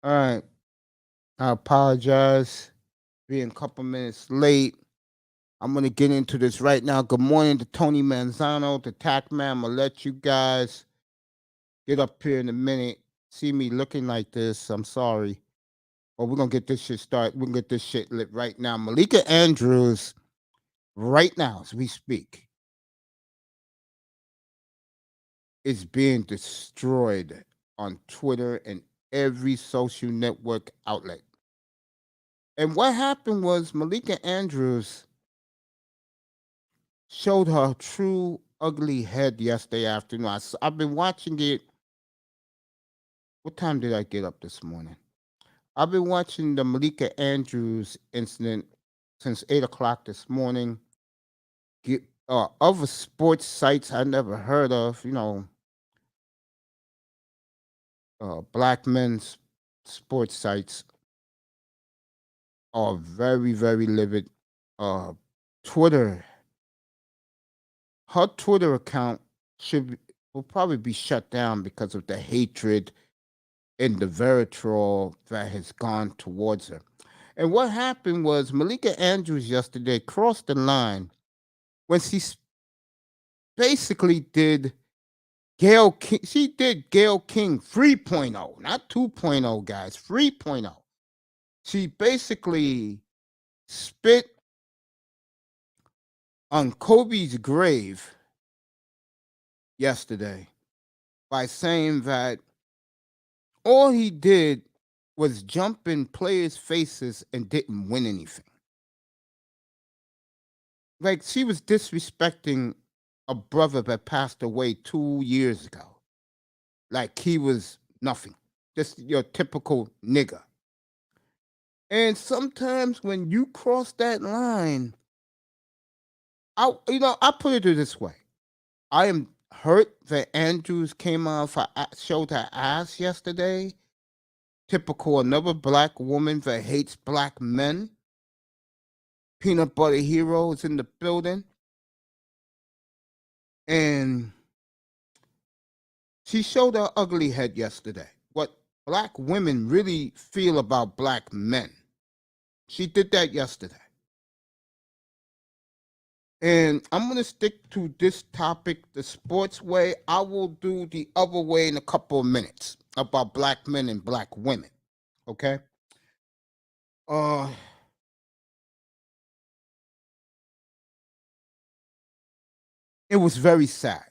All right. I apologize being a couple minutes late. I'm gonna get into this right now. Good morning to Tony Manzano, the Tac Man. I'm gonna let you guys get up here in a minute. See me looking like this. I'm sorry. But we're gonna get this shit started. We're gonna get this shit lit right now. Malika Andrews, right now as we speak, is being destroyed on Twitter and every social network outlet. And what happened was Malika Andrews showed her true ugly head yesterday afternoon. I've been watching it. What time did I get up this morning? I've been watching the Malika Andrews incident since 8 o'clock this morning. Other sports sites I never heard of, black men's sports sites are very, very livid. Uh, Twitter, her Twitter account will probably be shut down because of the hatred and the vitriol that has gone towards her. And what happened was Malika Andrews yesterday crossed the line when basically did Gail King. She did Gail King 3.0, not 2.0, guys, 3.0. She basically spit on Kobe's grave yesterday by saying that all he did was jump in players' faces and didn't win anything. Like she was disrespecting a brother that passed away 2 years ago. Like he was nothing. Just your typical nigga. And sometimes when you cross that line, I put it this way. I am hurt that Andrews came out for showed her ass yesterday. Typical another black woman that hates black men. Peanut Butter Hero is in the building. And she showed her ugly head yesterday. What black women really feel about black men. She did that yesterday. And I'm going to stick to this topic, the sports way. I will do the other way in a couple of minutes about black men and black women. Okay? It was very sad.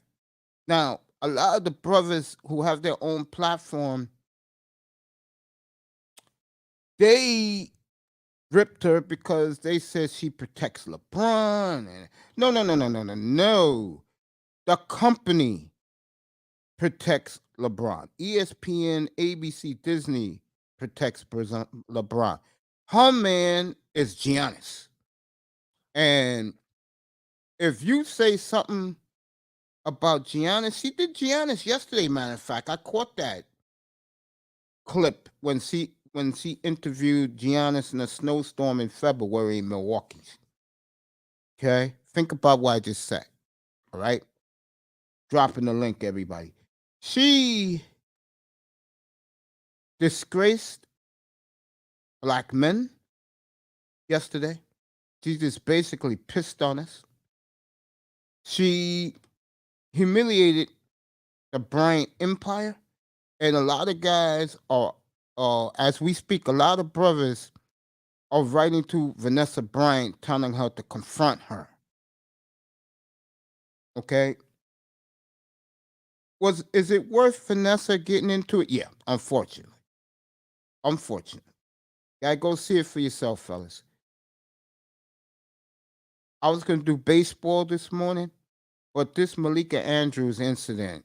Now, a lot of the brothers who have their own platform, they ripped her because they said she protects LeBron. And no. The company protects LeBron. ESPN, ABC, Disney protects LeBron. Her man is Giannis. And if you say something about Giannis, she did Giannis yesterday, matter of fact. I caught that clip when she interviewed Giannis in a snowstorm in February in Milwaukee. Okay? Think about what I just said. All right? Dropping the link, everybody. She disgraced black men yesterday. She just basically pissed on us. She humiliated the Bryant Empire. And a lot of guys are, as we speak, a lot of brothers are writing to Vanessa Bryant telling her to confront her. Okay? Is it worth Vanessa getting into it? Yeah, unfortunately. Unfortunately. Gotta go see it for yourself, fellas. I was gonna do baseball this morning, but this Malika Andrews incident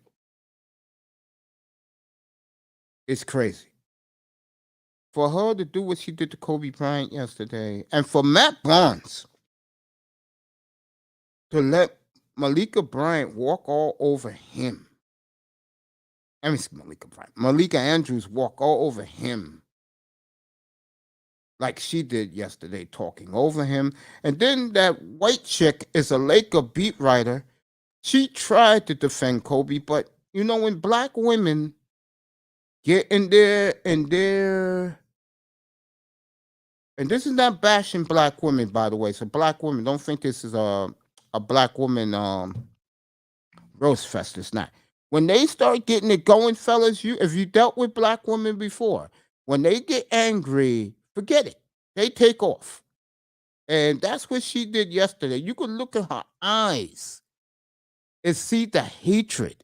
is crazy. For her to do what she did to Kobe Bryant yesterday, and for Matt Barnes to let Malika Bryant walk all over him. I mean, Malika Andrews walk all over him like she did yesterday, talking over him. And then that white chick is a Laker beat writer. She tried to defend Kobe, but when black women get in there and there. And this is not bashing black women, by the way. So black women, don't think this is a black woman roast fest. It's not. When they start getting it going, fellas, if you dealt with black women before, when they get angry, forget it. They take off. And that's what she did yesterday. You could look at her eyes and see the hatred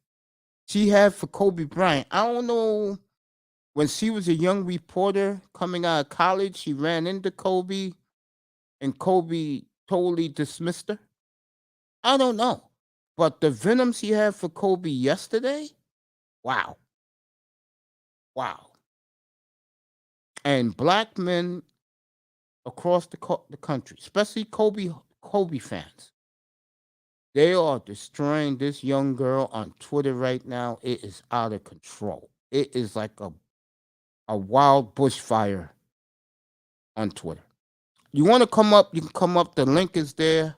she had for Kobe Bryant. I don't know. When she was a young reporter coming out of college, she ran into Kobe and Kobe totally dismissed her. I don't know. But the venom she had for Kobe yesterday, wow. Wow. And black men across the country, especially Kobe fans, they are destroying this young girl on Twitter right now. It is out of control. It is like a wild bushfire on Twitter. You want to come up, you can come up. The link is there.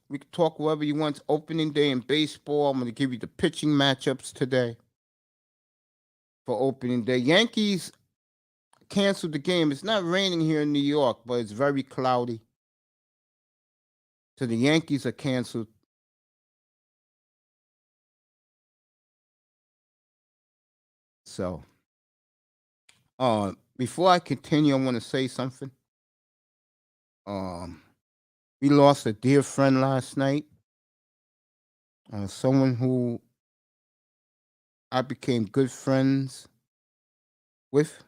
We can talk whatever you want. It's opening day in baseball. I'm going to give you the pitching matchups today for opening day. Yankees canceled the game. It's not raining here in New York, but it's very cloudy. So the Yankees are canceled. So, before I continue, I want to say something. We lost a dear friend last night. Someone who I became good friends with.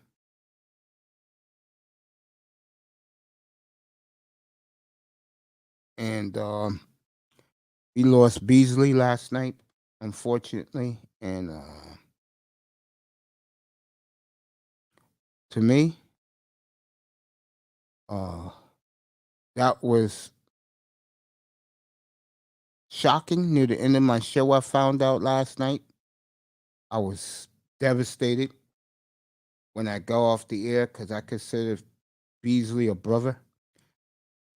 And we lost Beasley last night, unfortunately. And to me, that was shocking. Near the end of my show, I found out last night. I was devastated when I go off the air because I consider Beasley a brother.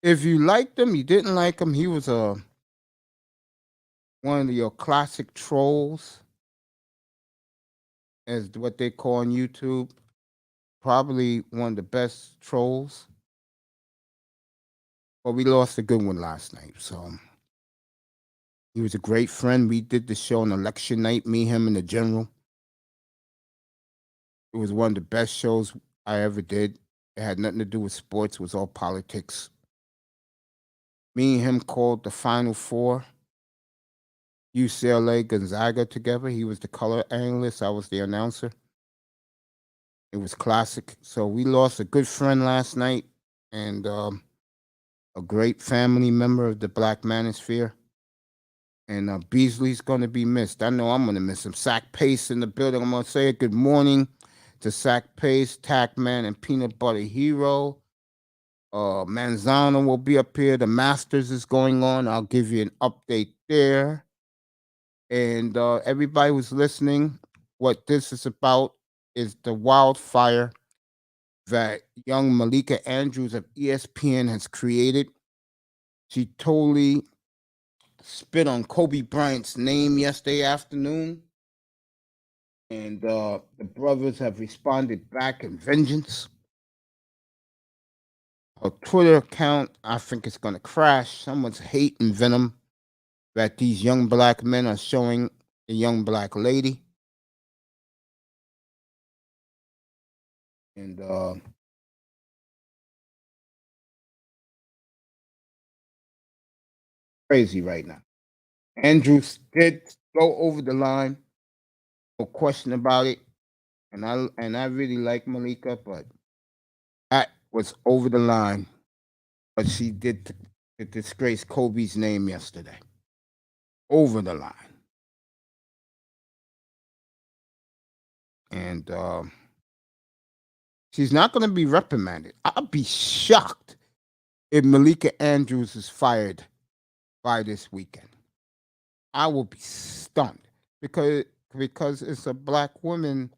If you liked him, you didn't like him, he was one of your classic trolls, as what they call on YouTube. Probably one of the best trolls. But we lost a good one last night. So he was a great friend. We did the show on election night, me, him, and the general. It was one of the best shows I ever did. It had nothing to do with sports. It was all politics. Me and him called the Final Four, UCLA Gonzaga together. He was the color analyst. I was the announcer. It was classic. So we lost a good friend last night and a great family member of the Black Manosphere. And Beasley's going to be missed. I know I'm going to miss him. Sack Pace in the building. I'm going to say good morning to Sack Pace, Tackman, and Peanut Butter Hero. Manzano will be up here. The Masters is going on. I'll give you an update there. And everybody who's listening, what this is about is the wildfire that young Malika Andrews of ESPN has created. She totally spit on Kobe Bryant's name yesterday afternoon. And the brothers have responded back in vengeance. Her Twitter account, I think it's going to crash. Someone's hate and venom that these young black men are showing a young black lady. And crazy right now. Andrews did go over the line, no question about it. And I really like Malika, but that was over the line. But she did disgrace Kobe's name yesterday. Over the line. And she's not going to be reprimanded. I'll be shocked if Malika Andrews is fired by this weekend. I will be stunned because it's a black woman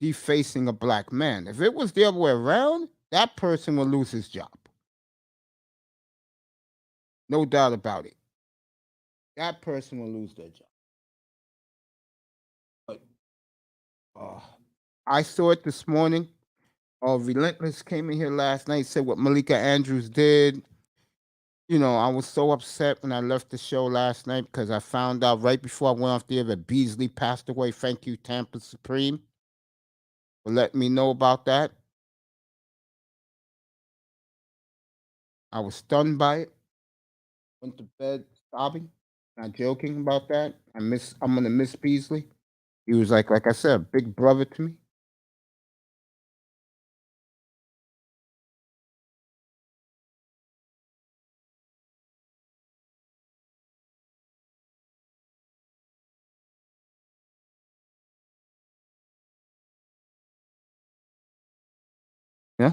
defacing a black man. If it was the other way around, that person will lose his job. No doubt about it. That person will lose their job. Uh, I saw it this morning. Relentless came in here last night, said what Malika Andrews did. I was so upset when I left the show last night because I found out right before I went off there that Beasley passed away. Thank you, Tampa Supreme, for letting me know about that. I was stunned by it. Went to bed sobbing, not joking about that. I'm gonna miss Beasley. He was like I said, a big brother to me. Yeah.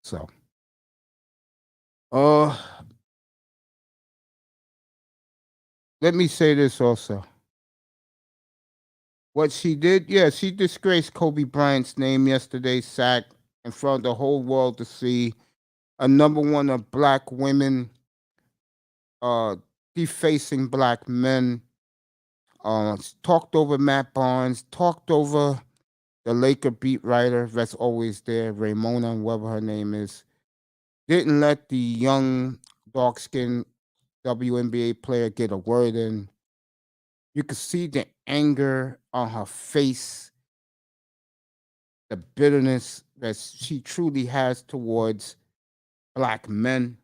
So, uh, let me say this also. What she did, yeah, she disgraced Kobe Bryant's name yesterday, sacked in front of the whole world to see. A number one of black women, uh, defacing black men. Talked over Matt Barnes, talked over the Laker beat writer that's always there, Ramona, whatever her name is. Didn't let the young, dark skinned WNBA player get a word in. You could see the anger on her face, the bitterness that she truly has towards black men.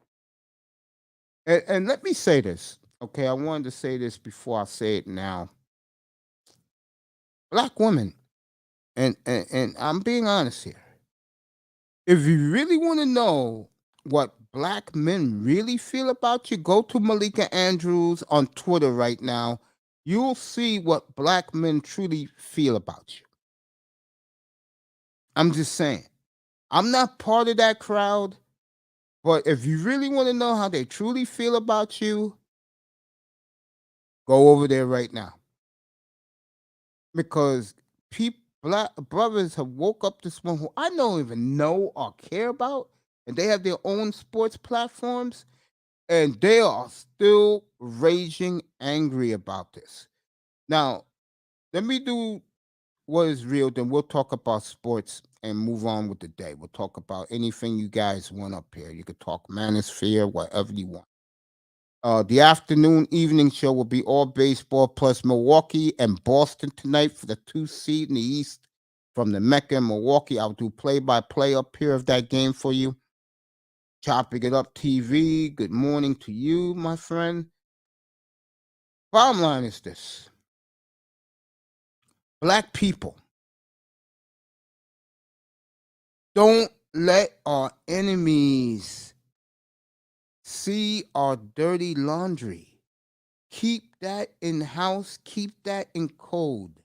And let me say this, okay? I wanted to say this before I say it now. Black women, and I'm being honest here. If you really want to know what black men really feel about you, go to Malika Andrews on Twitter right now. You'll see what black men truly feel about you. I'm just saying. I'm not part of that crowd, but if you really want to know how they truly feel about you, go over there right now. Because people, black brothers have woke up this morning who I don't even know or care about, and they have their own sports platforms, and they are still raging angry about this. Now, let me do what is real, then we'll talk about sports and move on with the day. We'll talk about anything you guys want up here. You could talk manosphere, whatever you want. The afternoon evening show will be all baseball plus Milwaukee and Boston tonight for the 2 seed in the East from the Mecca in Milwaukee. I'll do play by play up here of that game for you. Chopping it up TV. Good morning to you, my friend. Bottom line is this: black people, don't let our enemies see our dirty laundry. Keep that in house, keep that in code.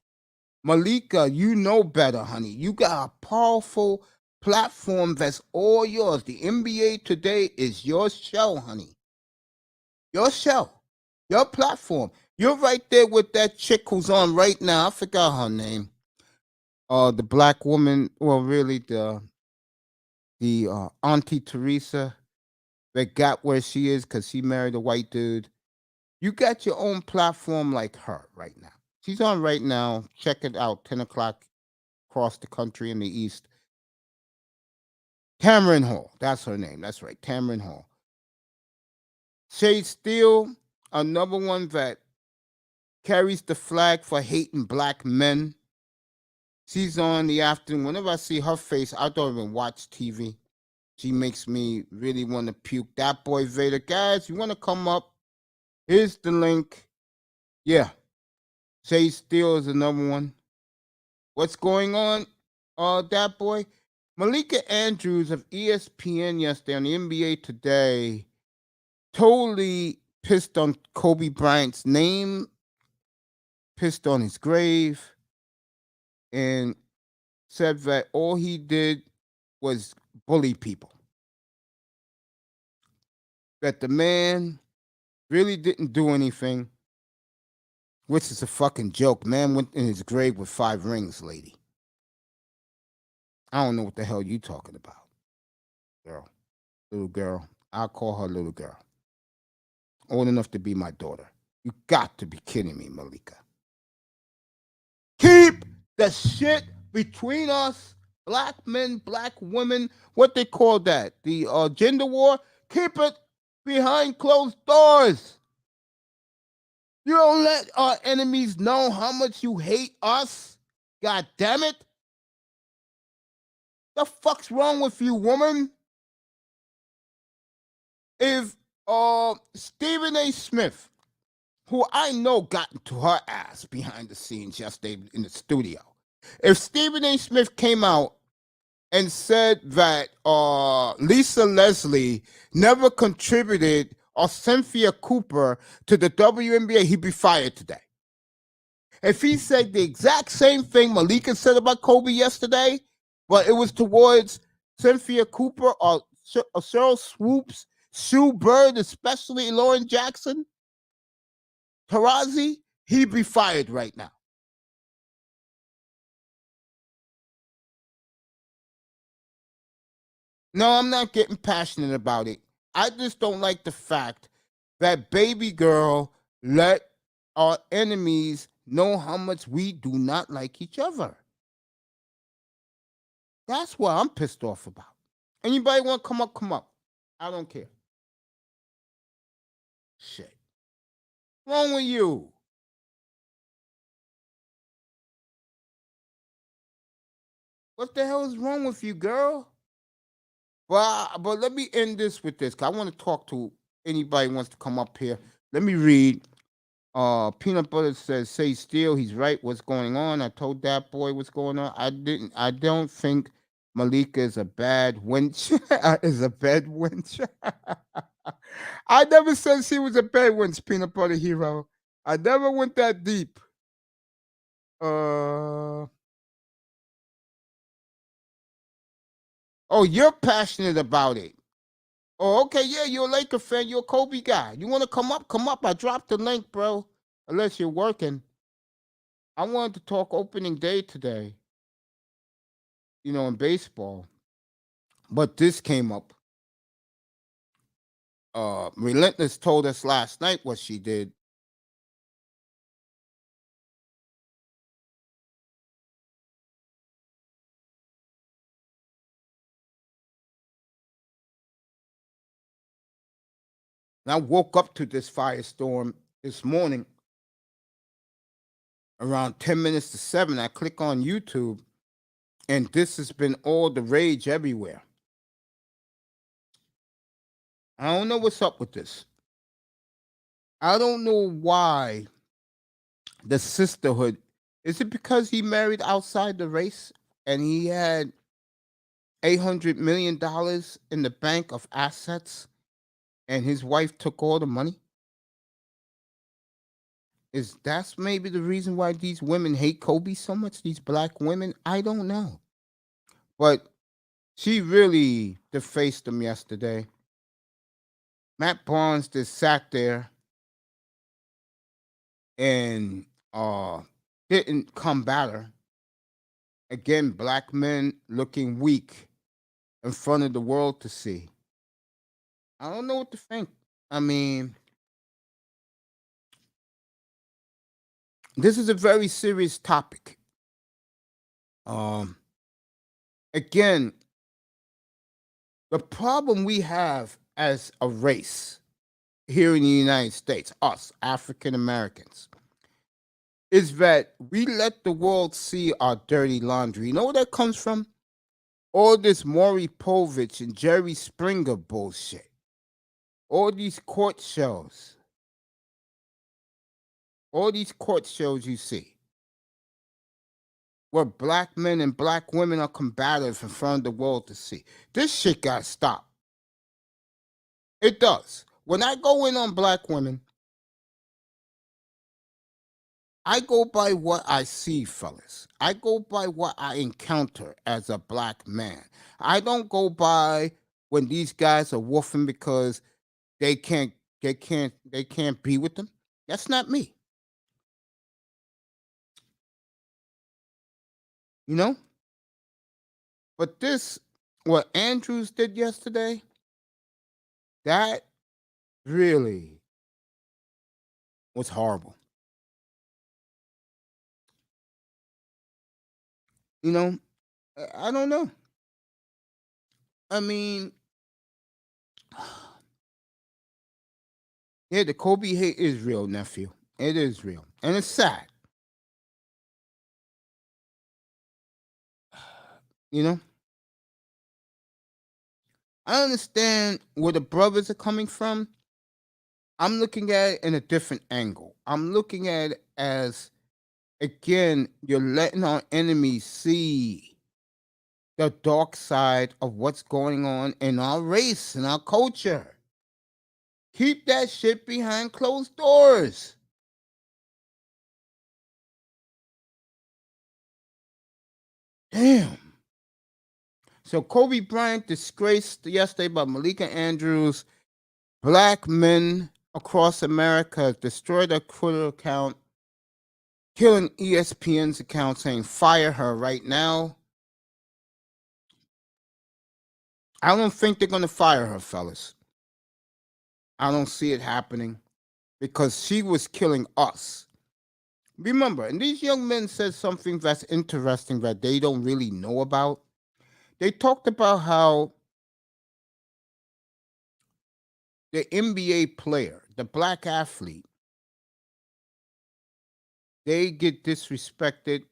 Malika, you know better, honey. You got a powerful platform that's all yours. The NBA today is your show, honey. Your show, your platform. You're right there with that chick who's on right now. I forgot her name. The black woman. Well, really, the Auntie Teresa that got where she is because she married a white dude. You got your own platform like her right now. She's on right now. Check it out. 10 o'clock across the country in the East. Cameron Hall. That's her name. That's right. Cameron Hall. Shade Steele, another one that carries the flag for hating black men. She's on the afternoon. Whenever I see her face, I don't even watch TV. She makes me really want to puke. That boy Vader. Guys, you want to come up? Here's the link. Yeah. Shade Steele is another one. What's going on? That boy. Malika Andrews of ESPN yesterday on the NBA Today totally pissed on Kobe Bryant's name, pissed on his grave, and said that all he did was bully people. That the man really didn't do anything, which is a fucking joke. Man went in his grave with 5 rings, lady. I don't know what the hell you talking about, girl. Little girl. I'll call her little girl. Old enough to be my daughter. You got to be kidding me, Malika. Keep the shit between us, black men, black women, what they call that, the gender war. Keep it behind closed doors. You don't let our enemies know how much you hate us. God damn it. The fuck's wrong with you, woman? If Stephen A. Smith, who I know got into her ass behind the scenes yesterday in the studio, if Stephen A. Smith came out and said that Lisa Leslie never contributed or Cynthia Cooper to the WNBA, he'd be fired today. If he said the exact same thing Malika said about Kobe yesterday, but it was towards Cynthia Cooper or Cheryl Swoops, Sue Bird, especially Lauren Jackson, Tarazi, he'd be fired right now. No, I'm not getting passionate about it. I just don't like the fact that baby girl let our enemies know how much we do not like each other. That's what I'm pissed off about. Anybody want to come up? Come up. I don't care. Shit. What's wrong with you? What the hell is wrong with you, girl? But let me end this with this, 'cause I want to talk to anybody who wants to come up here. Let me read. Peanut Butter says, "Say still, he's right. What's going on?" I told that boy what's going on. I don't think Malika is a bad wench. Is a bad wench. I never said she was a bad wench, Peanut Butter Hero. I never went that deep. Oh, you're passionate about it. Oh, okay, yeah, you're a Laker fan. You're a Kobe guy. You want to come up? Come up. I dropped the link, bro. Unless you're working. I wanted to talk opening day today, in baseball. But this came up. Relentless told us last night what she did. And I woke up to this firestorm this morning around 10 minutes to 7. I click on YouTube, and this has been all the rage everywhere. I don't know what's up with this. I don't know why the sisterhood. Is it because he married outside the race and he had $800 million in the bank of assets and his wife took all the money? Is that's maybe the reason why these women hate Kobe so much, these black women? I don't know. But she really defaced him yesterday. Matt Barnes just sat there and didn't combat her. Again, black men looking weak in front of the world to see. I don't know what to think. I mean, this is a very serious topic. Um, Again, the problem we have as a race here in the United States, us African Americans, is that we let the world see our dirty laundry. You know where that comes from? All this Maury Povich and Jerry Springer bullshit. All these court shows. All these court shows you see. Where black men and black women are combative in front of the world to see. This shit gotta stop. It does. When I go in on black women, I go by what I see, fellas. I go by what I encounter as a black man. I don't go by when these guys are woofing because they can't be with them. That's not me. You know? But this, what Andrews did yesterday, that really was horrible. You know, I don't know. I mean, yeah, the Kobe hate is real, nephew. It is real, and it's sad. You know, I understand where the brothers are coming from. I'm looking at it in a different angle. I'm looking at it as, again, you're letting our enemies see the dark side of what's going on in our race and our culture. Keep that shit behind closed doors. Damn. So Kobe Bryant disgraced yesterday by Malika Andrews. Black men across America destroyed their Twitter account, killing ESPN's account, saying fire her right now. I don't think they're going to fire her, fellas. I don't see it happening because she was killing us. Remember, and these young men said something that's interesting that they don't really know about. They talked about how the NBA player, the black athlete, they get disrespected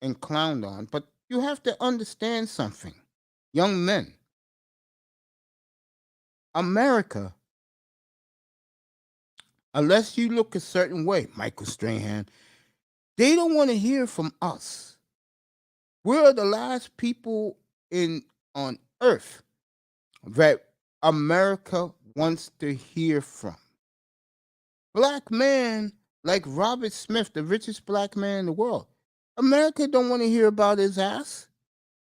and clowned on. But you have to understand something. Young men, America, unless you look a certain way, Michael Strahan, they don't want to hear from us. We're the last people in on earth that America wants to hear from. Black man like Robert Smith, the richest black man in the world. America don't want to hear about his ass.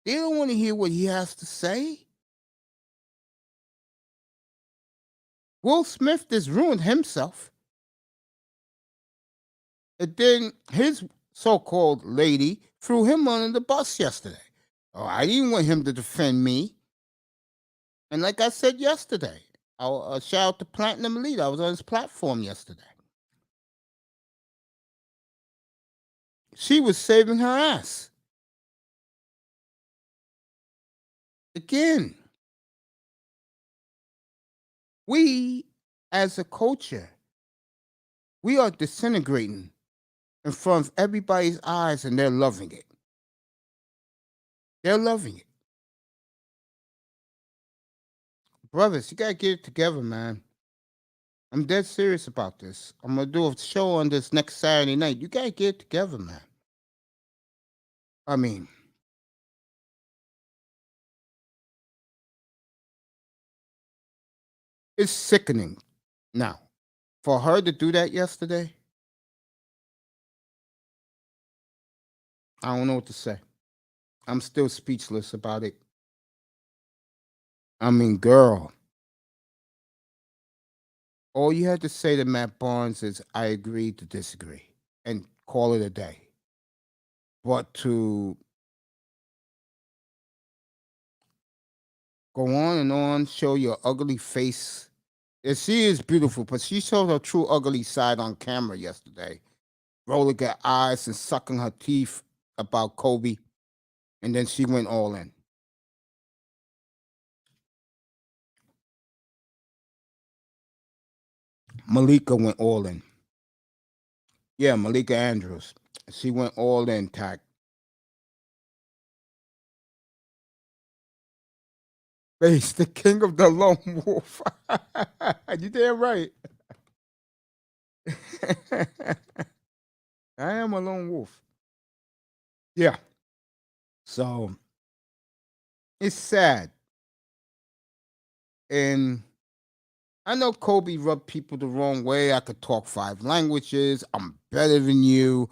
They don't want to hear what he has to say. Will Smith has ruined himself. And then his so-called lady threw him under the bus yesterday. Oh, I didn't want him to defend me. And like I said yesterday, I'll shout out to Platinum Elite. I was on his platform yesterday. She was saving her ass. Again, we as a culture, we are disintegrating in front of everybody's eyes and they're loving it. They're loving it. Brothers, you gotta get it together, man. I'm dead serious about this. I'm gonna do a show on this next Saturday night. You gotta get it together, man. I mean, it's sickening. Now, for her to do that yesterday, I don't know what to say. I'm still speechless about it. I mean, girl, all you had to say to Matt Barnes is, I agree to disagree and call it a day. But to go on, show your ugly face. And she is beautiful, but she showed her true ugly side on camera yesterday. Rolling her eyes and sucking her teeth about Kobe. And then she went all in. Malika went all in. Yeah, Malika Andrews. She went all in, Tack. Face the king of the lone wolf. You damn right. I am a lone wolf. Yeah. So it's sad. And I know Kobe rubbed people the wrong way. I could talk 5 languages. I'm better than you.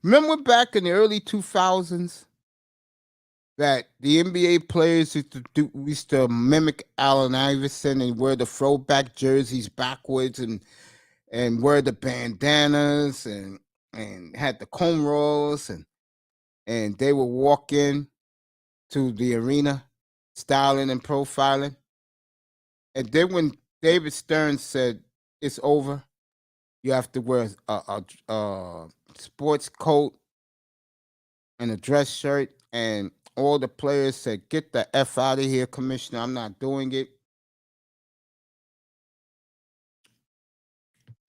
Remember back in the early 2000s that the NBA players used to mimic Allen Iverson and wear the throwback jerseys backwards and wear the bandanas and had the cornrows and they would walk in to the arena styling and profiling. And then when David Stern said it's over, you have to wear a sports coat and a dress shirt. and all the players said, "Get the F out of here, Commissioner. I'm not doing it."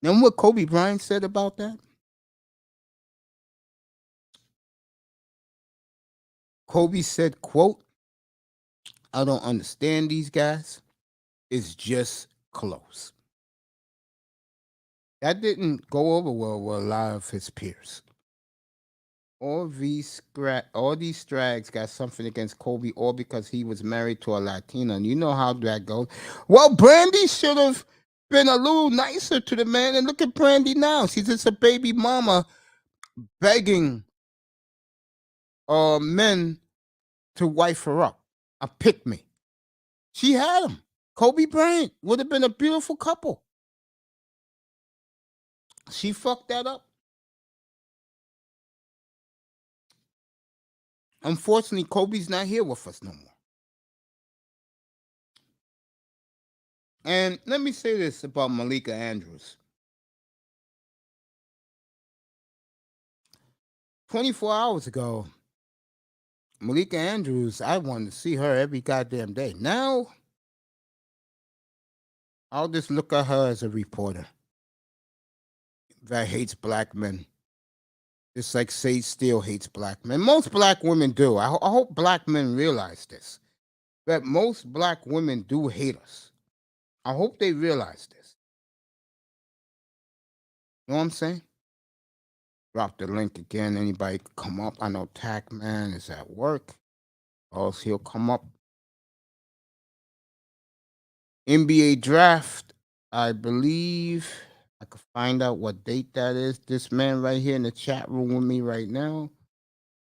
Then what Kobe Bryant said about that? Kobe said, quote, "I don't understand these guys. It's just close." That didn't go over well with a lot of his peers. All these strags got something against Kobe, all because he was married to a Latina, and you know how that goes. Well, Brandy should have been a little nicer to the man, and look at Brandy now. She's just a baby mama begging men to wife her up, a pick me. She had him. Kobe Bryant would have been a beautiful couple. She fucked that up. Unfortunately, Kobe's not here with us no more. And let me say this about Malika Andrews. 24 hours ago, Malika Andrews, I wanted to see her every goddamn day. Now, I'll just look at her as a reporter that hates black men. Just like Sage Steele hates black men. Most black women do. I hope black men realize this. That most black women do hate us. I hope they realize this. You know what I'm saying? Drop the link again. Anybody can come up. I know Tac Man is at work. Or else he'll come up. NBA draft, I believe I could find out what date that is. This man right here in the chat room with me right now.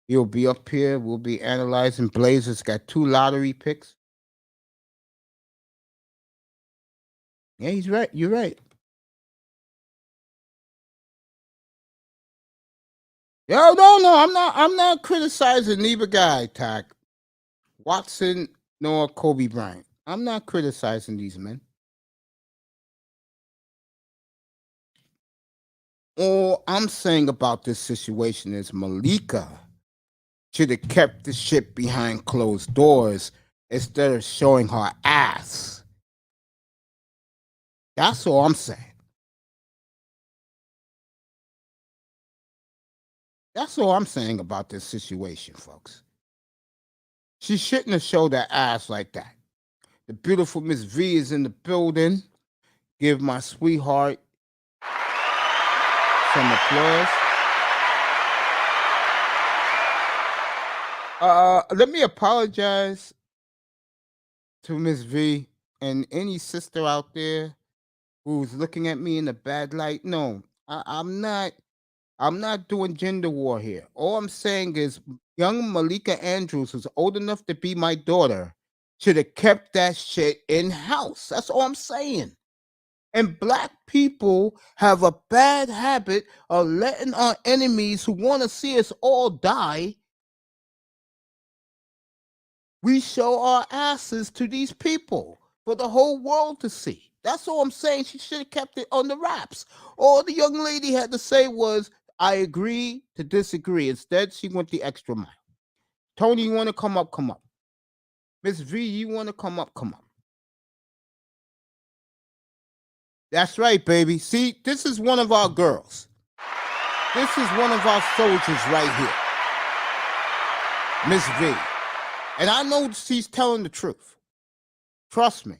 He'll be up here. We'll be analyzing. Blazers got 2 lottery picks. Yeah, he's right. You're right. Yo, no. I'm not criticizing neither guy, Tac. Watson nor Kobe Bryant. I'm not criticizing these men. All I'm saying about this situation is Malika should have kept the shit behind closed doors instead of showing her ass. That's all I'm saying. That's all I'm saying about this situation, folks. She shouldn't have showed that ass like that. The beautiful Miss V is in the building. Give my sweetheart some applause. Let me apologize to Miss V and any sister out there who's looking at me in a bad light. No, I'm not. I'm not doing gender war here. All I'm saying is young Malika Andrews, who's old enough to be my daughter, should have kept that shit in house. That's all I'm saying. And black people have a bad habit of letting our enemies who want to see us all die, we show our asses to these people for the whole world to see. That's all I'm saying. She should have kept it on the wraps. All the young lady had to say was, "I agree to disagree." Instead, she went the extra mile. Tony, you want to come up? Come up. Miss V, you want to come up? Come up. That's right, baby. See, this is one of our girls. This is one of our soldiers right here. Miss V. And I know she's telling the truth. Trust me.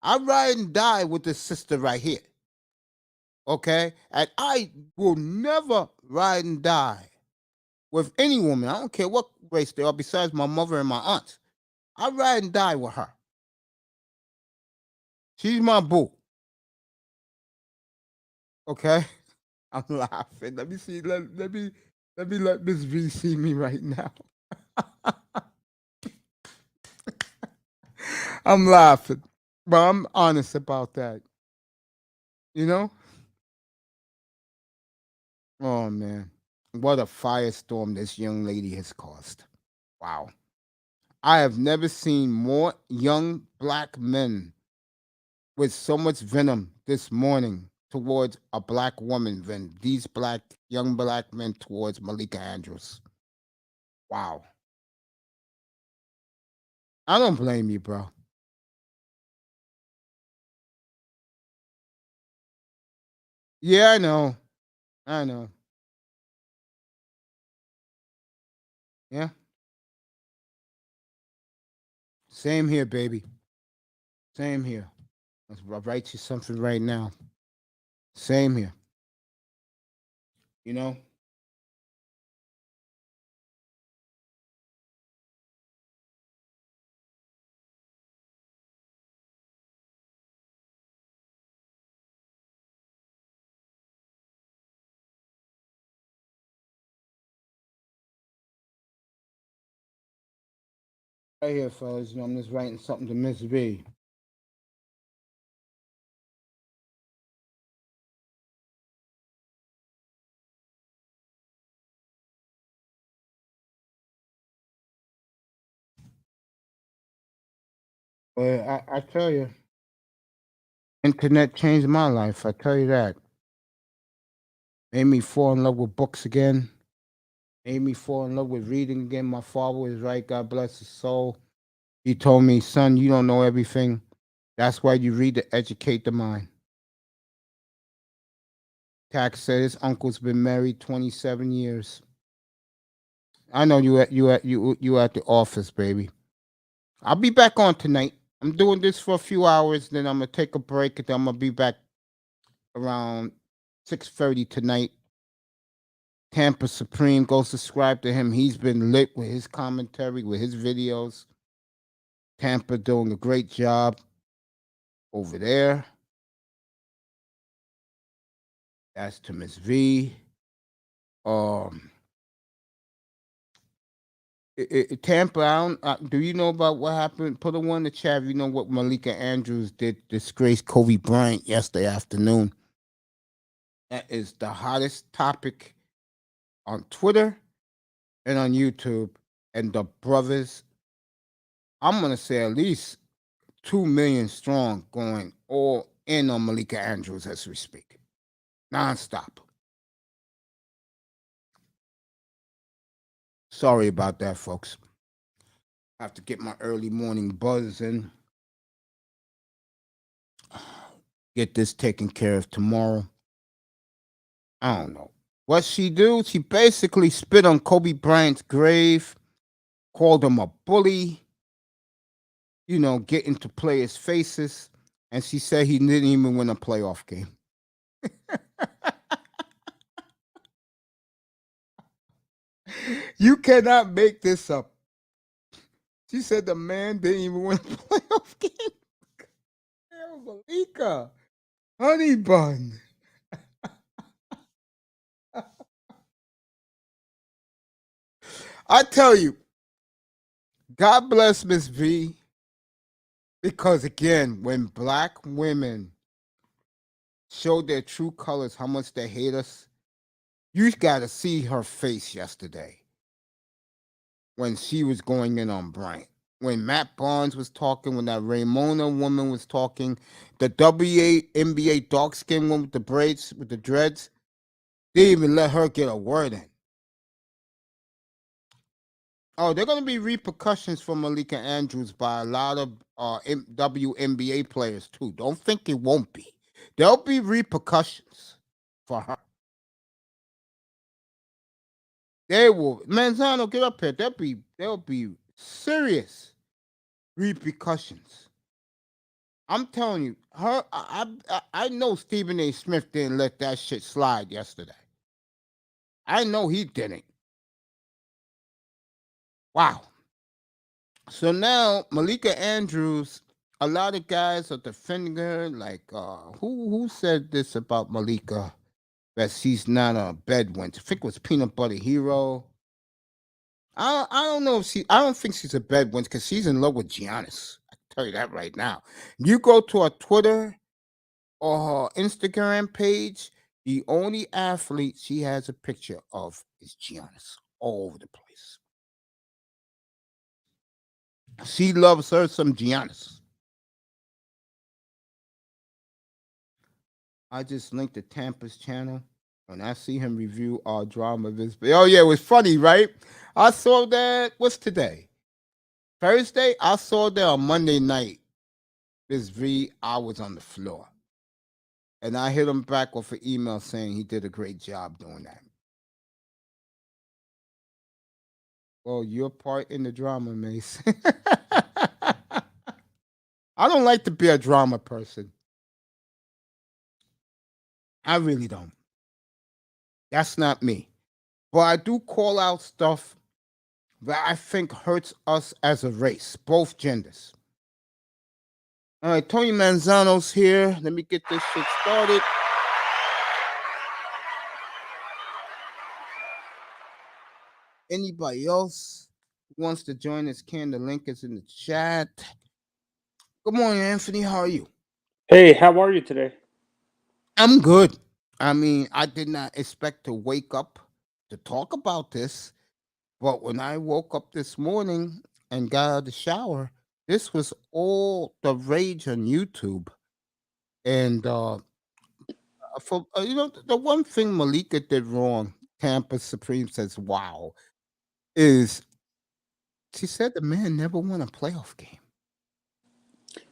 I ride and die with this sister right here. Okay? And I will never ride and die with any woman. I don't care what race they are, besides my mother and my aunts. I ride and die with her. She's my boo. Okay? I'm laughing. Let me see. Let me let Miss V see me right now. I'm laughing. But I'm honest about that. You know? Oh man. What a firestorm this young lady has caused. Wow. I have never seen more young black men with so much venom this morning towards a black woman than these young black men towards Malika Andrews. Wow. I don't blame you, bro. Yeah, I know. I know. Yeah. Same here, baby. Same here. I'll write you something right now. Same here. You know? Right here, fellas. You know, I'm just writing something to Miss V. But I tell you, internet changed my life. I tell you that. Made me fall in love with books again. Made me fall in love with reading again. My father was right. God bless his soul. He told me, son, you don't know everything. That's why you read to educate the mind. Tax said his uncle's been married 27 years. I know you at the office, baby. I'll be back on tonight. I'm doing this for a few hours, then I'm gonna take a break, and then I'm gonna be back around 6:30 tonight. Tampa Supreme, go subscribe to him. He's been lit with his commentary, with his videos. Tampa doing a great job over there. That's to Miss V. Um, Tampa, do you know about what happened? Put a one in the chat. If you know what Malika Andrews did, disgrace Kobe Bryant yesterday afternoon. That is the hottest topic on Twitter and on YouTube. And the brothers, I'm gonna say at least 2 million strong, going all in on Malika Andrews as we speak, nonstop. Sorry about that, folks. I have to get my early morning buzz in. Get this taken care of tomorrow. I don't know. What she do? She basically spit on Kobe Bryant's grave, called him a bully, get into players' faces, and she said he didn't even win a playoff game. You cannot make this up. She said the man didn't even win a playoff game. Hell, Malika, honey bun. I tell you, God bless Miss V, because again, when black women show their true colors, how much they hate us, you got to see her face yesterday when she was going in on Bryant. When Matt Barnes was talking, when that Ramona woman was talking, the WNBA dark skin one with the braids, with the dreads, they didn't even let her get a word in. Oh, there are going to be repercussions for Malika Andrews by a lot of WNBA players, too. Don't think it won't be. There'll be repercussions for her. They will. Manzano, get up here. There'll be serious repercussions. I'm telling you, I know Stephen A. Smith didn't let that shit slide yesterday. I know he didn't. Wow. So now Malika Andrews, a lot of guys are defending her. Like, who said this about Malika? That she's not a bedwench. I think it was Peanut Butter Hero. I don't know if I don't think she's a bedwench because she's in love with Giannis. I can tell you that right now. You go to her Twitter or her Instagram page, the only athlete she has a picture of is Giannis all over the place. She loves her some Giannis. I just linked to Tampa's channel. When I see him review our drama this, oh yeah, it was funny, right? I saw that. What's today? Thursday, I saw there on Monday night. This V, I was on the floor. And I hit him back with an email saying he did a great job doing that. Well, your part in the drama, Mace. I don't like to be a drama person. I really don't. That's not me. But I do call out stuff that I think hurts us as a race, both genders. All right, Tony Manzano's here. Let me get this shit started. Anybody else who wants to join us can. The link is in the chat. Good morning, Anthony. How are you? Hey, how are you today? I'm good. I mean, I did not expect to wake up to talk about this, but when I woke up this morning and got out of the shower, this was all the rage on YouTube. And for the one thing Malika did wrong, Tampa Supreme says, "Wow," is she said the man never won a playoff game.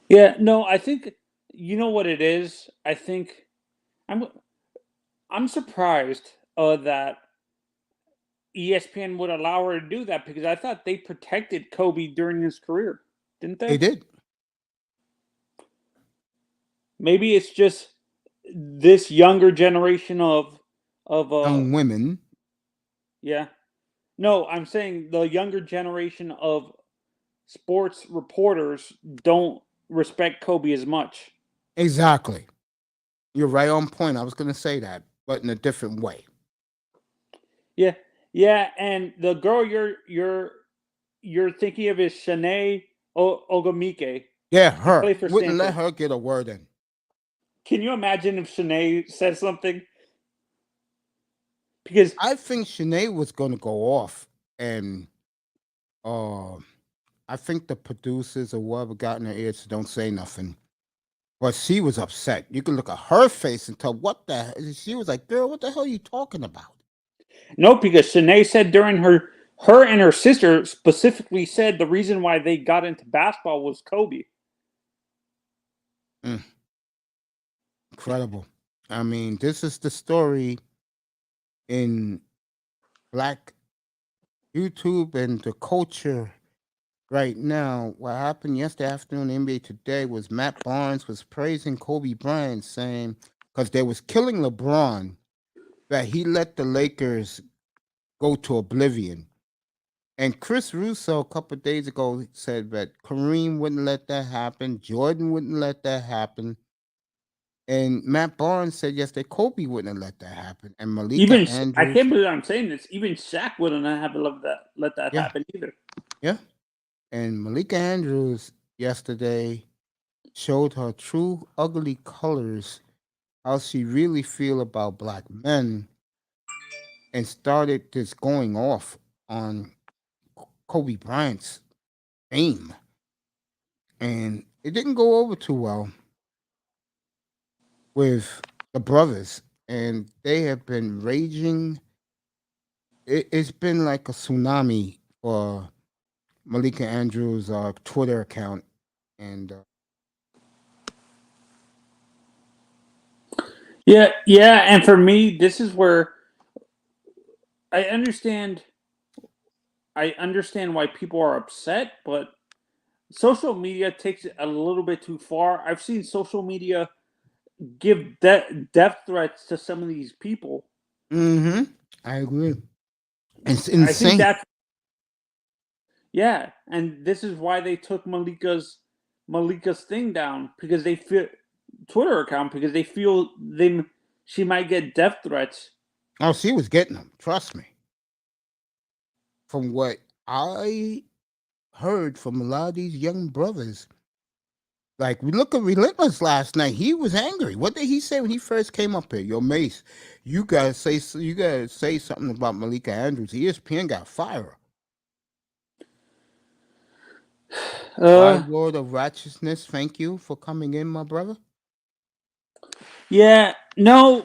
Yeah, no, I think you know what it is. I think I'm I'm surprised that ESPN would allow her to do that because I thought they protected Kobe during his career, didn't They they? did. Maybe it's just this younger generation of Young women. yeah. No, I'm saying the younger generation of sports reporters don't respect Kobe as much. Exactly. You're right on point. I was going to say that, but in a different way. Yeah, yeah, and the girl you're thinking of is Shanae Ogumike. Yeah, She her. played for Wouldn't let Stanford. her get a word in. Can you imagine if Shanae said something? Because I think Shanae was going to go off, and uh, I think the producers or whoever got in her ears to don't say nothing. But she was upset. You can look at her face and tell what the hell. She was like, "Girl, what the hell are you talking about?" no, because Shanae said during her and her sister specifically said the reason why they got into basketball was Kobe. Mm, incredible. I mean, this is the story in Black YouTube and the culture right now. What happened yesterday afternoon in NBA Today was Matt Barnes was praising Kobe Bryant, saying because they was killing LeBron, that he let the Lakers go to oblivion. And Chris Russo a couple of days ago said that Kareem wouldn't let that happen, Jordan wouldn't let that happen, and Matt Barnes said yesterday Kobe wouldn't have let that happen, and Malika Even I Andrews, can't believe I'm saying this. Even Shaq wouldn't have let that yeah, happen either. yeah, and Malika Andrews yesterday showed her true ugly colors, how she really feel about black men, and started this going off on Kobe Bryant's aim. And it didn't go over too well with the brothers. And they have been raging. It's been like a tsunami for Malika Andrews' Twitter account. And Yeah, yeah, and for me, this is where I understand. I understand why people are upset, but social media takes it a little bit too far. I've seen social media give death threats to some of these people. mm-hmm, I agree. It's I think insane. that's yeah, and this is why they took Malika's thing down because they feel Twitter account because they feel they she might get death threats. Oh, she was getting them. Trust me. From what I heard from a lot of these young brothers, like we look at Relentless last night. He was angry. What did he say when he first came up here? Yo, Mace, you gotta say something about Malika Andrews. ESPN got fired. Why, Uh, Lord of Righteousness? Thank you for coming in, my brother. yeah, no,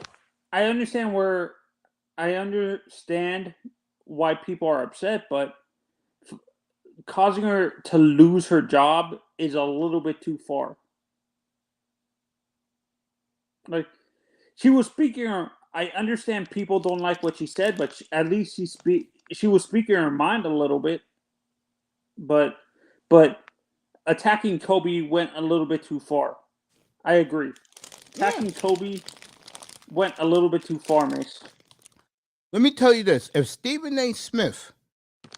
I understand where I understand why people are upset, but causing her to lose her job is a little bit too far. Like, she was speaking her. I understand people don't like what she said, but at least she was speaking her mind a little bit. But attacking Kobe went a little bit too far. I agree. Attacking Kobe went a little bit too far, Mace. Let me tell you this: if Stephen A. Smith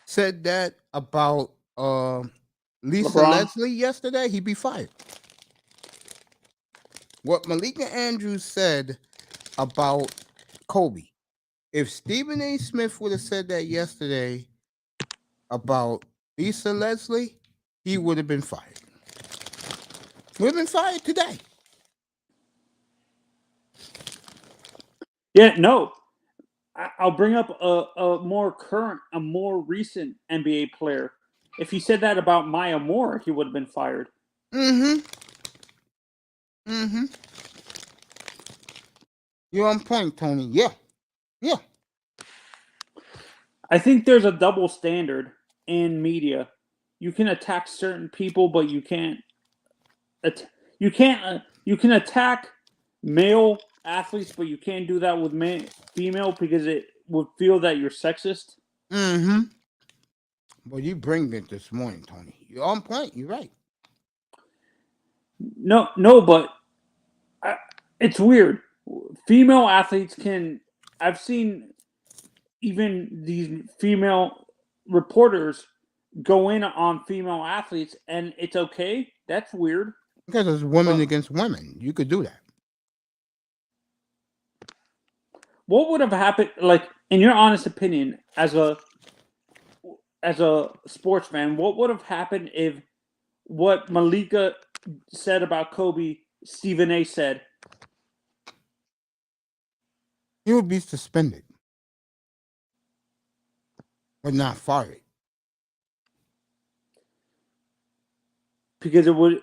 said that about Lisa LeBron? Leslie yesterday, he'd be fired. What Malika Andrews said about Kobe, if Stephen A. Smith would have said that yesterday about Lisa Leslie, he would have been fired. Would have been fired today. Yeah, no. I'll bring up a more recent NBA player. If he said that about Maya Moore, he would have been fired. Mm-hmm. You're on point, Tony. Yeah. I think there's a double standard in media. You can attack certain people, but you can't. You can attack male athletes, but you can't do that with female because it would feel that you're sexist. Mm-hmm. Well, you bring it this morning, Tony. You're on point. You're right. No, but it's weird. Female athletes can. I've seen even these female reporters go in on female athletes, and it's okay. That's weird. Because it's women against women. You could do that. What would have happened, like, in your honest opinion, as a sports fan, what would have happened if what Malika said about Kobe, Stephen A. said? He would be suspended, but not fired. Because it would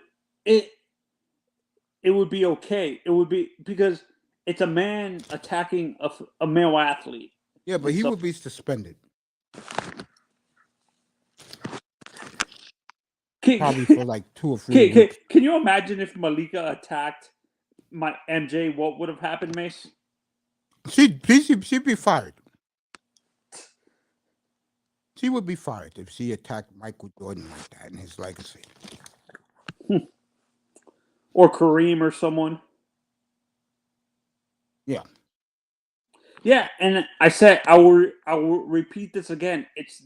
be okay. It would be because it's a man attacking a male athlete. Yeah, but he would be suspended. Probably for like 2 or 3 weeks. Can you imagine if Malika attacked my MJ? What would have happened, Mace? She'd be fired. She would be fired if she attacked Michael Jordan like that in his legacy. Or Kareem or someone. Yeah. Yeah, and I said I will repeat this again. It's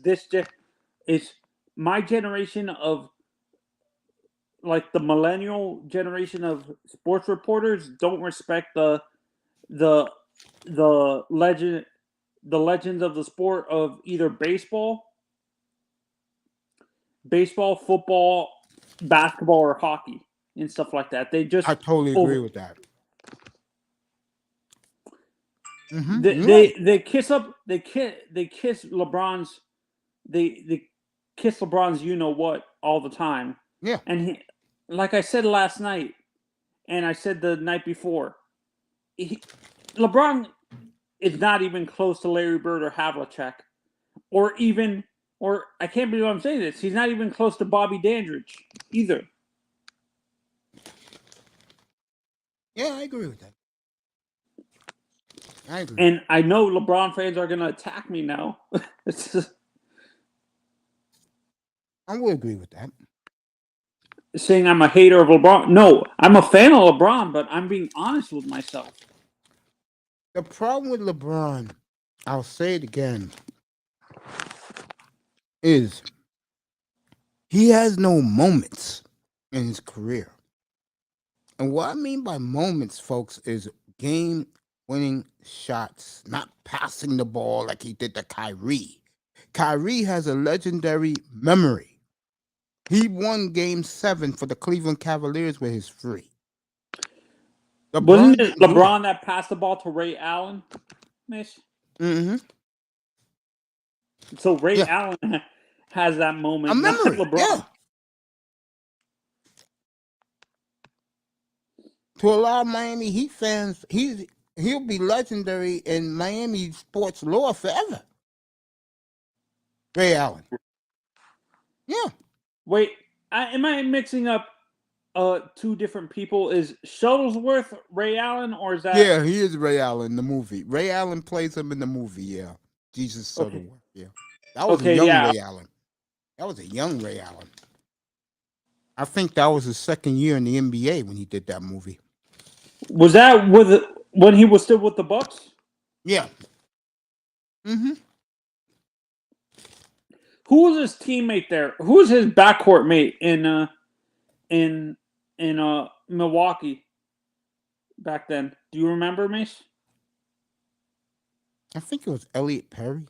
my generation of, like, the millennial generation of sports reporters don't respect the legends of the sport of either baseball, football, basketball, or hockey and stuff like that. I totally agree with that. Mm-hmm. They kiss LeBron's they kiss LeBron's you know what all the time. Yeah. And like I said last night, and I said the night before, LeBron is not even close to Larry Bird or Havlicek, or I can't believe I'm saying this. He's not even close to Bobby Dandridge either. Yeah, I agree with that. I agree. And I know LeBron fans are going to attack me now. I would agree with that. Saying I'm a hater of LeBron. No, I'm a fan of LeBron, but I'm being honest with myself. The problem with LeBron, I'll say it again, is he has no moments in his career. And what I mean by moments, folks, is game-winning shots, not passing the ball like he did to Kyrie. Kyrie has a legendary memory. He won Game 7 for the Cleveland Cavaliers with his free. Wasn't it LeBron that passed the ball to Ray Allen, Mish? Mm-hmm. So Ray Allen has that moment. A memory, LeBron. Yeah. To a lot of Miami Heat fans, he'll be legendary in Miami sports lore forever. Ray Allen. Yeah. Wait, am I mixing up two different people? Is Shuttlesworth Ray Allen, or is that Yeah, he is Ray Allen in the movie. Ray Allen plays him in the movie, yeah. Jesus okay? Shuttleworth, yeah. That was a Okay, young yeah. Ray Allen. That was a young Ray Allen. I think that was his second year in the NBA when he did that movie. Was that when he was still with the Bucks? Yeah. Mm-hmm. Who was his teammate there? Who was his backcourt mate in Milwaukee back then? Do you remember, Mace? I think it was Elliot Perry.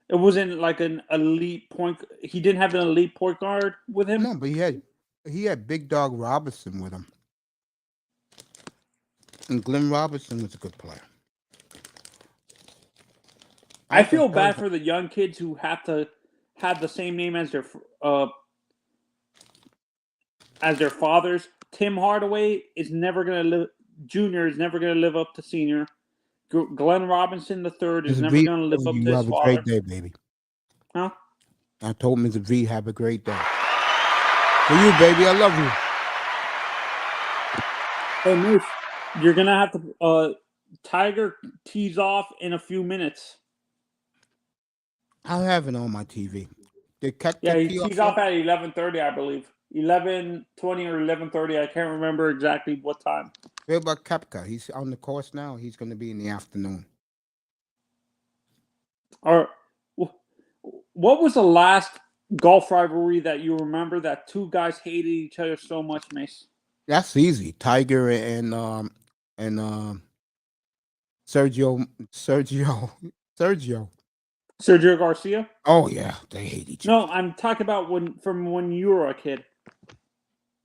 It wasn't like an elite point. He didn't have an elite point guard with him. No, but he had Big Dog Robinson with him. And Glenn Robinson was a good player. I feel bad for the young kids who have to have the same name as their fathers. Tim Hardaway is never going to live. Junior is never going to live up to senior. Glenn Robinson III is never going to live up to you his have a father. great day, baby. Huh? I told Mr. V, have a great day. For you, baby, I love you. Hey, Moose, you're going to have to... Tiger tees off in a few minutes. I'll have it on my TV. He tees off at 11:30, I believe. 11:20 or 11:30. I can't remember exactly what time. What about Kepka? He's on the course now. He's going to be in the afternoon. Or what was the last golf rivalry that you remember that two guys hated each other so much, Mace? That's easy. Tiger and Sergio. Sergio Garcia? Oh yeah, they hate each other. No, I'm talking about when you were a kid.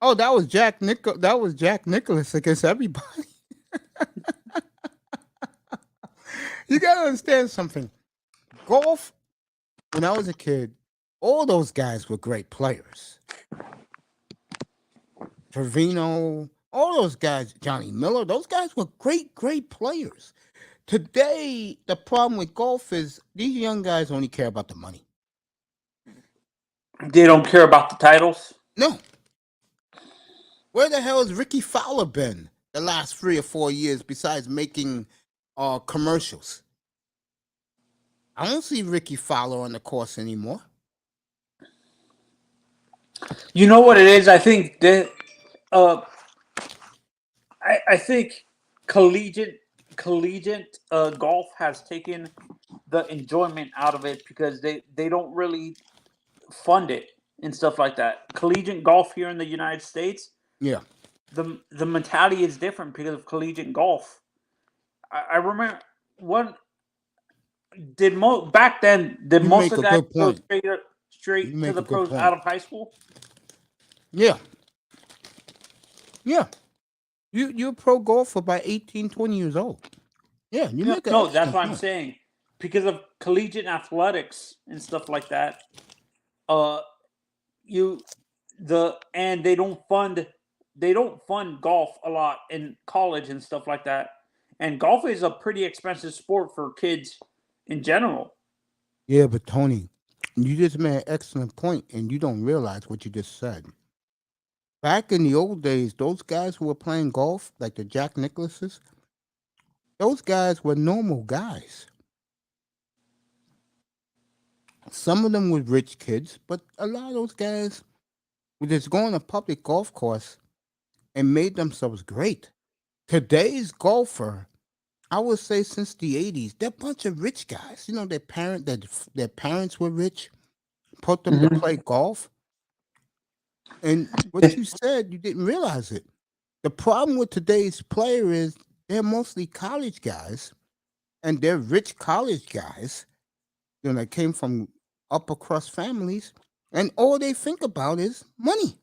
Oh, that was Jack Nicklaus against everybody. You gotta understand something. Golf, when I was a kid, all those guys were great players. Trevino, all those guys, Johnny Miller, those guys were great players. Today, the problem with golf is these young guys only care about the money. They don't care about the titles? No. Where the hell has Ricky Fowler been the last 3 or 4 years besides making commercials? I don't see Ricky Fowler on the course anymore. You know what it is? I think that I think collegiate golf has taken the enjoyment out of it because they don't really fund it and stuff like that. Collegiate golf here in the United States, yeah, the mentality is different because of collegiate golf. I remember back then did most of the guys go straight to the pros out of high school? Yeah. You're a pro golfer by 18, 20 years old. Yeah, no, that's what I'm saying. Because of collegiate athletics and stuff like that, and they don't fund golf a lot in college and stuff like that. And golf is a pretty expensive sport for kids in general. Yeah, but Tony, you just made an excellent point, and you don't realize what you just said. Back in the old days, those guys who were playing golf, like the Jack Nicklauses, those guys were normal guys. Some of them were rich kids, but a lot of those guys would just go on a public golf course and made themselves great. Today's golfer, I would say since the 80s, they're a bunch of rich guys. You know, their parents were rich, put them to play golf. And what you said, you didn't realize it. The problem with today's player is they're mostly college guys, and they're rich college guys. You know, they came from upper crust families, and all they think about is money.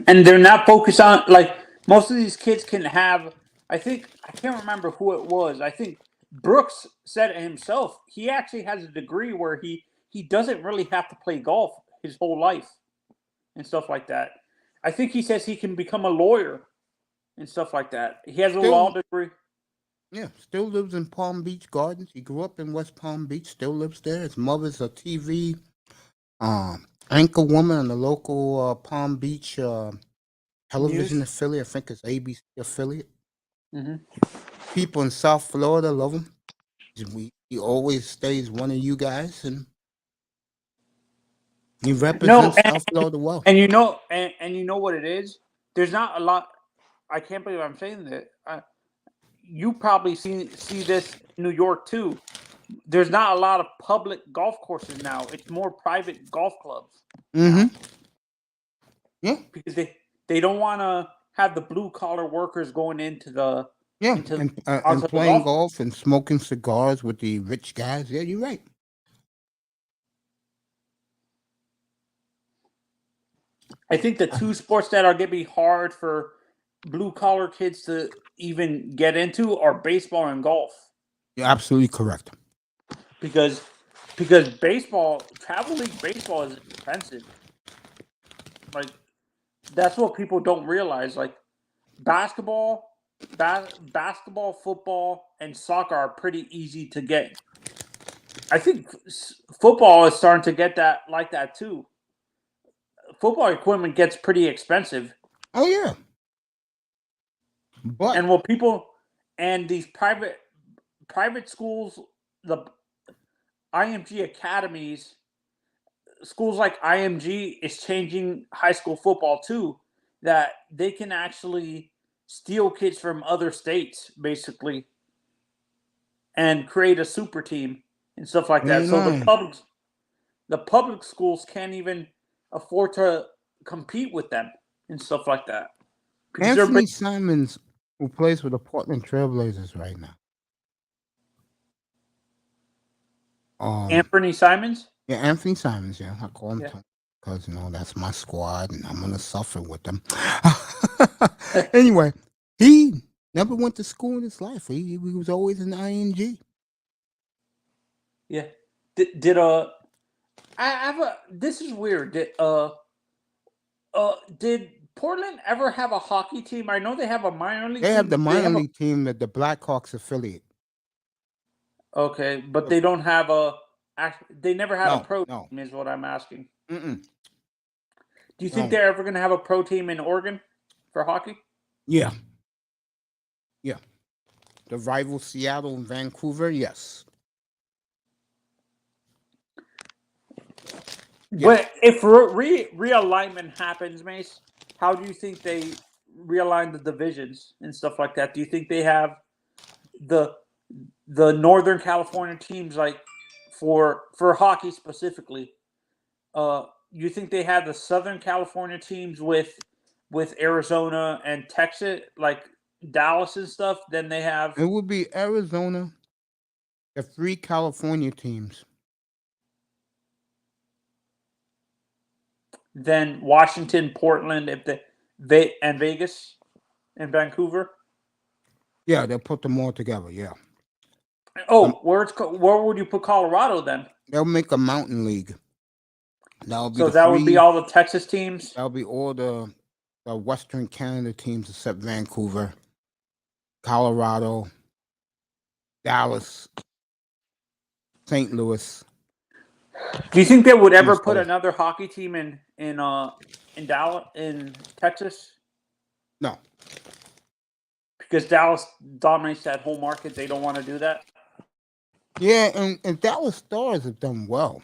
And they're not focused on, like, most of these kids can have, I can't remember who it was. I think Brooks said it himself. He actually has a degree where he doesn't really have to play golf his whole life and stuff like that. I think he says he can become a lawyer and stuff like that. He has a law degree. Yeah, still lives in Palm Beach Gardens. He grew up in West Palm Beach, still lives there. His mother's a TV anchor woman on the local Palm Beach television News. affiliate. I think it's ABC affiliate. Mm-hmm. People in South Florida love him. He always stays one of you guys, and he No, represents South Florida well. and you know what it is. There's not a lot. I can't believe I'm saying that. You probably see this in New York too. There's not a lot of public golf courses now. It's more private golf clubs. Mm-hmm. Yeah. Because they don't want to have the blue collar workers going into the and playing golf and smoking cigars with the rich guys. Yeah, you're right. I think the two sports that are going to be hard for blue collar kids to even get into are baseball and golf. You're absolutely correct. Because baseball, travel league baseball is expensive. Like, that's what people don't realize. Like, basketball, football, and soccer are pretty easy to get. I think football is starting to get that like that too. Football equipment gets pretty expensive. Oh yeah. But and people and these private schools, the IMG academies, schools like IMG is changing high school football too, that they can actually steal kids from other states basically and create a super team and stuff like that. So the public schools can't even afford to compete with them and stuff like that. Anthony Simons, who plays with the Portland Trailblazers right now. Anthony Simons? Yeah, Anthony Simons, yeah. I call him because, that's my squad and I'm going to suffer with them. Anyway, he never went to school in his life. He was always an ING. Yeah. This is weird. Did Portland ever have a hockey team? I know they have a minor league team. They have the minor league team at the Blackhawks affiliate. Okay, but they don't have they never had a pro team is what I'm asking. Mm-mm. Do you think they're ever going to have a pro team in Oregon for hockey? Yeah. Yeah. The rival Seattle and Vancouver, yes. But if realignment happens, Mace, how do you think they realign the divisions and stuff like that? Do you think they have the Northern California teams, like for hockey specifically? You think they have the Southern California teams with Arizona and Texas, like Dallas and stuff? Then they have. It would be Arizona, the 3 California teams. Then Washington, Portland, and Vegas and Vancouver. Yeah, they'll put them all together. Yeah. Oh, where would you put Colorado then? They'll make a mountain league. That would be all the Texas teams. That'll be all the Western Canada teams except Vancouver, Colorado, Dallas, St. Louis. Do you think they would ever put another hockey team in Dallas, in Texas? No. Because Dallas dominates that whole market. They don't want to do that. Yeah, and Dallas Stars have done well.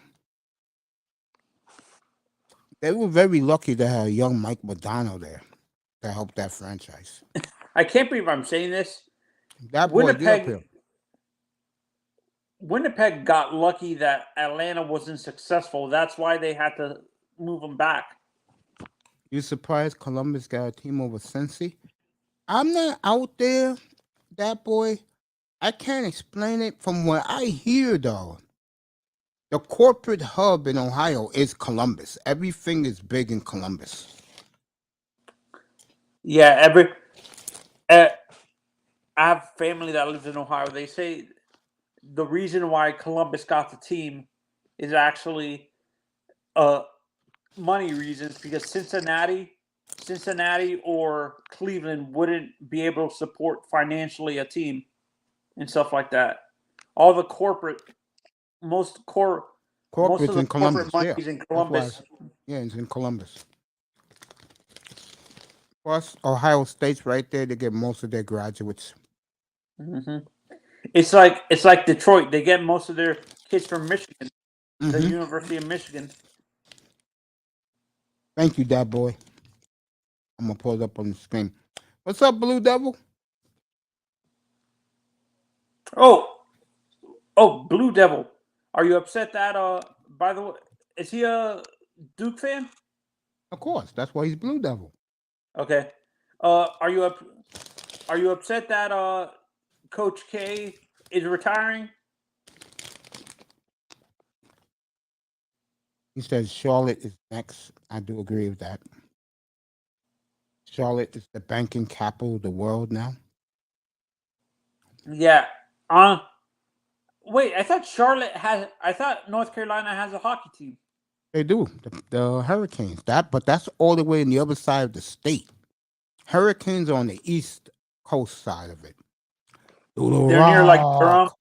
They were very lucky to have young Mike Modano there to help that franchise. I can't believe I'm saying this. That boy Winnipeg got lucky that Atlanta wasn't successful. That's why they had to move them back. You surprised Columbus got a team over Cincy? I'm not out there, that boy. I can't explain it. From what I hear, though, the corporate hub in Ohio is Columbus. Everything is big in Columbus. Yeah, I have family that lives in Ohio. They say the reason why Columbus got the team is actually money reasons, because Cincinnati or Cleveland wouldn't be able to support financially a team and stuff like that. All the Most of Corporate's the in corporate Columbus. money Yeah, is in that's why. Columbus. Yeah, it's in Columbus. Plus, Ohio State's right there. They get most of their graduates. Hmm. It's like Detroit. They get most of their kids from Michigan, the Mm-hmm. University of Michigan. Thank you, Dad Boy. I'm gonna pull it up on the screen. What's up, Blue Devil? Oh, Blue Devil. Are you upset that by the way, is he a Duke fan? Of course, that's why he's Blue Devil. Okay. Are you upset that Coach K is retiring? He says Charlotte is next. I do agree with that. Charlotte is the banking capital of the world now. Yeah. Wait, I thought North Carolina has a hockey team. They do. The Hurricanes. But that's all the way on the other side of the state. Hurricanes are on the east coast side of it. Through the They're near like Durham. rock.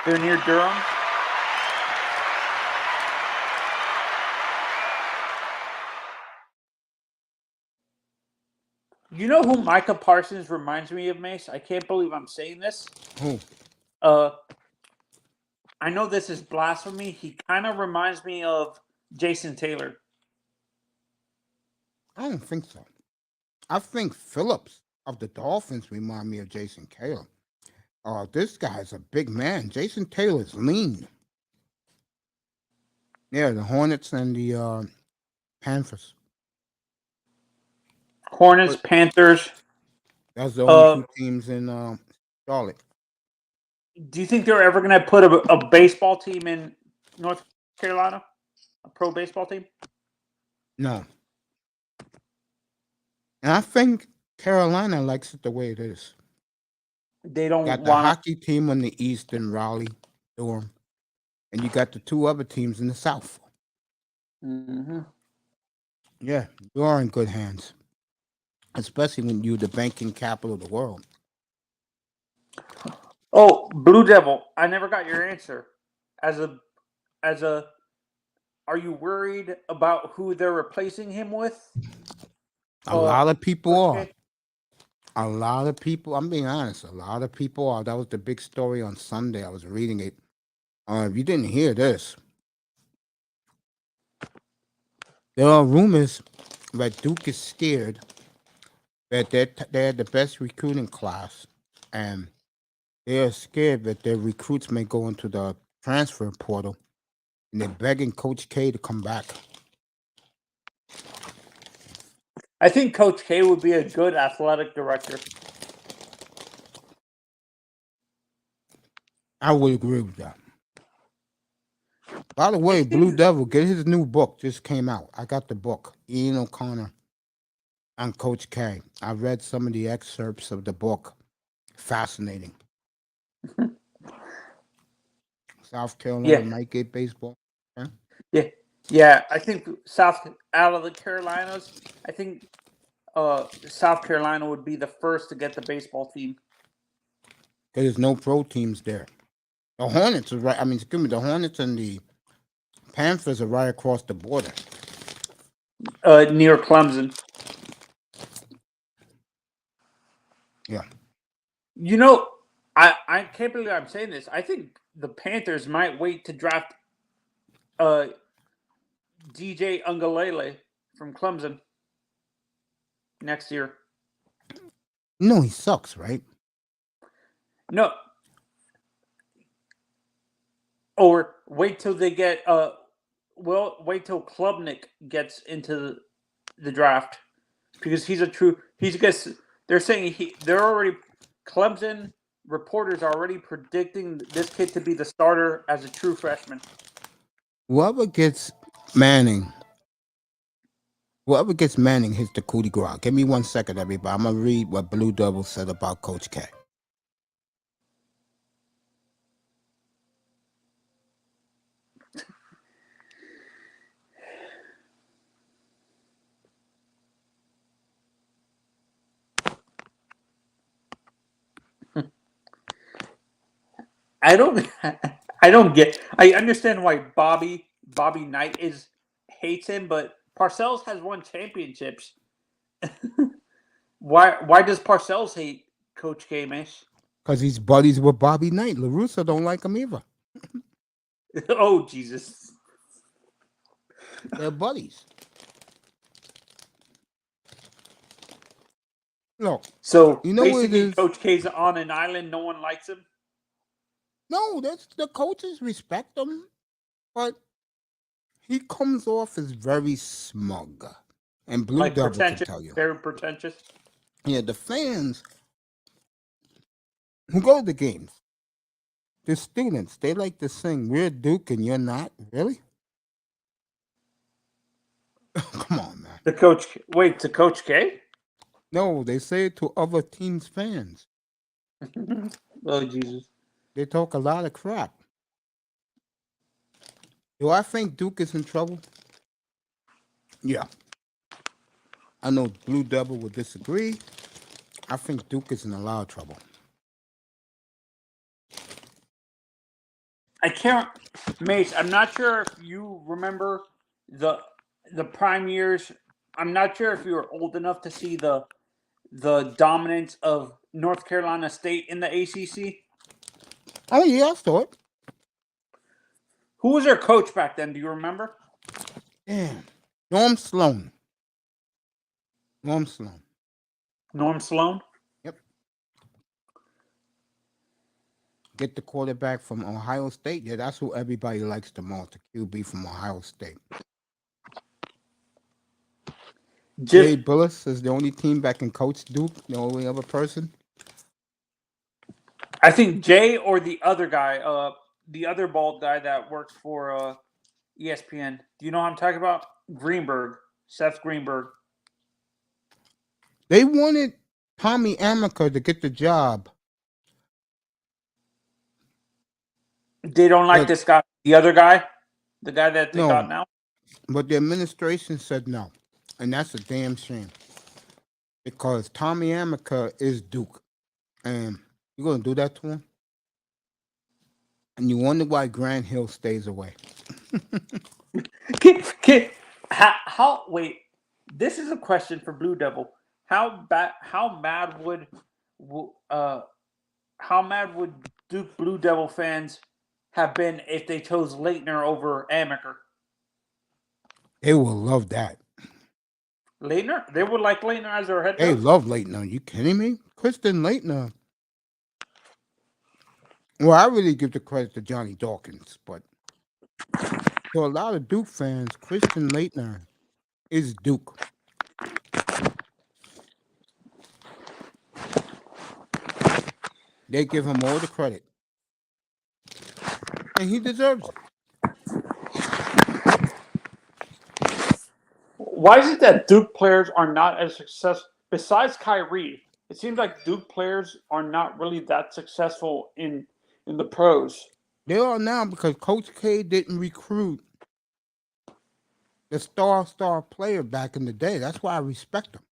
They're near Durham. You know who Micah Parsons reminds me of, Mace? I can't believe I'm saying this. Who? I know this is blasphemy. He kind of reminds me of Jason Taylor. I don't think so. I think Phillips of the Dolphins remind me of Jason Taylor. This guy's a big man. Jason Taylor's lean. Yeah, the Hornets and the Panthers. Hornets, But Panthers. that's the only two Uh, teams in Charlotte. do you think they're ever going to put a baseball team in North Carolina? A pro baseball team? No. And I think Carolina likes it the way it is. They don't Got the want hockey team on the east in Raleigh, Durham, and you got the two other teams in the south. to. Mm-hmm. Yeah, you are in good hands, especially when you're the banking capital of the world. Oh, Blue Devil. I never got your answer. As a, are you worried about who they're replacing him with? A lot of people Coach are. K? A lot of people, I'm being honest, a lot of people are. That was the big story on Sunday. I was reading it. If you didn't hear this, there are rumors that Duke is scared that they had the best recruiting class, and they are scared that their recruits may go into the transfer portal, and they're begging Coach K to come back. I think Coach K would be a good athletic director. I would agree with that. By the way, Blue Devil, get his new book just came out. I got the book, Ian O'Connor and Coach K. I read some of the excerpts of the book. Fascinating. South Carolina Yeah, might get baseball. Yeah. yeah. I think out of the Carolinas, I think South Carolina would be the first to get the baseball team. Because there's no pro teams there. The Hornets are right. I mean, excuse me, the Hornets and the Panthers are right across the border. Near Clemson. Yeah. You know, I can't believe I'm saying this. I think the Panthers might wait to draft DJ Ungalele from Clemson next year. No, he sucks, right? No, or wait till they get wait till Klubnik gets into the draft because he's they're saying they're already Clemson reporters are already predicting this kid to be the starter as a true freshman. Whoever gets Manning hits the coup de grace. Give me 1 second, everybody. I'm going to read what Blue Devil said about Coach K. I don't I understand why Bobby Knight hates him, but Parcells has won championships. Why does Parcells hate Coach K, Mish? Because he's buddies with Bobby Knight. LaRusso don't like him either. Oh, Jesus. They're buddies. No. So You know what it basically, is? Coach K's on an island. No one likes him. No, that's the coaches respect him, but he comes off as very smug. And Blue Like Devil can pretentious, tell you. very pretentious. Yeah, the fans who go to the games, the students, they like to sing, "We're Duke and you're not." Really? Come on, man. To Coach K? No, they say it to other teams' fans. Oh, Jesus. They talk a lot of crap. Do I think Duke is in trouble? Yeah. I know Blue Devil would disagree. I think Duke is in a lot of trouble. I can't, Mace. I'm not sure if you remember the prime years. I'm not sure if you were old enough to see the dominance of North Carolina State in the ACC. Oh, yeah, I saw it. Who was their coach back then? Do you remember? Damn. Norm Sloan. Norm Sloan? Yep. Get the quarterback from Ohio State. Yeah, that's who everybody likes the most, the QB from Ohio State. Jay Billis is the only team that can coach Duke, the only other person. I think Jay or the other guy, the other bald guy that works for ESPN. Do you know what I'm talking about? Seth Greenberg. They wanted Tommy Amaker to get the job. They don't like this guy. The other guy? The guy that they got now? But the administration said no. And that's a damn shame. Because Tommy Amaker is Duke. And you're going to do that to him? And you wonder why Grant Hill stays away. Wait, this is a question for Blue Devil. How mad would Duke Blue Devil fans have been if they chose Leitner over Amaker? They will love that. Leitner? They would like Leitner as their head coach? They love Leitner. Are you kidding me? Kristen Leitner. Well, I really give the credit to Johnny Dawkins, but for a lot of Duke fans, Kristen Leitner is Duke. They give him all the credit. And he deserves it. Why is it that Duke players are not as successful? Besides Kyrie, it seems like Duke players are not really that successful in the pros. They are now because Coach K didn't recruit the star player back in the day. That's why I respect him.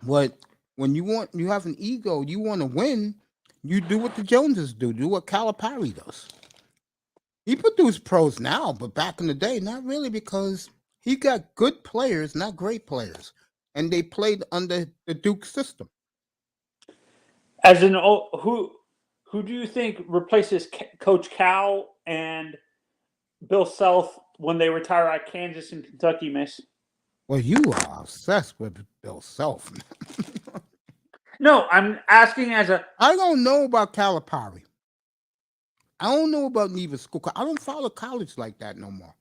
But when you have an ego, you want to win, you do what the Joneses do what Calipari does. He produced pros now, but back in the day, not really, because he got good players, not great players. And they played under the Duke system. As in, who do you think replaces Coach Cal and Bill Self when they retire at Kansas and Kentucky, Miss? Well, you are obsessed with Bill Self. No, I'm asking as a... I don't know about Calipari. I don't know about Neva School. I don't follow college like that no more.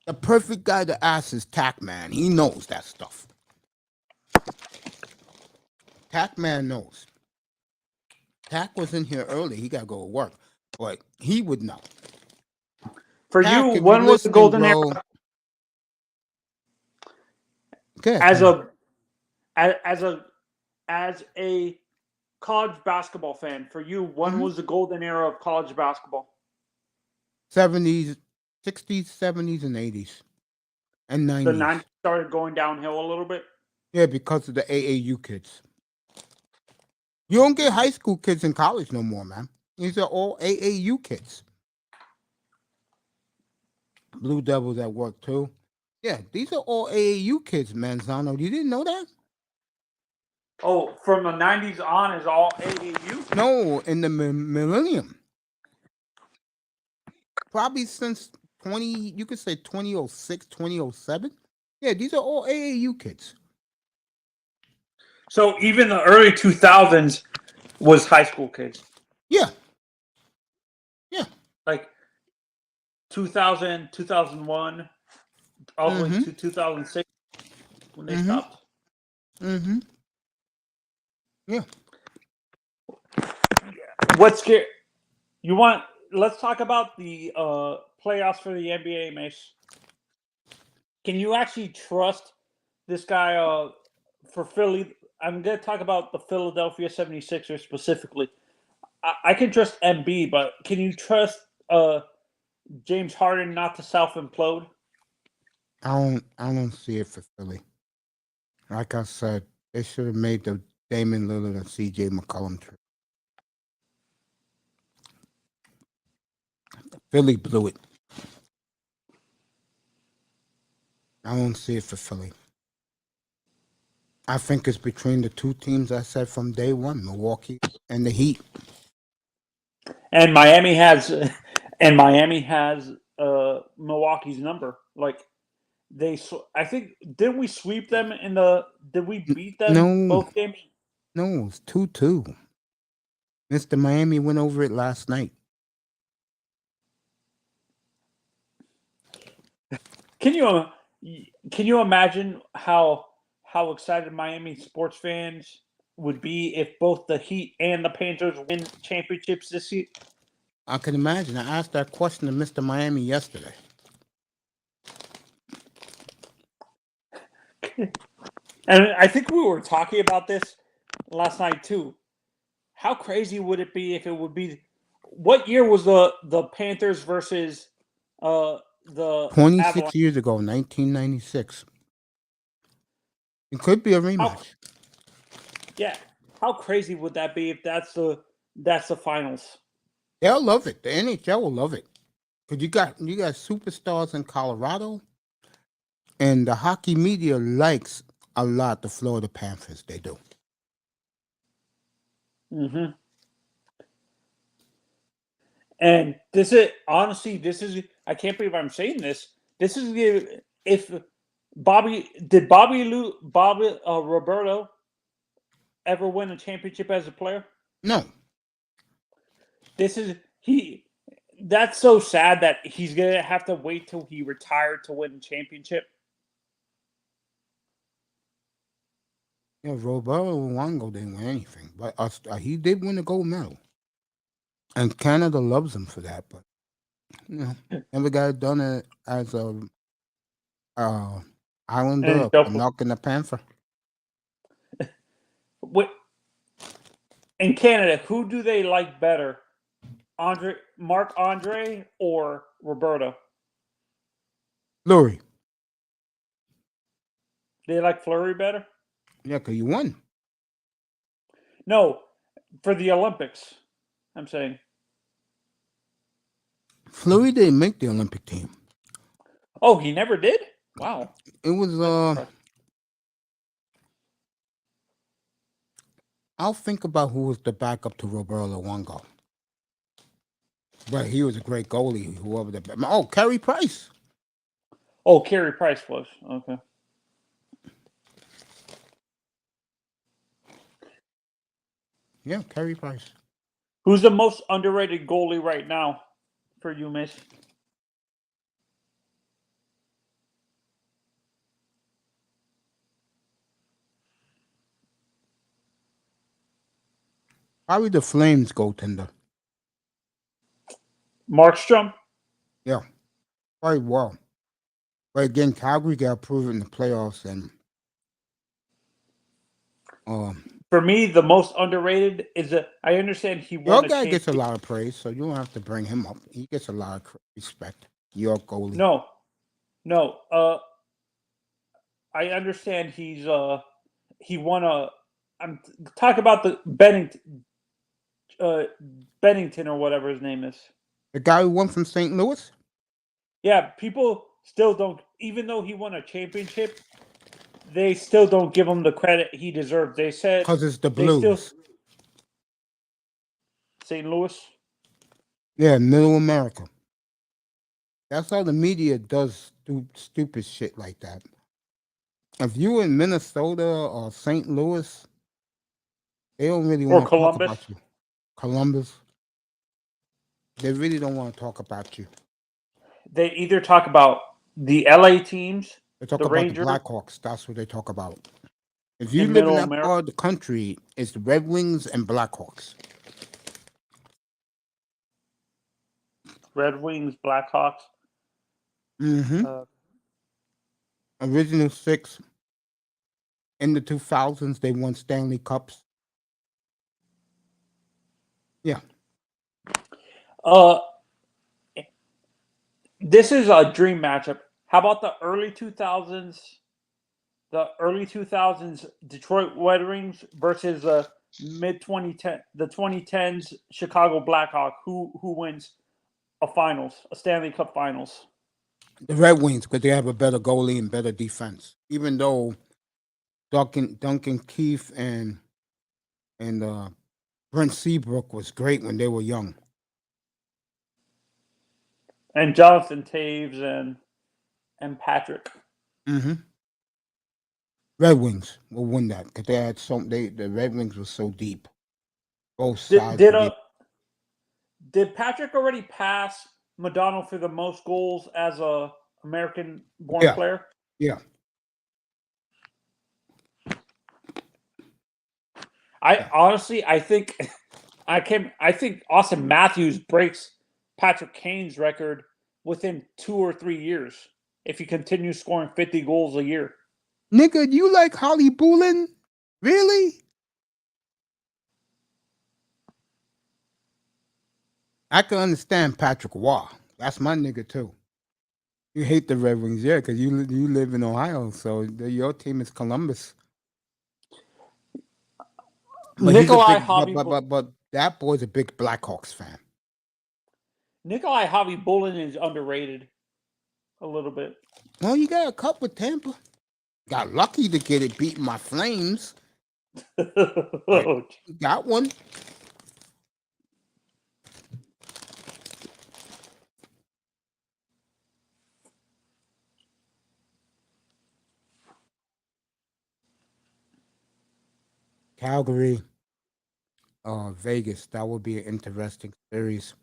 The perfect guy to ask is Tack Man. He knows that stuff. Tack Man knows. Tack was in here early. He got to go to work. But he would know. For Tack, you, when was the golden era? As a college basketball fan, for you, when was the golden era of college basketball? 70s, 60s, 70s, and 80s. And 90s. The 90s started going downhill a little bit? Yeah, because of the AAU kids. You don't get high school kids in college no more, man. These are all AAU kids. Blue Devils at work too. Yeah, these are all AAU kids, Manzano. You didn't know that? Oh, from the 90s on is all AAU? No, in the millennium. Probably since 20, you could say 2006, 2007. Yeah, these are all AAU kids. So even the early 2000s was high school kids. Yeah. Yeah. Like 2000, 2001, all the way to 2006 when they stopped. Mm-hmm. Yeah. What's scary? Let's talk about the playoffs for the NBA, Mace. Can you actually trust this guy for Philly? I'm going to talk about the Philadelphia 76ers specifically. I can trust MB, but can you trust James Harden not to self-implode? I don't see it for Philly. Like I said, they should have made the Damian Lillard and CJ McCollum trade. Philly blew it. I don't see it for Philly. I think it's between the two teams I said from day one, Milwaukee and the Heat. And Miami has Milwaukee's number. Like I think didn't we sweep them did we beat them both games? No, it's 2-2. Mr. Miami went over it last night. Can you imagine how excited Miami sports fans would be if both the Heat and the Panthers win championships this year? I can imagine. I asked that question to Mr. Miami yesterday. And I think we were talking about this last night too. How crazy would it be if it would be? What year was the Panthers versus the 26 Avalanche? years ago, 1996. It could be a rematch. Yeah, how crazy would that be if that's the finals? They'll love it. The NHL will love it. Because you got superstars in Colorado, and the hockey media likes a lot the Florida Panthers. They do. Mm-hmm. And this is I can't believe I'm saying this. This is if Bobby Roberto ever win a championship as a player? No. That's so sad that he's gonna have to wait till he retired to win a championship. Yeah, Roberto Luongo didn't win anything, but he did win a gold medal. And Canada loves him for that, but never got it done as a Islander or knocking the Panther. In Canada, who do they like better? Marc-Andre or Roberto? Fleury. They like Fleury better? Yeah, because you won. No, for the Olympics, I'm saying. Fleury didn't make the Olympic team. Oh, he never did? Wow. It was I'll think about who was the backup to Roberto Luongo. But he was a great goalie, whoever the Carey Price. Oh, Carey Price was. Okay. Yeah, Carey Price. Who's the most underrated goalie right now for you, Miss? Probably the Flames goaltender. Markstrom? Yeah. Quite well. But again, Calgary got approved in the playoffs, and for me, the most underrated is I understand he won. Your guy gets a lot of praise, so you don't have to bring him up. He gets a lot of respect. Your goalie. No. I understand he won I'm talking about the Bennington or whatever his name is. The guy who won from St. Louis? Yeah, people still don't, even though he won a championship, they still don't give him the credit he deserved. They said Because it's the they still Blues. St. Louis. Yeah, Middle America. That's how the media does stupid shit like that. If you in Minnesota or St. Louis, they don't really Or want to talk Columbus. about you. Columbus, they really don't want to talk about you. They either talk about the LA teams, They talk the about the Rangers, Blackhawks. That's what they talk about. If you in live in Middle that America. part of the country, it's the Red Wings and Blackhawks. Red Wings, Blackhawks. Mm-hmm. Original six. In the 2000s, they won Stanley Cups. Yeah. This is a dream matchup. How about the early 2000s? The early 2000s Detroit Red Wings versus the 2010s Chicago Blackhawks. Who wins a Stanley Cup Finals? The Red Wings, because they have a better goalie and better defense. Even though Duncan Keith and Brent Seabrook was great when they were young. And Jonathan Taves and Patrick. Mm-hmm. Red Wings will win that because they had the Red Wings was so deep. Both sides were deep. Did Patrick already pass Madonna for the most goals as a American-born player? Yeah. I think Austin Matthews breaks Patrick Kane's record within 2 or 3 years if he continues scoring 50 goals a year. Nigga, you like Holly Boulin? Really? I can understand Patrick Waugh. That's my nigga too. You hate the Red Wings, yeah, because you live in Ohio, so your team is Columbus. But Nikolai but that boy's a big Blackhawks fan. Nikolai Bolin is underrated a little bit. Well, you got a cup with Tampa. Got lucky to get it beating my Flames. Got one. Calgary, Vegas. That would be an interesting series.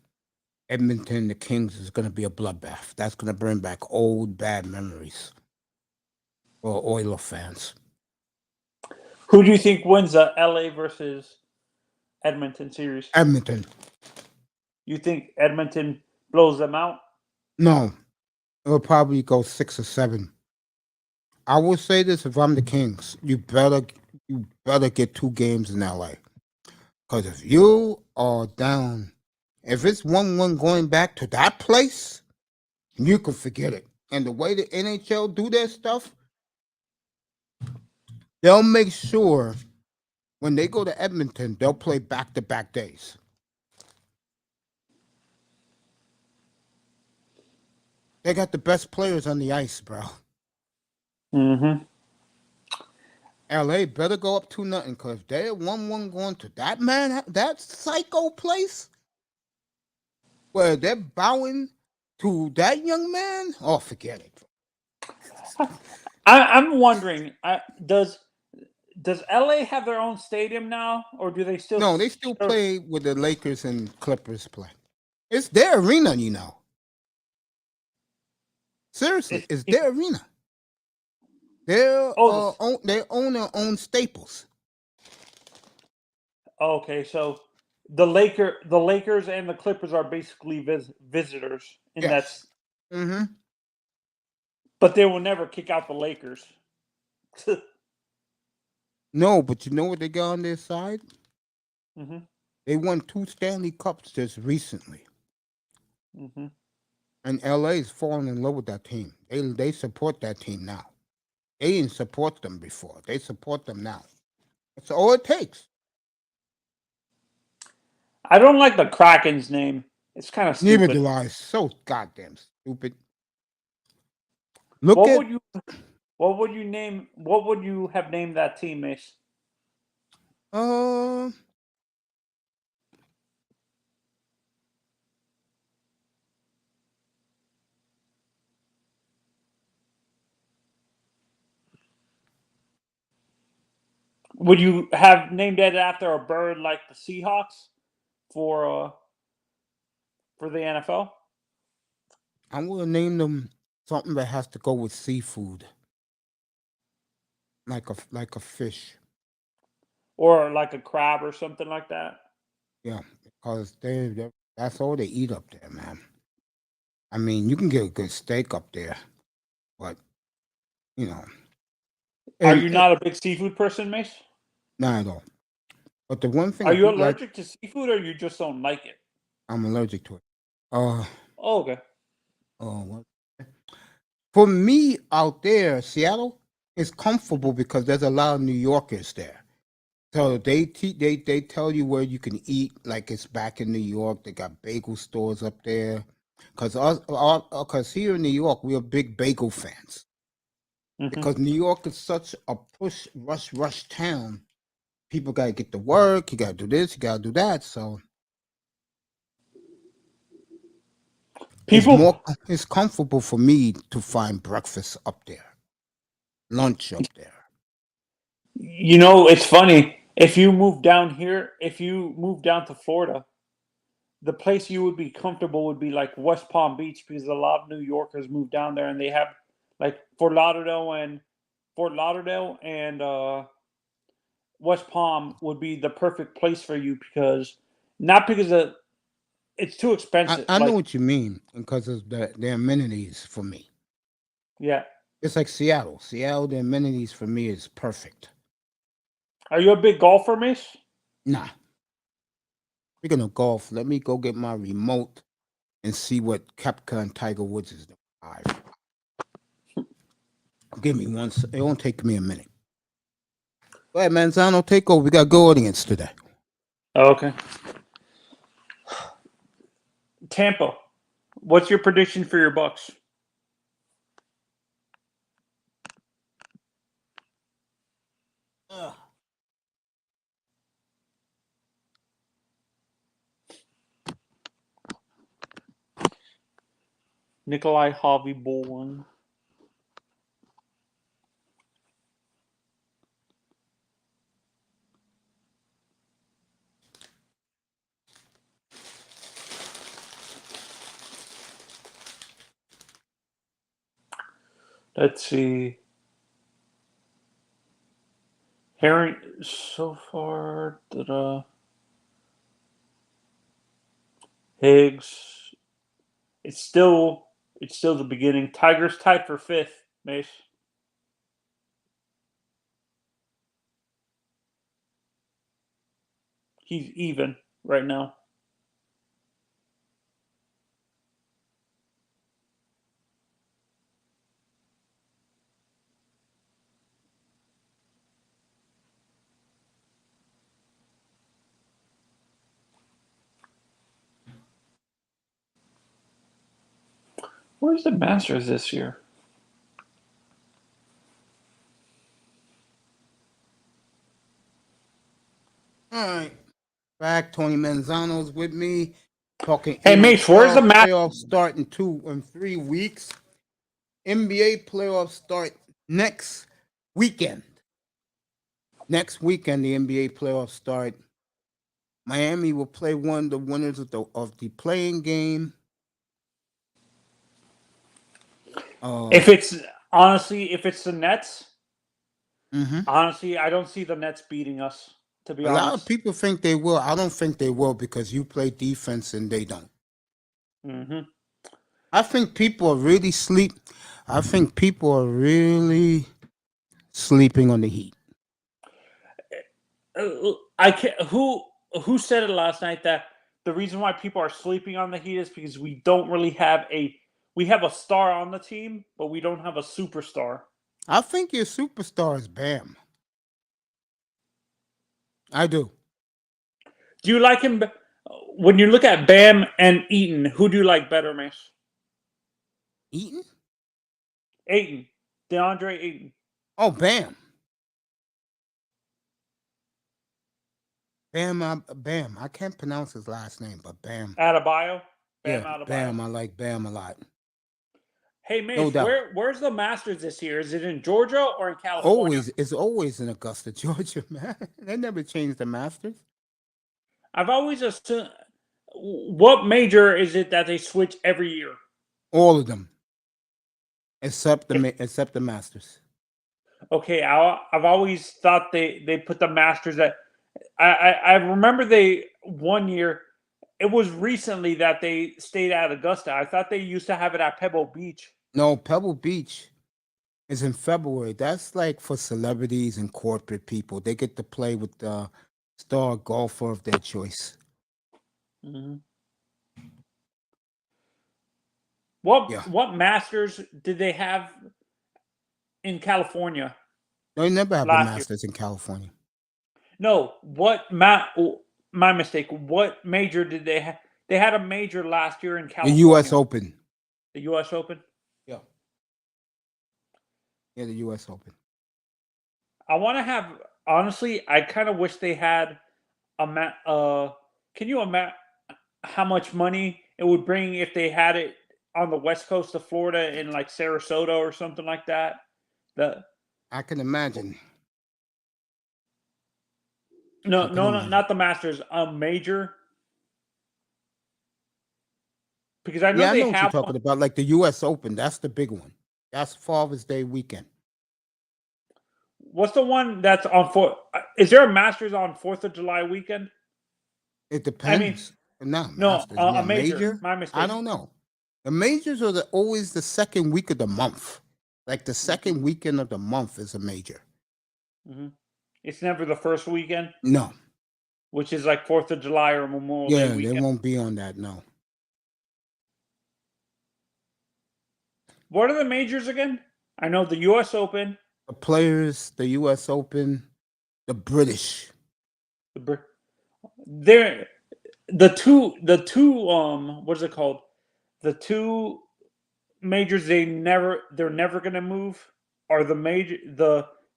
Edmonton, the Kings is going to be a bloodbath. That's going to bring back old bad memories for Oiler fans. Who do you think wins the LA versus Edmonton series? Edmonton. You think Edmonton blows them out? No, it'll probably go 6 or 7. I will say this: if I'm the Kings, you better get 2 games in LA. Because if you are down, if it's 1-1 going back to that place, you can forget it. And the way the NHL do their stuff, they'll make sure when they go to Edmonton, they'll play back-to-back days. They got the best players on the ice, bro. Mm-hmm. LA better go up 2-0 because if they're 1-1 going to that psycho place where they're bowing to that young man, oh, forget it. I'm wondering, does LA have their own stadium now, or do they still? No, they still play with the Lakers and Clippers play. It's their arena, you know. Seriously, it's their arena. They own their own Staples. Okay, so the Lakers and the Clippers are basically visitors in that. Mm-hmm. But they will never kick out the Lakers. No, but you know what they got on their side? Mm-hmm. They won 2 Stanley Cups just recently. Mm-hmm. And LA's falling in love with that team. They support that team now. They didn't support them before. They support them now. That's all it takes. I don't like the Kraken's name. It's kind of Neither stupid. do I. So goddamn stupid. Look What at would you? What would you name? What would you have named that team, Mace? uh Would you have named it after a bird like the Seahawks for the NFL, I'm gonna name them something that has to go with seafood, like a fish. or like a crab or something like that? Yeah, because that's all they eat up there, man. I mean, you can get a good steak up there, but you know, Are and you not a big seafood person, Mace? not at all. But the one thing Are I you do like, allergic to seafood, or you just don't like it? I'm allergic to it. Uh, Oh, okay. what? For me out there, Seattle is comfortable because there's a lot of New Yorkers there. So they tell you where you can eat, like it's back in New York. They got bagel stores up there. Cause here in New York we are big bagel fans. Hmm. Because New York is such a push rush town. People gotta get to work. You gotta do this. You gotta do that. So People, it's comfortable for me to find breakfast up there, lunch up there. it's funny. If you move down here, if you move down to Florida, the place you would be comfortable would be like West Palm Beach, because a lot of New Yorkers move down there, and they have like Fort Lauderdale and West Palm would be the perfect place for you, because not because it's too expensive. I know Like, what you mean because of the amenities for me. yeah. It's like Seattle. Seattle, the amenities for me is perfect. Are you a big golfer, Mace? Nah, speaking of golf, let me go get my remote and see what Kepka and Tiger Woods is doing live. Give me one. It won't take me a minute. Go ahead, Manzano, take over. We got a good audience today. Oh, okay. Tampa. What's your prediction for your Bucks? Ugh. Nikolai Harvey Bowling. Let's see. Herring so far. Higgs. It's still it's still the beginning. Tigers tied for fifth, Mace. He's even right now. Where's the Masters this year? All right. Back. Tony Manzano's with me. Talking Hey, Mace, where's the NFL Masters? playoffs start in 3 weeks. NBA playoffs start next weekend. Next weekend, the NBA playoffs start. Miami will play one of the winners of the playing game. If it's if it's the Nets, Mhm. honestly, I don't see the Nets beating us. To be A lot of honest. people think they will. I don't think they will because you play defense and they don't. Hmm. I think people are really sleep. I think people are really sleeping on the Heat. I can Who said it last night that the reason why people are sleeping on the Heat is because we don't really have we have a star on the team, but we don't have a superstar. I think your superstar is Bam. I do. Do you like him when you look at Bam and Eaton? Who do you like better, Mace? Eaton? Ayton, DeAndre Ayton. Oh, Bam. Bam. I can't pronounce his last name, but Bam. Adebayo. Bam Yeah, Adebayo. Bam. I like Bam a lot. Hey, Mace, No doubt. where's the Masters this year? Is it in Georgia or in California? It's always in Augusta, Georgia, man. They never changed the Masters. I've always assumed. What major is it that they switch every year? All of them, except the Masters. Okay, I've always thought they put the Masters at. I remember they 1 year. It was recently that they stayed at Augusta. I thought they used to have it at Pebble Beach. No, Pebble Beach is in February. That's like for celebrities and corporate people. They get to play with the star golfer of their choice. Mm-hmm. What Masters did they have in California? They never have the Masters in California. No, my mistake. What major did they have? They had a major last year in California. The U.S. Open. The U.S. Open? Yeah. Yeah, the U.S. Open. I want to have, honestly, I kind of wish they had can you imagine how much money it would bring if they had it on the west coast of Florida in like Sarasota or something like that? I can imagine. No, not the Masters. A major. Because I know I they know what have you're talking about, like the U.S. Open. That's the big one. That's Father's Day weekend. What's the one that's on Is there a Masters on 4th of July weekend? It depends. I mean, Masters. A major. My mistake. I don't know. The majors are always the second week of the month. Like the second weekend of the month is a major. Mm-hmm. It's never the first weekend? No. Which is like 4th of July or Memorial Day weekend? Yeah, they won't be on that, no. What are the majors again? I know the U.S. Open. The Players, the U.S. Open, the British. They're the two what is it called? The two majors they're never gonna move are the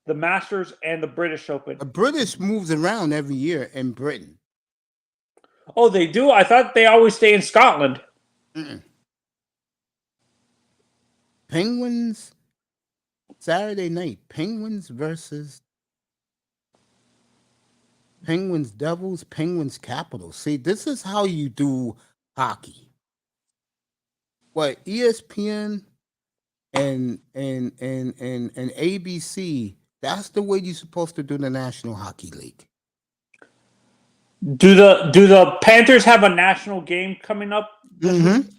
Masters and the British Open. The British moves around every year in Britain. Oh, they do? I thought they always stay in Scotland. Mm-mm. Penguins, Saturday night. Penguins versus Penguins Devils, Penguins Capitals. See, this is how you do hockey. What ESPN and ABC, that's the way you're supposed to do the National Hockey League. Do the Panthers have a national game coming up? Mm-hmm.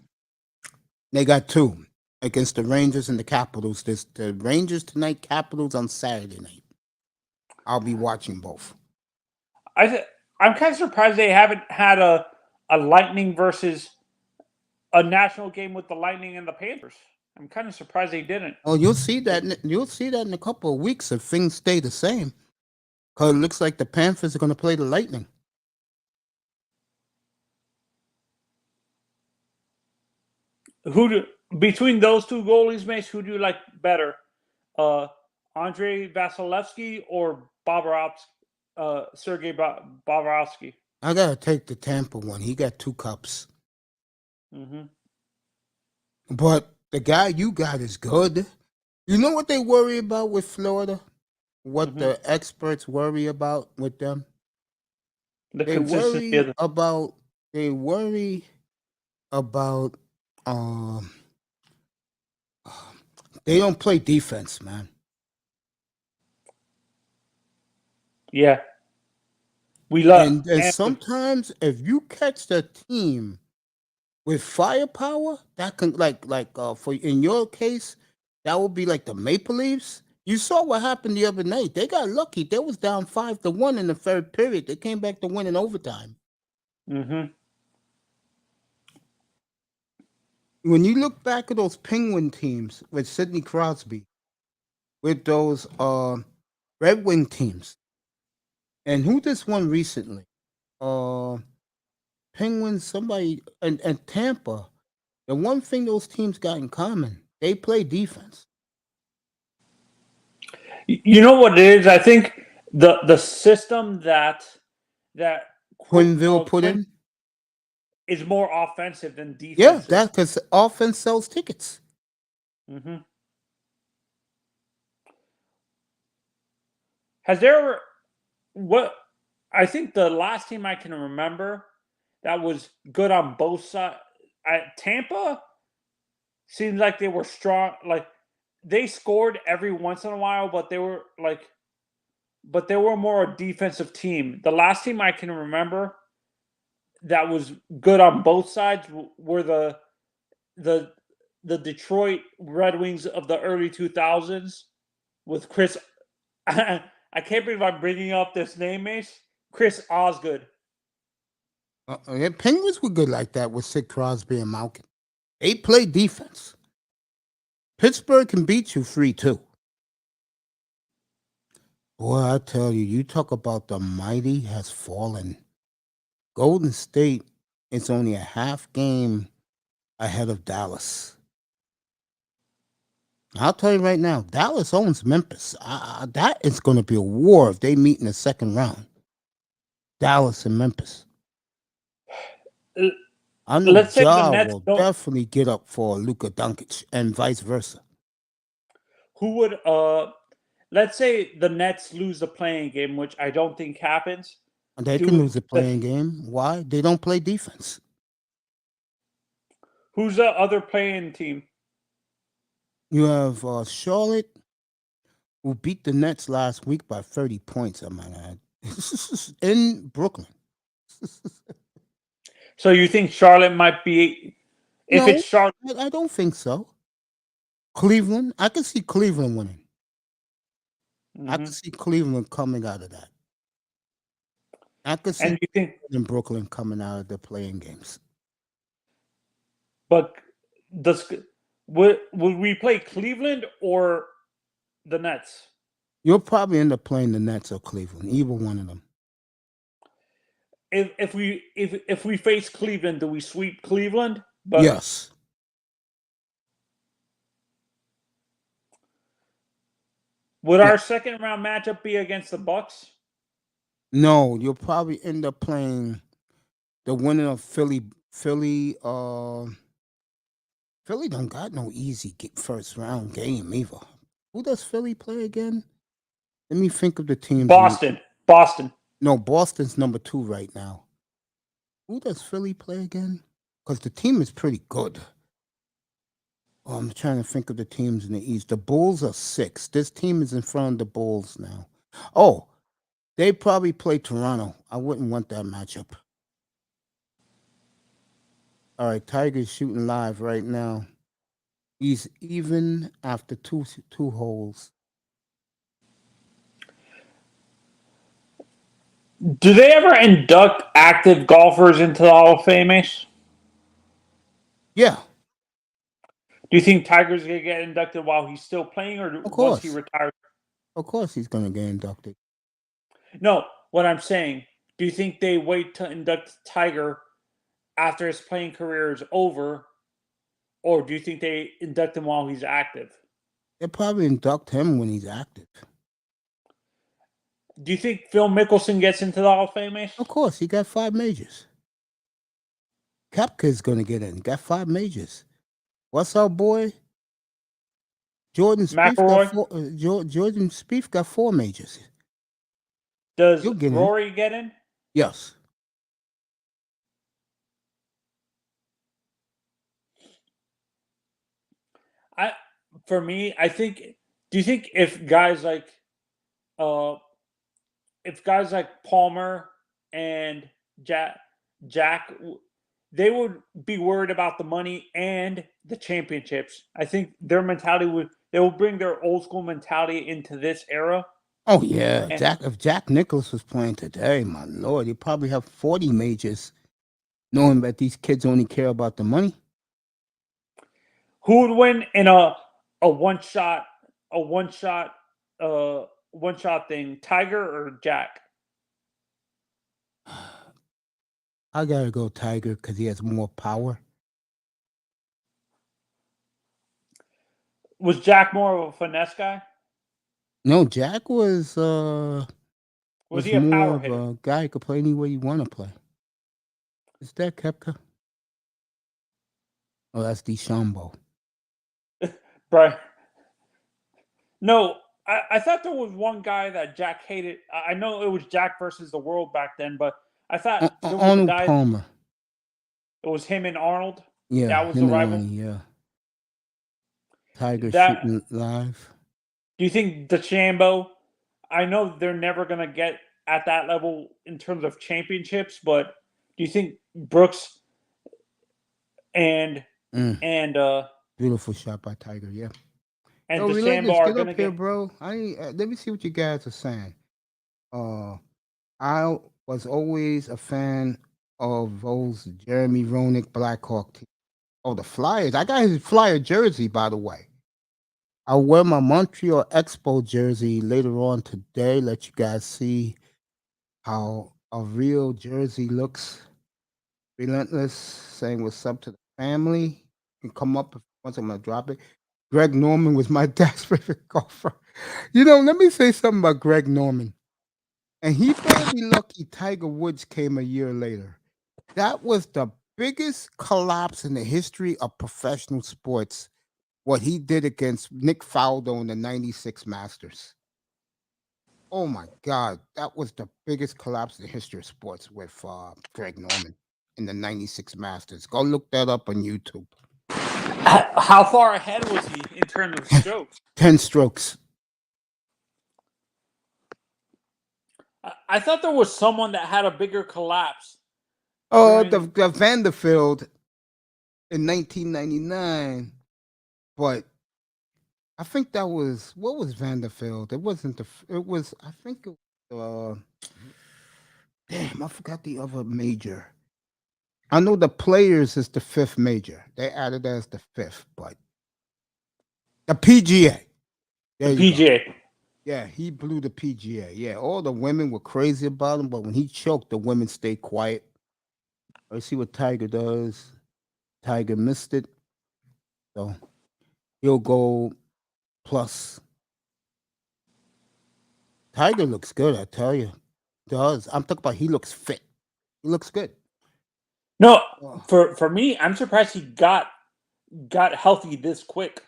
They got two against the Rangers and the Capitals. There's the Rangers tonight, Capitals on Saturday night. I'll be watching both. I'm kind of surprised they haven't had a Lightning versus a national game with the Lightning and the Panthers. I'm kind of surprised they didn't. Oh, you'll see that. You'll see that in a couple of weeks if things stay the same. Because it looks like the Panthers are going to play the Lightning. Between those two goalies, Mace, who do you like better? Andrei Vasilevsky or Sergei Bobrovsky? I got to take the Tampa one. He got 2 cups. Mm-hmm. But the guy you got is good. You know what they worry about with Florida? What the experts worry about with them? They worry about they don't play defense, man. Yeah. We love and sometimes if you catch the team with firepower, that can for in your case, that would be like the Maple Leafs. You saw what happened the other night. They got lucky. They was down 5-1 in the third period. They came back to win in overtime. Mm-hmm. When you look back at those Penguin teams with Sidney Crosby, with those Red Wing teams, And who just won recently? Penguins, somebody, and Tampa. The one thing those teams got in common, they play defense. You know what it is? I think the system that Quinville put in. is more offensive than defensive. Yeah, that's because offense sells tickets. Mm-hmm. Has there ever what? I think the last team I can remember that was good on both sides. At Tampa, seems like they were strong. Like they scored every once in a while, but they were more a defensive team. The last team I can remember that was good on both sides were the Detroit Red Wings of the early 2000s with Chris. I can't believe I'm bringing up this name, Mace. Chris Osgood. Yeah, Penguins were good like that with Sid Crosby and Malkin. They play defense. Pittsburgh can beat you 3-2. Boy, I tell you, you talk about the mighty has fallen. Golden State is only a half game ahead of Dallas. I'll tell you right now, Dallas owns Memphis. That is going to be a war if they meet in the second round. Dallas and Memphis. I know Let's say the Ja Nets will don't. definitely get up for Luka Doncic and vice versa. Who would let's say the Nets lose the playing game, which I don't think happens. They can lose the playing game. Why? They don't play defense. Who's the other playing team? You have Charlotte, who beat the Nets last week by 30 points, I might add, in Brooklyn. So you think Charlotte might be? If No, it's Charlotte, I don't think so. Cleveland, I can see Cleveland winning. I can see Cleveland coming out of that. I can see and you think in Brooklyn coming out of the playing games. But would we play Cleveland or the Nets? You'll probably end up playing the Nets or Cleveland, either one of them. If we face Cleveland, do we sweep Cleveland? But yes. Would our second round matchup be against the Bucks? No, you'll probably end up playing the winner of Philly. Philly don't got no easy first round game either. Who does Philly play again? Let me think of the teams. Boston. No, Boston's number 2 right now. Who does Philly play again? Because the team is pretty good. Oh, I'm trying to think of the teams in the East. The Bulls are 6. This team is in front of the Bulls now. Oh, they probably play Toronto. I wouldn't want that matchup. All right, Tiger's shooting live right now. He's even after two holes. Do they ever induct active golfers into the Hall of Fame, Ace? Yeah. Do you think Tiger's going to get inducted while he's still playing, or once he retires? Of course he's going to get inducted. No, what I'm saying, do you think they wait to induct Tiger after his playing career is over, or do you think they induct him while he's active? They'll probably induct him when he's active. Do you think Phil Mickelson gets into the Hall of Fame, Ace? Of course, he got 5 majors. Koepka's going to get in. He got 5 majors. What's our boy? Jordan Spieth got 4 majors. Does Rory get in? Yes. I think. Do you think if guys like Palmer and Jack, they would be worried about the money and the championships? I think their mentality they will bring their old school mentality into this era. Oh yeah, if Jack Nicklaus was playing today, my lord, he'd probably have 40 majors, knowing that these kids only care about the money. Who would win in a one shot thing, Tiger or Jack? I gotta go Tiger because he has more power. Was Jack more of a finesse guy? No, Jack was Was he a more power of hitter? a guy who could play any way you want to play. Is that Kepka? Oh, that's DeChambeau. Right. No, I thought there was one guy that Jack hated. I know it was Jack versus the world back then, but I thought there was a Arnold guy. Palmer. It was him and Arnold. Yeah, That was the him and rival. Arnie, yeah. Tiger That shooting live. Do you think DeChambeau? I know they're never gonna get at that level in terms of championships, but do you think Brooks and Mm, and beautiful shot by Tiger, yeah. and Yo, DeChambeau religious, are get up gonna here, get? bro. Let me see what you guys are saying. I was always a fan of those Jeremy Roenick Blackhawk team. Oh, the Flyers. I got his Flyer jersey, by the way. I'll wear my Montreal Expo jersey later on today. Let you guys see how a real jersey looks. Relentless, saying what's up to the family. You can come up if once I'm gonna drop it. Greg Norman was my dad's favorite golfer. Let me say something about Greg Norman. And he better be lucky Tiger Woods came a year later. That was the biggest collapse in the history of professional sports, what he did against Nick Faldo in the 96 Masters. Oh my God, that was the biggest collapse in the history of sports with Greg Norman in the 96 Masters. Go look that up on YouTube. How far ahead was he in terms of strokes? 10 strokes. I thought there was someone that had a bigger collapse. Oh, During the Vanderfield in 1999. But I think that was, what was Vanderfield? It wasn't it was, I think it was, damn, I forgot the other major. I know the Players is the fifth major. They added as the fifth, but the PGA. the There you go. PGA. Yeah, he blew the PGA. Yeah, all the women were crazy about him, but when he choked, the women stayed quiet. Let's see what Tiger does. Tiger missed it. So he'll go plus. Tiger looks good, I tell you. Does. I'm talking about he looks fit. He looks good. No, Oh. for me, I'm surprised he got healthy this quick.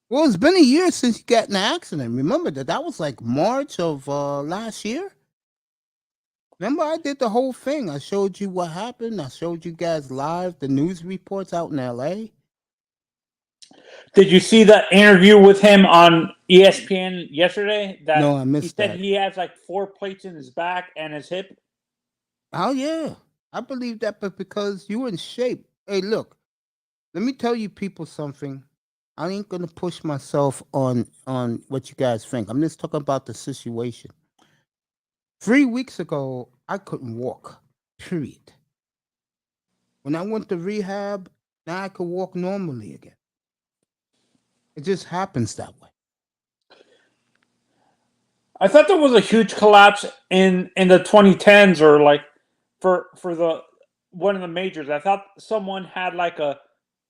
Well, it's been a year since he got in an accident. Remember that was like March of last year. Remember, I did the whole thing. I showed you what happened. I showed you guys live the news reports out in LA. Did you see the interview with him on ESPN yesterday? That No, I he missed said that. he has like 4 plates in his back and his hip. Oh yeah, I believe that, but because you in shape. Hey, look, let me tell you people something. I ain't gonna push myself on what you guys think. I'm just talking about the situation. 3 weeks ago, I couldn't walk. Period. When I went to rehab, now I could walk normally again. It just happens that way. I thought there was a huge collapse in the 2010s or like for the one of the majors. I thought someone had like a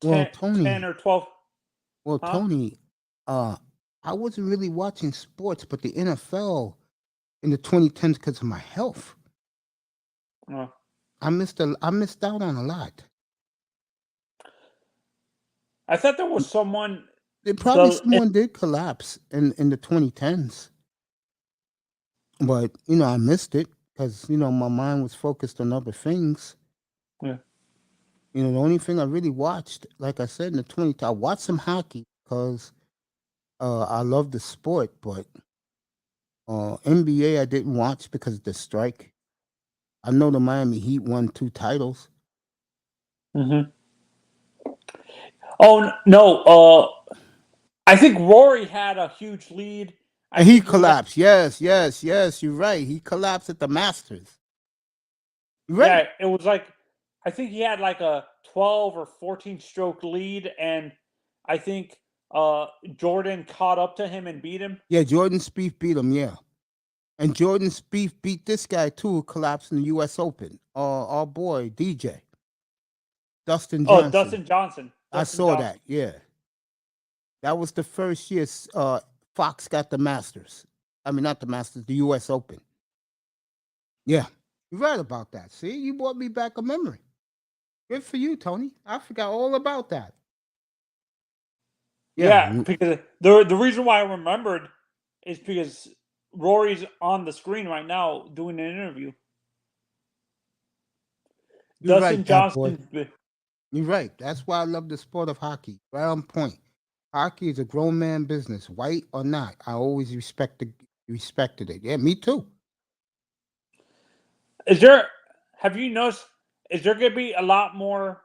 Well, 10 Tony, or 12, well, huh? Tony, uh, I wasn't really watching sports, but the NFL in the 2010s because of my health. Uh, I missed out on a lot. I thought there was someone Probably the someone did collapse in the 2010s, but I missed it because my mind was focused on other things. yeah. The only thing I really watched, like I said, in the 20s, I watched some hockey because I love the sport, but NBA I didn't watch because of the strike. I know the Miami Heat won 2 titles. Mm-hmm. Oh no, I think Rory had a huge lead. I And he think it was like, collapsed. Yes, yes, yes. You're right. He collapsed at the Masters. You're right. yeah, it was like I think he had like a 12 or 14 stroke lead, and I think Jordan caught up to him and beat him. Yeah, Jordan Spieth beat him. Yeah. And Jordan Spieth beat this guy too, who collapsed in the U.S. Open. Our boy DJ Dustin Oh, Johnson. Dustin Johnson. I Dustin saw Johnson. that. Yeah, that was the first year Fox got the Masters. I mean, not the Masters, the U.S. Open. Yeah, you're right about that. See, you brought me back a memory. Good for you, Tony. I forgot all about that. Yeah, because the reason why I remembered is because Rory's on the screen right now doing an interview. You're Dustin right, that boy. Johnson. You're right. That's why I love the sport of hockey. Right on point. Hockey is a grown man business, white or not. I always respected it. Yeah, me too. Have you noticed? Is there going to be a lot more?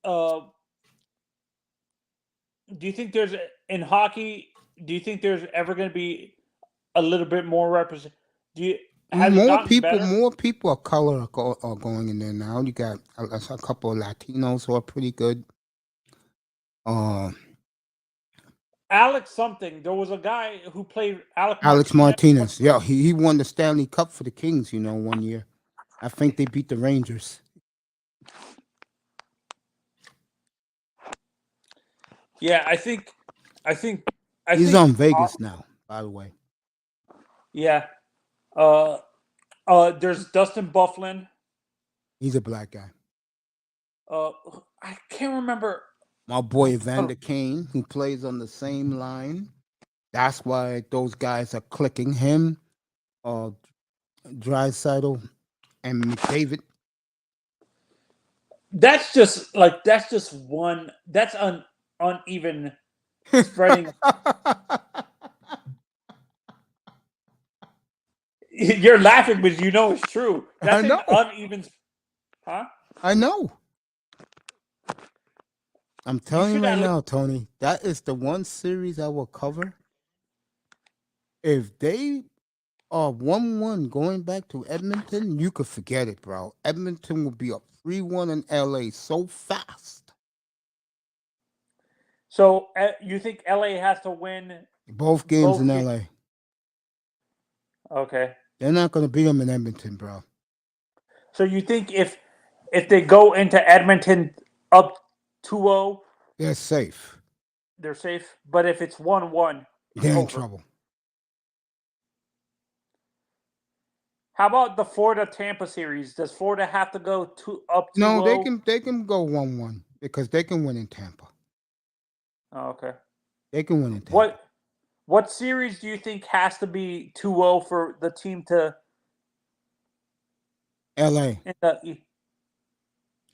Uh, do you think there's in hockey? Do you think there's ever going to be a little bit more represent? Has it gotten better? More people of color are going in there now. You got a couple of Latinos who are pretty good. Alex something. There was a guy who played Alex Martinez. Yeah, he won the Stanley Cup for the Kings, 1 year. I think they beat the Rangers. Yeah, I think He's on Vegas now, by the way. Yeah. There's Dustin Bufflin. He's a black guy. I can't remember. My boy Evander Kane, who plays on the same line. That's why those guys are clicking him. Draisaitl and McDavid. That's just one. That's uneven spreading. You're laughing, but you know it's true. That's an uneven. Huh? I know. I'm telling you right now, Tony, that is the one series I will cover. If they are 1-1 going back to Edmonton, you could forget it, bro. Edmonton will be up 3-1 in LA so fast. So you think LA has to win both games in LA? Okay. They're not going to beat them in Edmonton, bro. So you think if they go into Edmonton up 2-0, they're safe. They're safe, but if it's 1-1, they're in trouble. How about the Florida-Tampa series? Does Florida have to go up 2-0? No, they can go 1-1 because they can win in Tampa. Oh, okay. They can win in Tampa. What series do you think has to be 2-0 for the team to LA? LA.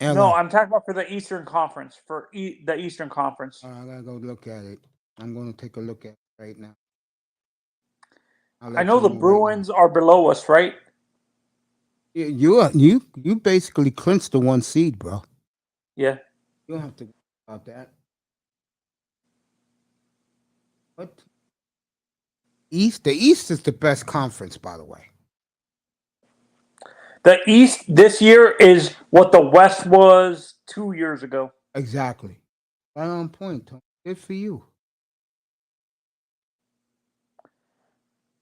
No, I'm talking about for the Eastern Conference. For the Eastern Conference. I gotta go look at it. I'm going to take a look at it right now. I know the Bruins are below us, right? You basically clinched the 1 seed, bro. Yeah. You don't have to worry about that. What? The East is the best conference, by the way. The East this year is what the West was 2 years ago. Exactly. Right on point, Tony. Good for you.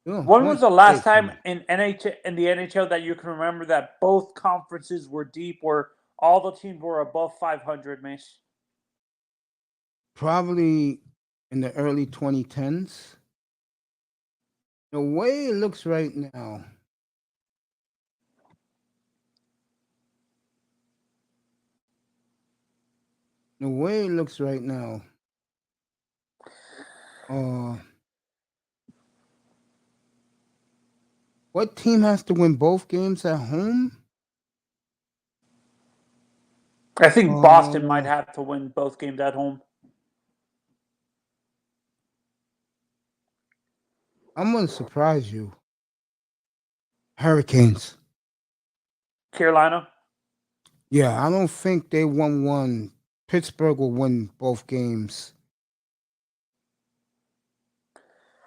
When was the last time in the NHL that you can remember that both conferences were deep, where all the teams were above 500, Mace? Probably in the early 2010s. The way it looks right now. The way it looks right now. What team has to win both games at home? I think Boston might have to win both games at home. I'm going to surprise you. Hurricanes. Carolina? Yeah, I don't think they won one. Pittsburgh will win both games.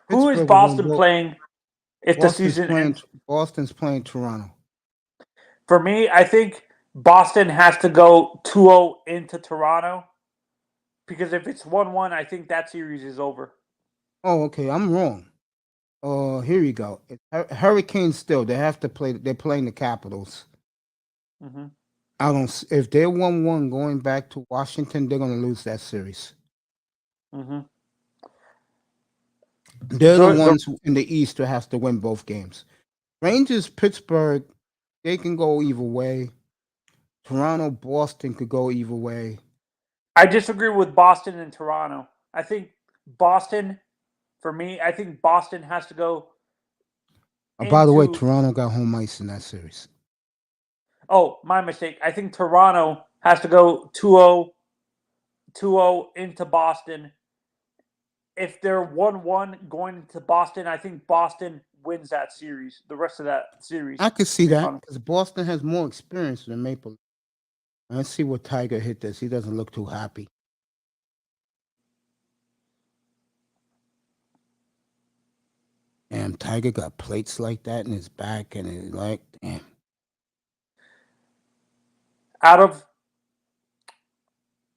Who is Boston playing if the season ends? Boston's playing Toronto. For me, I think Boston has to go 2-0 into Toronto. Because if it's 1-1, I think that series is over. Oh, okay. I'm wrong. Oh, here you go. Hurricanes still. They have to play. They're playing the Capitals. Hmm. I don't. If they're 1-1 going back to Washington, they're gonna lose that series. Hmm. They're the The ones in the East who has to win both games. Rangers, Pittsburgh, they can go either way. Toronto, Boston could go either way. I disagree with Boston and Toronto. I think Boston, for me, I think Boston has to go By the way, into. Toronto got home ice in that series. Oh, my mistake. I think Toronto has to go 2-0, 2-0 into Boston. If they're 1-1 going into Boston, I think Boston wins that series, the rest of that series. I could see Based that on because Boston has more experience than Maple Leaf. Let's see what Tiger hit this. He doesn't look too happy. Damn, Tiger got plates like that in his back, and it's like, damn. out of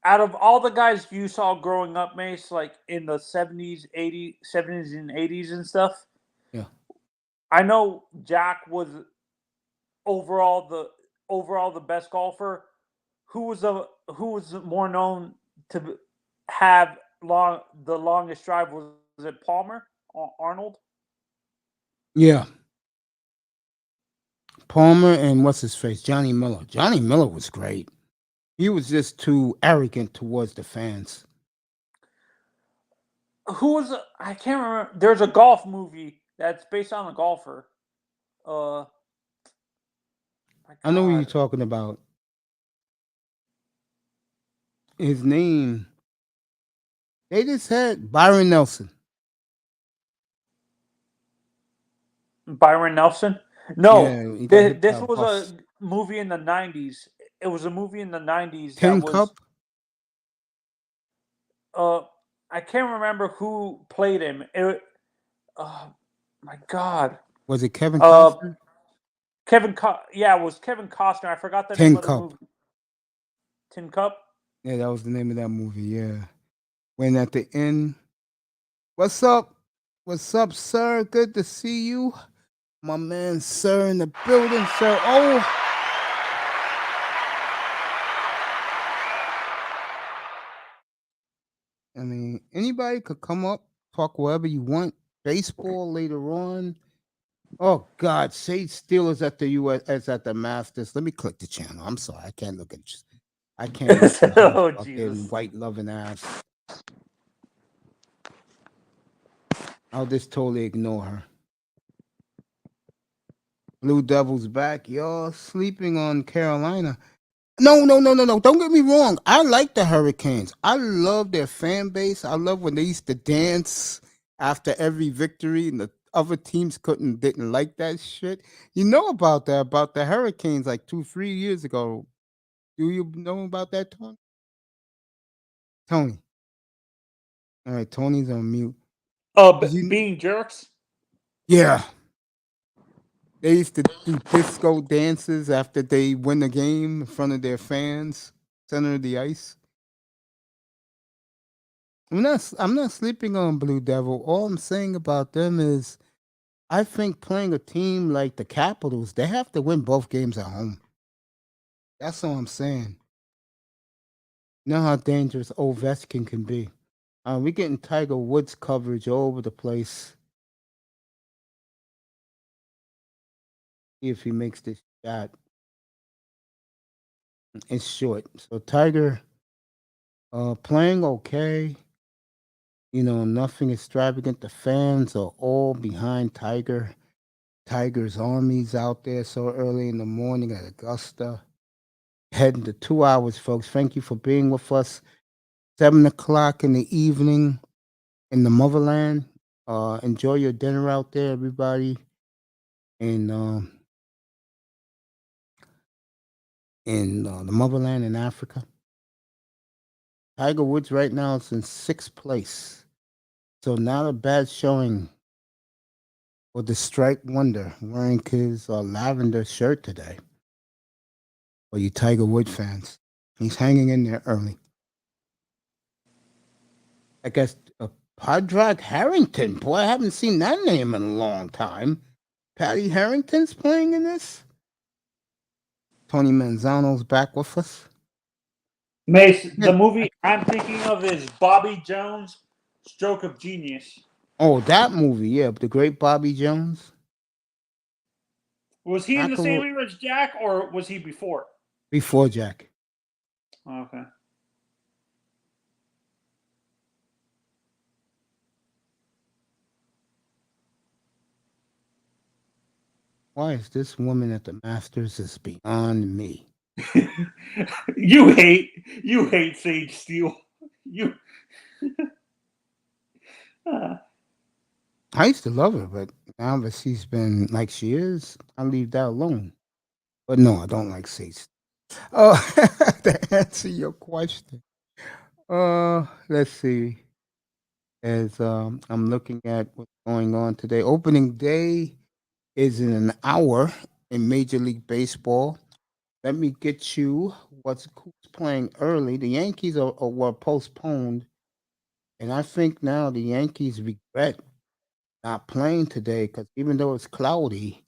out of all the guys you saw growing up, Mace, like in the 70s, 80s, 70s and 80s and stuff, Yeah. I know Jack was overall the overall the best golfer. Who was more known to have the longest drive? Was it Palmer or Arnold? Yeah. Palmer and what's his face? Johnny Miller. Johnny Miller was great. He was just too arrogant towards the fans. Who was I can't remember. There's a golf movie that's based on a golfer. My I know what you're God, talking about. His name. They just had Byron Nelson. Byron Nelson. No, Yeah, he got hit by this a was bus. a movie in the '90s. It was a movie in the '90s that Tin was. Cup. Uh, I can't remember who played him. Oh my God. Was it Kevin Uh, Costner? Yeah, it was Kevin Costner. I forgot the name Tin of the Cup. movie. Tin Cup. Yeah, that was the name of that movie. Yeah. When at the end, what's up? What's up, sir? Good to see you. My man, sir, in the building, sir. Oh, I mean, anybody could come up, talk whatever you want. Baseball later on. Oh God, Sage Steelers at the US at the Masters. Let me click the channel. I'm sorry, I can't look at. I can't look at her Oh fucking Jesus. white loving ass. I'll just totally ignore her. Blue Devils back, y'all sleeping on Carolina. No, no, no, no, no. Don't get me wrong. I like the Hurricanes. I love their fan base. I love when they used to dance after every victory and the other teams didn't like that shit. You know about that, about the Hurricanes like 2, 3 years ago. Do you know about that, Tony? Tony. All right, Tony's on mute. Being jerks. Yeah. They used to do disco dances after they win the game in front of their fans, center of the ice. I'm not sleeping on Blue Devil. All I'm saying about them is I think playing a team like the Capitals, they have to win both games at home. That's all I'm saying. You know how dangerous Ovechkin can be. We're getting Tiger Woods coverage all over the place. See if he makes this shot. It's short. So Tiger playing okay. You know, nothing extravagant. The fans are all behind Tiger. Tiger's army's out there so early in the morning at Augusta. Heading to 2 hours, folks. Thank you for being with us. 7 o'clock in the evening in the motherland. Enjoy your dinner out there, everybody. And in the motherland in Africa. Tiger Woods right now is in sixth place. So not a bad showing for the Strike Wonder wearing his lavender shirt today. For you Tiger Woods fans, he's hanging in there early. I guess Padraig Harrington. Boy, I haven't seen that name in a long time. Patty Harrington's playing in this. Tony Manzano's back with us. Mace, Yeah. the movie I'm thinking of is Bobby Jones' Stroke of Genius. Oh, that movie, yeah, the great Bobby Jones. Was he in the same era as Jack, or was he before? Before Jack. Okay. Why is this woman at the Masters is beyond me? you hate Sage Steele. You. I used to love her, but now that she's been like she is, I leave that alone. But no, I don't like Sage. To answer your question, let's see. As I'm looking at what's going on today, opening day is in an hour in Major League Baseball. Let me get you who's playing early. The Yankees were postponed, and I think now the Yankees regret not playing today because even though it's cloudy,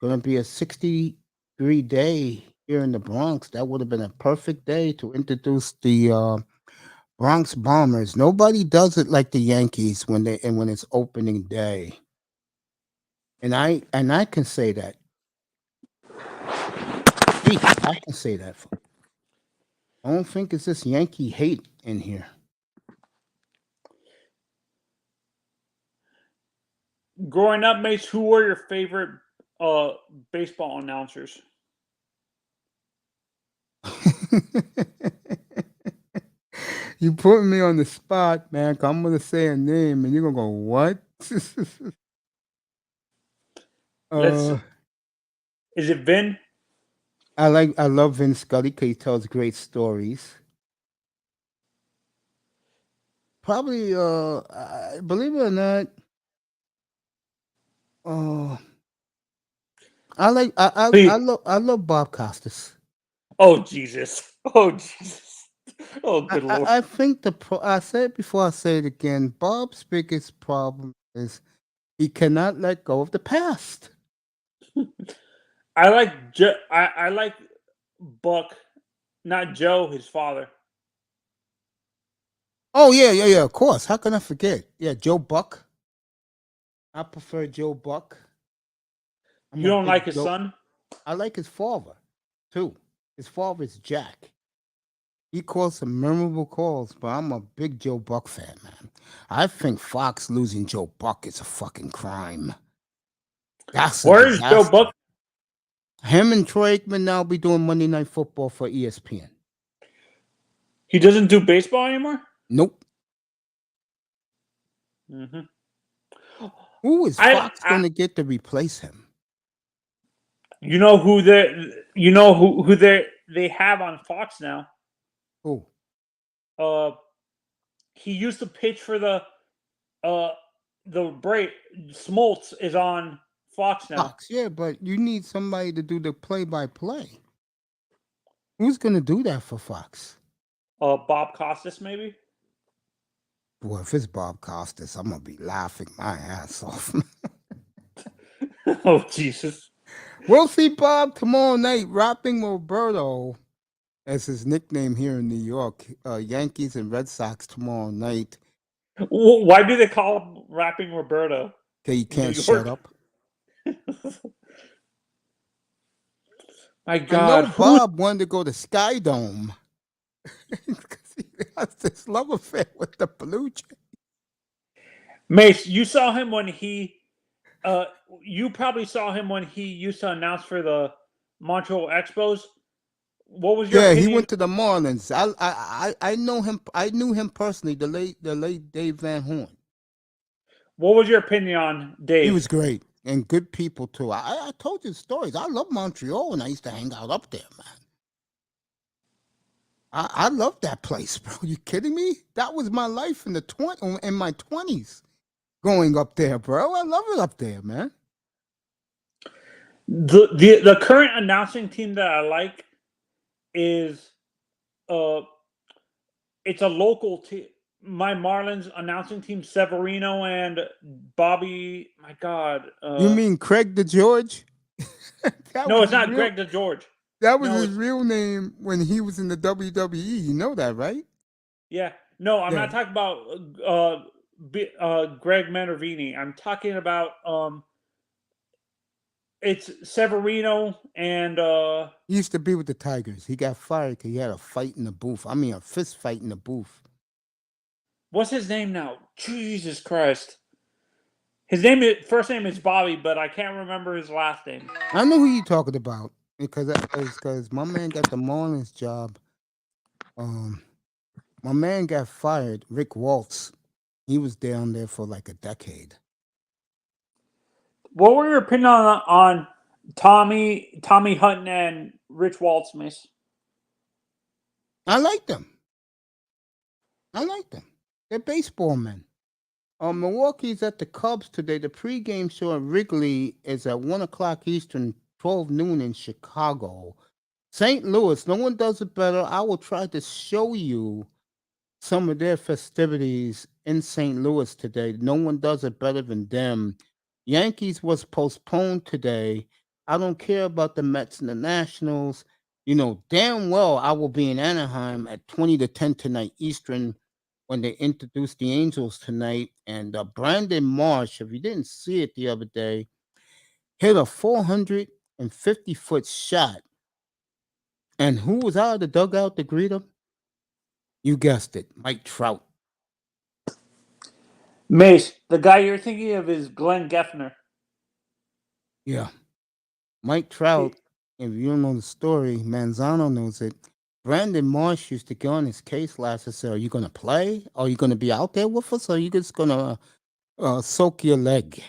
going to be a 60-degree day here in the Bronx. That would have been a perfect day to introduce the Bronx Bombers. Nobody does it like the Yankees when it's opening day, and I can say that. I can say that. I don't think it's this Yankee hate in here. Growing up, Mace, who were your favorite baseball announcers? You putting me on the spot, man. 'Cause I'm gonna say a name, and you're gonna go, "What?" Is it Vin? I love Vin Scully because he tells great stories. Probably, believe it or not, uh, I love Bob Costas. Oh Jesus! Oh Jesus! Oh good lord! I think I said it before, I say it again. Bob's biggest problem is he cannot let go of the past. I like Buck, not Joe, his father. Oh yeah. Of course. How can I forget? Yeah, Joe Buck. I prefer Joe Buck. I'm You a don't big like his Joe. son? I like his father too. His father is Jack. He calls some memorable calls, but I'm a big Joe Buck fan, man. I think Fox losing Joe Buck is a fucking crime. That's a Where's Joe disaster. Buck? Him and Troy Aikman now be doing Monday Night Football for ESPN. He doesn't do baseball anymore? Nope. Mm-hmm. Who is Fox going to get to replace him? You know who they have on Fox now? Who? He used to pitch for the break. Smoltz is on Fox now. Fox, yeah, but you need somebody to do the play-by-play. Who's going to do that for Fox? Bob Costas, maybe? Boy, if it's Bob Costas, I'm going to be laughing my ass off. Oh, Jesus. We'll see Bob tomorrow night, rapping Roberto, as his nickname here in New York. Yankees and Red Sox tomorrow night. Why do they call him Rapping Roberto? Okay, you can't shut up. My God. I know Bob wanted to go to Sky Dome because he has this love affair with the Blue Jays. Mace, you saw him when he you probably saw him when he used to announce for the Montreal Expos. What was your opinion? He went to the Marlins. I know him. I knew him personally. The late Dave Van Horn. What was your opinion on Dave? He was great and good people too. I told you stories. I love Montreal, and I used to hang out up there, man. I love that place, bro. You kidding me? That was my life in my 20s, going up there, bro. I love it up there, man. The current announcing team that I like is it's a local team. my Marlins announcing team, Severino and Bobby. My God, You mean Craig DeGeorge? that no, was it's his not real. Greg DeGeorge. That was No, his it's real name when he was in the WWE. You know that, right? yeah. No, I'm Yeah. not talking about Greg Manervini. I'm talking about it's Severino and He used to be with the Tigers. He got fired because he had a fight in the booth. I mean, a fist fight in the booth. what's his name now? Jesus Christ. His name is, first name is Bobby, but I can't remember his last name. I know who you talking about because my man got the Marlins job. Um, my man got fired. Rick Waltz. He was down there for like a decade. What were your opinion on Tommy Hutton and Rich Waltz, Miss? I like them. I like them. They're baseball men. Milwaukee's at the Cubs today. The pregame show at Wrigley is at 1 o'clock Eastern, 12 noon in Chicago. St. Louis, no one does it better. I will try to show you some of their festivities in St. Louis today. No one does it better than them. Yankees was postponed today. I don't care about the Mets and the Nationals. You know damn well I will be in Anaheim at 20 to 10 tonight Eastern when they introduce the Angels tonight. And Brandon Marsh, if you didn't see it the other day, hit a 450-foot shot. And who was out of the dugout to greet him? You guessed it, Mike Trout. Mace, the guy you're thinking of is Glenn Geffner. Yeah. Mike Trout, if you don't know the story, Manzano knows it. Brandon Marsh used to get on his case last and say, are you going to play? Are you going to be out there with us? Or are you just going to soak your leg?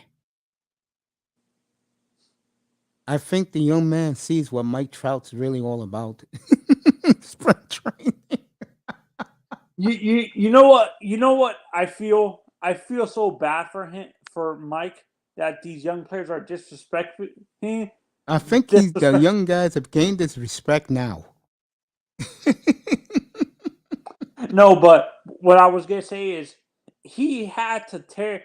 I think the young man sees what Mike Trout's really all about. Spring training. You know what I feel so bad for Mike, that these young players are disrespecting. I think the young guys have gained his respect now. No, but what I was gonna say is he had to tear.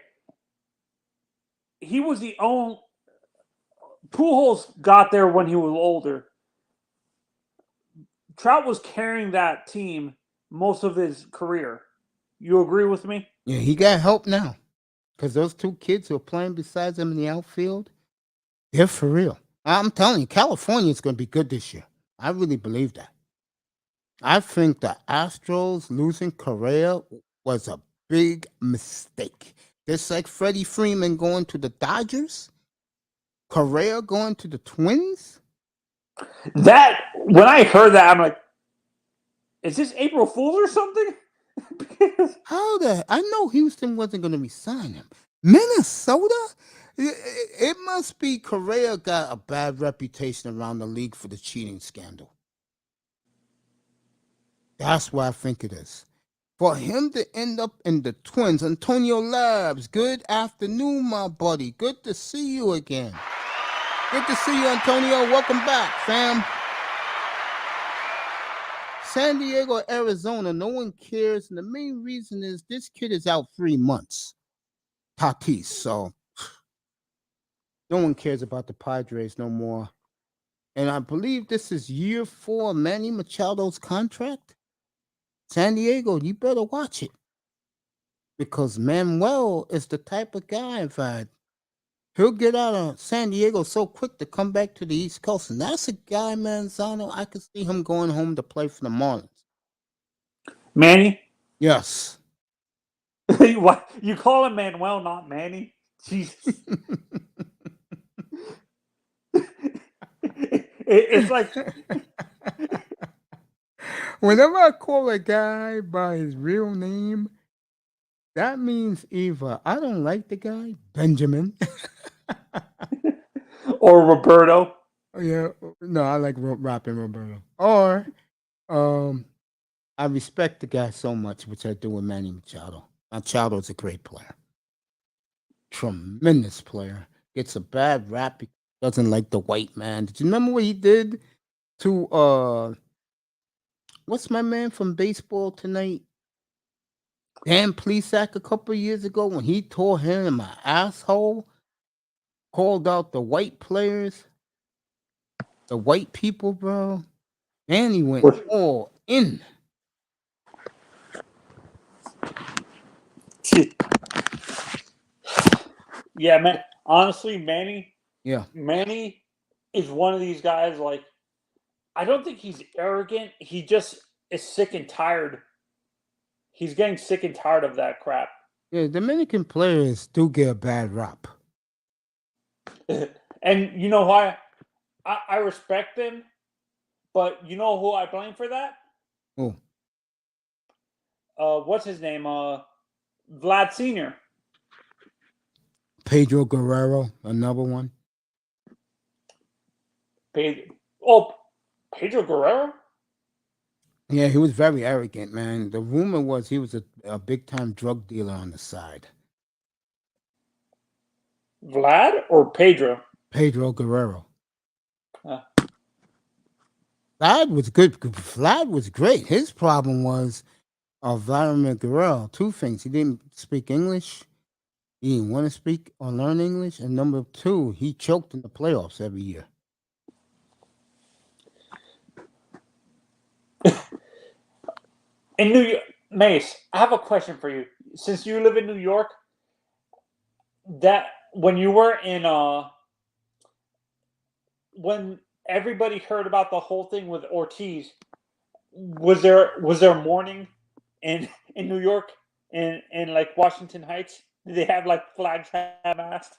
He was the only Pujols got there when he was older. Trout was carrying that team most of his career. You agree with me? Yeah, he got help now. Because those two kids who are playing besides him in the outfield, they're for real. I'm telling you, California is going to be good this year. I really believe that. I think the Astros losing Correa was a big mistake. Just like Freddie Freeman going to the Dodgers, Correa going to the Twins. That when I heard that, I'm like, is this April Fool's or something? How the? I know Houston wasn't going to resign him. Minnesota? It must be Correa got a bad reputation around the league for the cheating scandal. That's what I think it is. For him to end up in the Twins, Antonio Labs, good afternoon, my buddy. Good to see you again. Good to see you, Antonio. Welcome back, fam. San Diego, Arizona, no one cares. And the main reason is this kid is out 3 months. Tatis. So no one cares about the Padres no more. And I believe this is year 4 of Manny Machado's contract. San Diego, you better watch it. Because Manuel is the type of guy that he'll get out of San Diego so quick to come back to the East Coast. And that's a guy, Manzano, I could see him going home to play for the Marlins. Manny? Yes. What? You call him Manuel, not Manny? Jesus. It's like whenever I call a guy by his real name, that means either I don't like the guy, Benjamin. or Roberto. Yeah, no, I like rapping Roberto. Or I respect the guy so much, which I do with Manny Machado. Machado's a great player. Tremendous player. Gets a bad rap because he doesn't like the white man. Did you remember what he did to what's my man from baseball tonight? Dan Plesac a couple of years ago when he tore him my asshole, called out the white players, the white people, bro. And he went What? all in. Yeah, man. Honestly, Manny, Yeah. Manny is one of these guys. Like, I don't think he's arrogant. He just is sick and tired. He's getting sick and tired of that crap. Yeah, Dominican players do get a bad rap. And you know why? I respect them, but you know who I blame for that? Oh, What's his name? Vlad Senior. Pedro Guerrero, another one. Oh, Pedro Guerrero. Yeah, he was very arrogant, man. The rumor was he was a big time drug dealer on the side. Vlad or Pedro? Pedro Guerrero. Uh, Vlad was good. Vlad was great. His problem was Vladimir Guerrero. Two things. He didn't speak English. He didn't want to speak or learn English. And number two, he choked in the playoffs every year. in New York, Mace, I have a question for you. Since you live in New York, that when you were in when everybody heard about the whole thing with Ortiz, was there mourning in New York in like Washington Heights? Did they have like flags mast?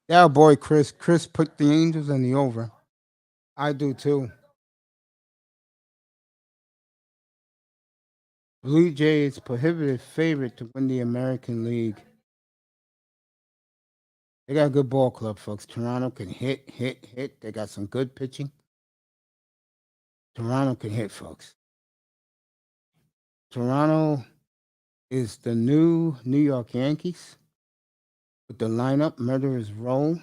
Yeah, boy, Chris. Chris put the Angels in the over. I do too. Blue Jays prohibited favorite to win the American League. They got a good ball club, folks. Toronto can hit, hit, hit. They got some good pitching. Toronto can hit, folks. Toronto is the new New York Yankees with the lineup Murderers Row.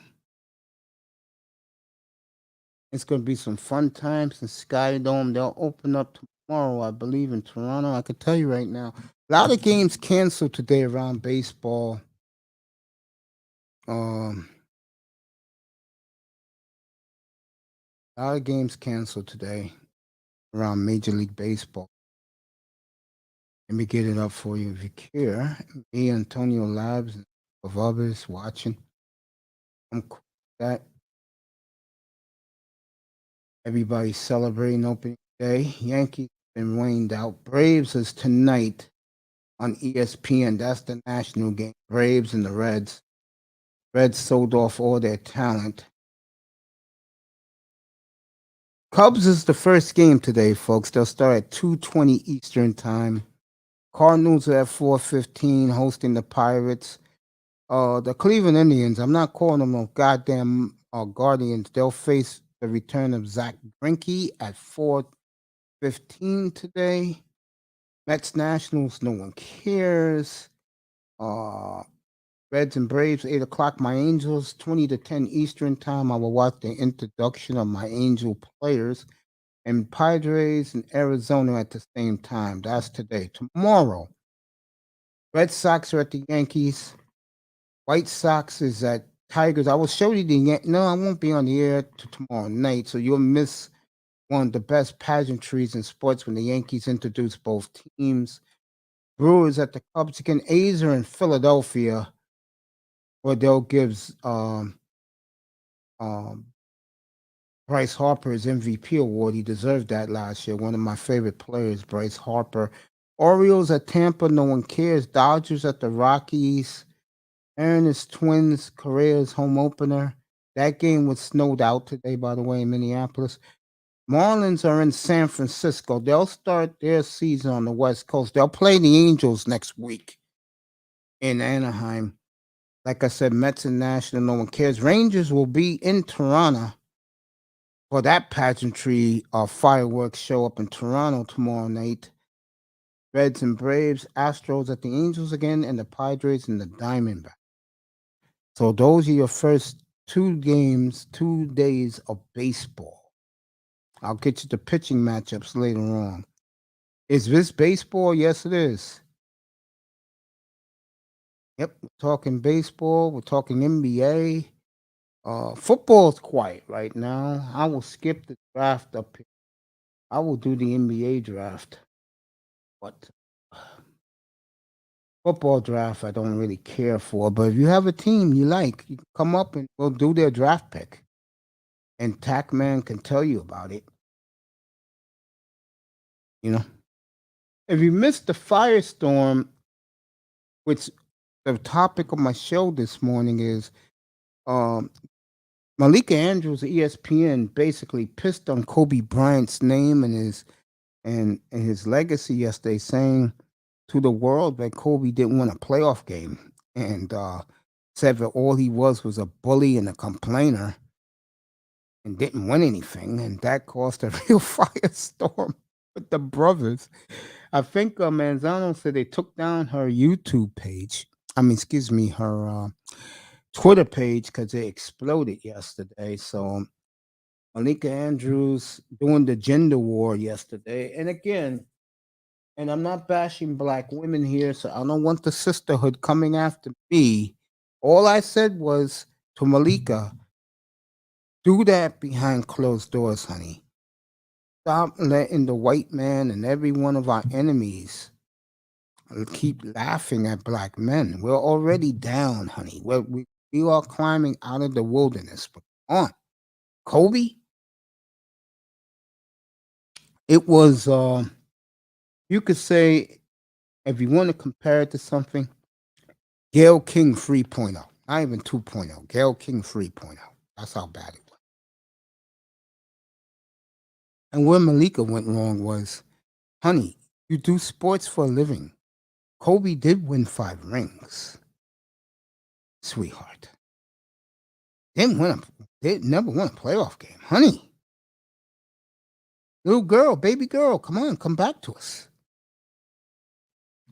It's going to be some fun times in Sky Dome. They'll open up tomorrow, I believe, in Toronto. I could tell you right now. A lot of games canceled today around baseball. A lot of games canceled today around Major League Baseball. Let me get it up for you if you care. Me, Antonio Labs, and of others watching. I'm cool with that. Everybody's celebrating opening day. Yankees been rained out. Braves is tonight on ESPN. That's the national game. Braves and the Reds. Reds sold off all their talent. Cubs is the first game today, folks. They'll start at 2:20 Eastern time. Cardinals are at 4:15 hosting the Pirates. The Cleveland Indians, I'm not calling them no goddamn Guardians. They'll face the return of Zach Greinke at 4:15 today. Mets Nationals, no one cares. Uh, Reds and Braves, 8 o'clock. My Angels, 20 to 10 Eastern time. I will watch the introduction of my Angel players. And Padres and Arizona at the same time. That's today. Tomorrow, Red Sox are at the Yankees. White Sox is at Tigers. I will show you the no, I won't be on the air tomorrow night, so you'll miss one of the best pageantries in sports when the Yankees introduce both teams. Brewers at the Cubs again. A's are in Philadelphia, where they'll give um, Bryce Harper his MVP award. He deserved that last year. One of my favorite players, Bryce Harper. Orioles at Tampa, no one cares. Dodgers at the Rockies. Aaron's Twins, Correa's home opener. That game was snowed out today, by the way, in Minneapolis. Marlins are in San Francisco. They'll start their season on the West Coast. They'll play the Angels next week in Anaheim. Like I said, Mets and National, no one cares. Rangers will be in Toronto for that pageantry fireworks show up in Toronto tomorrow night. Reds and Braves, Astros at the Angels again, and the Padres and the Diamondbacks. So those are your first 2 games, 2 days of baseball. I'll get you the pitching matchups later on. Is this baseball? Yes, it is. Yep, we're talking baseball. We're talking NBA. Football's quiet right now. I will skip the draft up here. I will do the NBA draft, but football draft I don't really care for. But if you have a team you like, you can come up and we'll do their draft pick. And TacMan can tell you about it. You know, if you missed the firestorm, which the topic of my show this morning is, um, Malika Andrews, of ESPN, basically pissed on Kobe Bryant's name and his legacy yesterday, saying to the world that Kobe didn't win a playoff game, and said that all he was a bully and a complainer and didn't win anything, and that caused a real firestorm with the brothers. I think Manzano said they took down her YouTube page. I mean, excuse me, her Twitter page because it exploded yesterday. So Malika Andrews doing the gender war yesterday, and again, and I'm not bashing black women here, so I don't want the sisterhood coming after me. All I said was to Malika, do that behind closed doors, honey. Stop letting the white man and every one of our enemies keep laughing at black men. We're already down, honey. We are climbing out of the wilderness. But come on, Kobe. It was. You could say, if you want to compare it to something, Gail King 3.0, not even 2.0. Gail King 3.0. That's how bad it was. And where Malika went wrong was, honey, you do sports for a living. Kobe did win 5 rings, sweetheart. Did never won a playoff game, honey. Little girl, baby girl, come on, come back to us.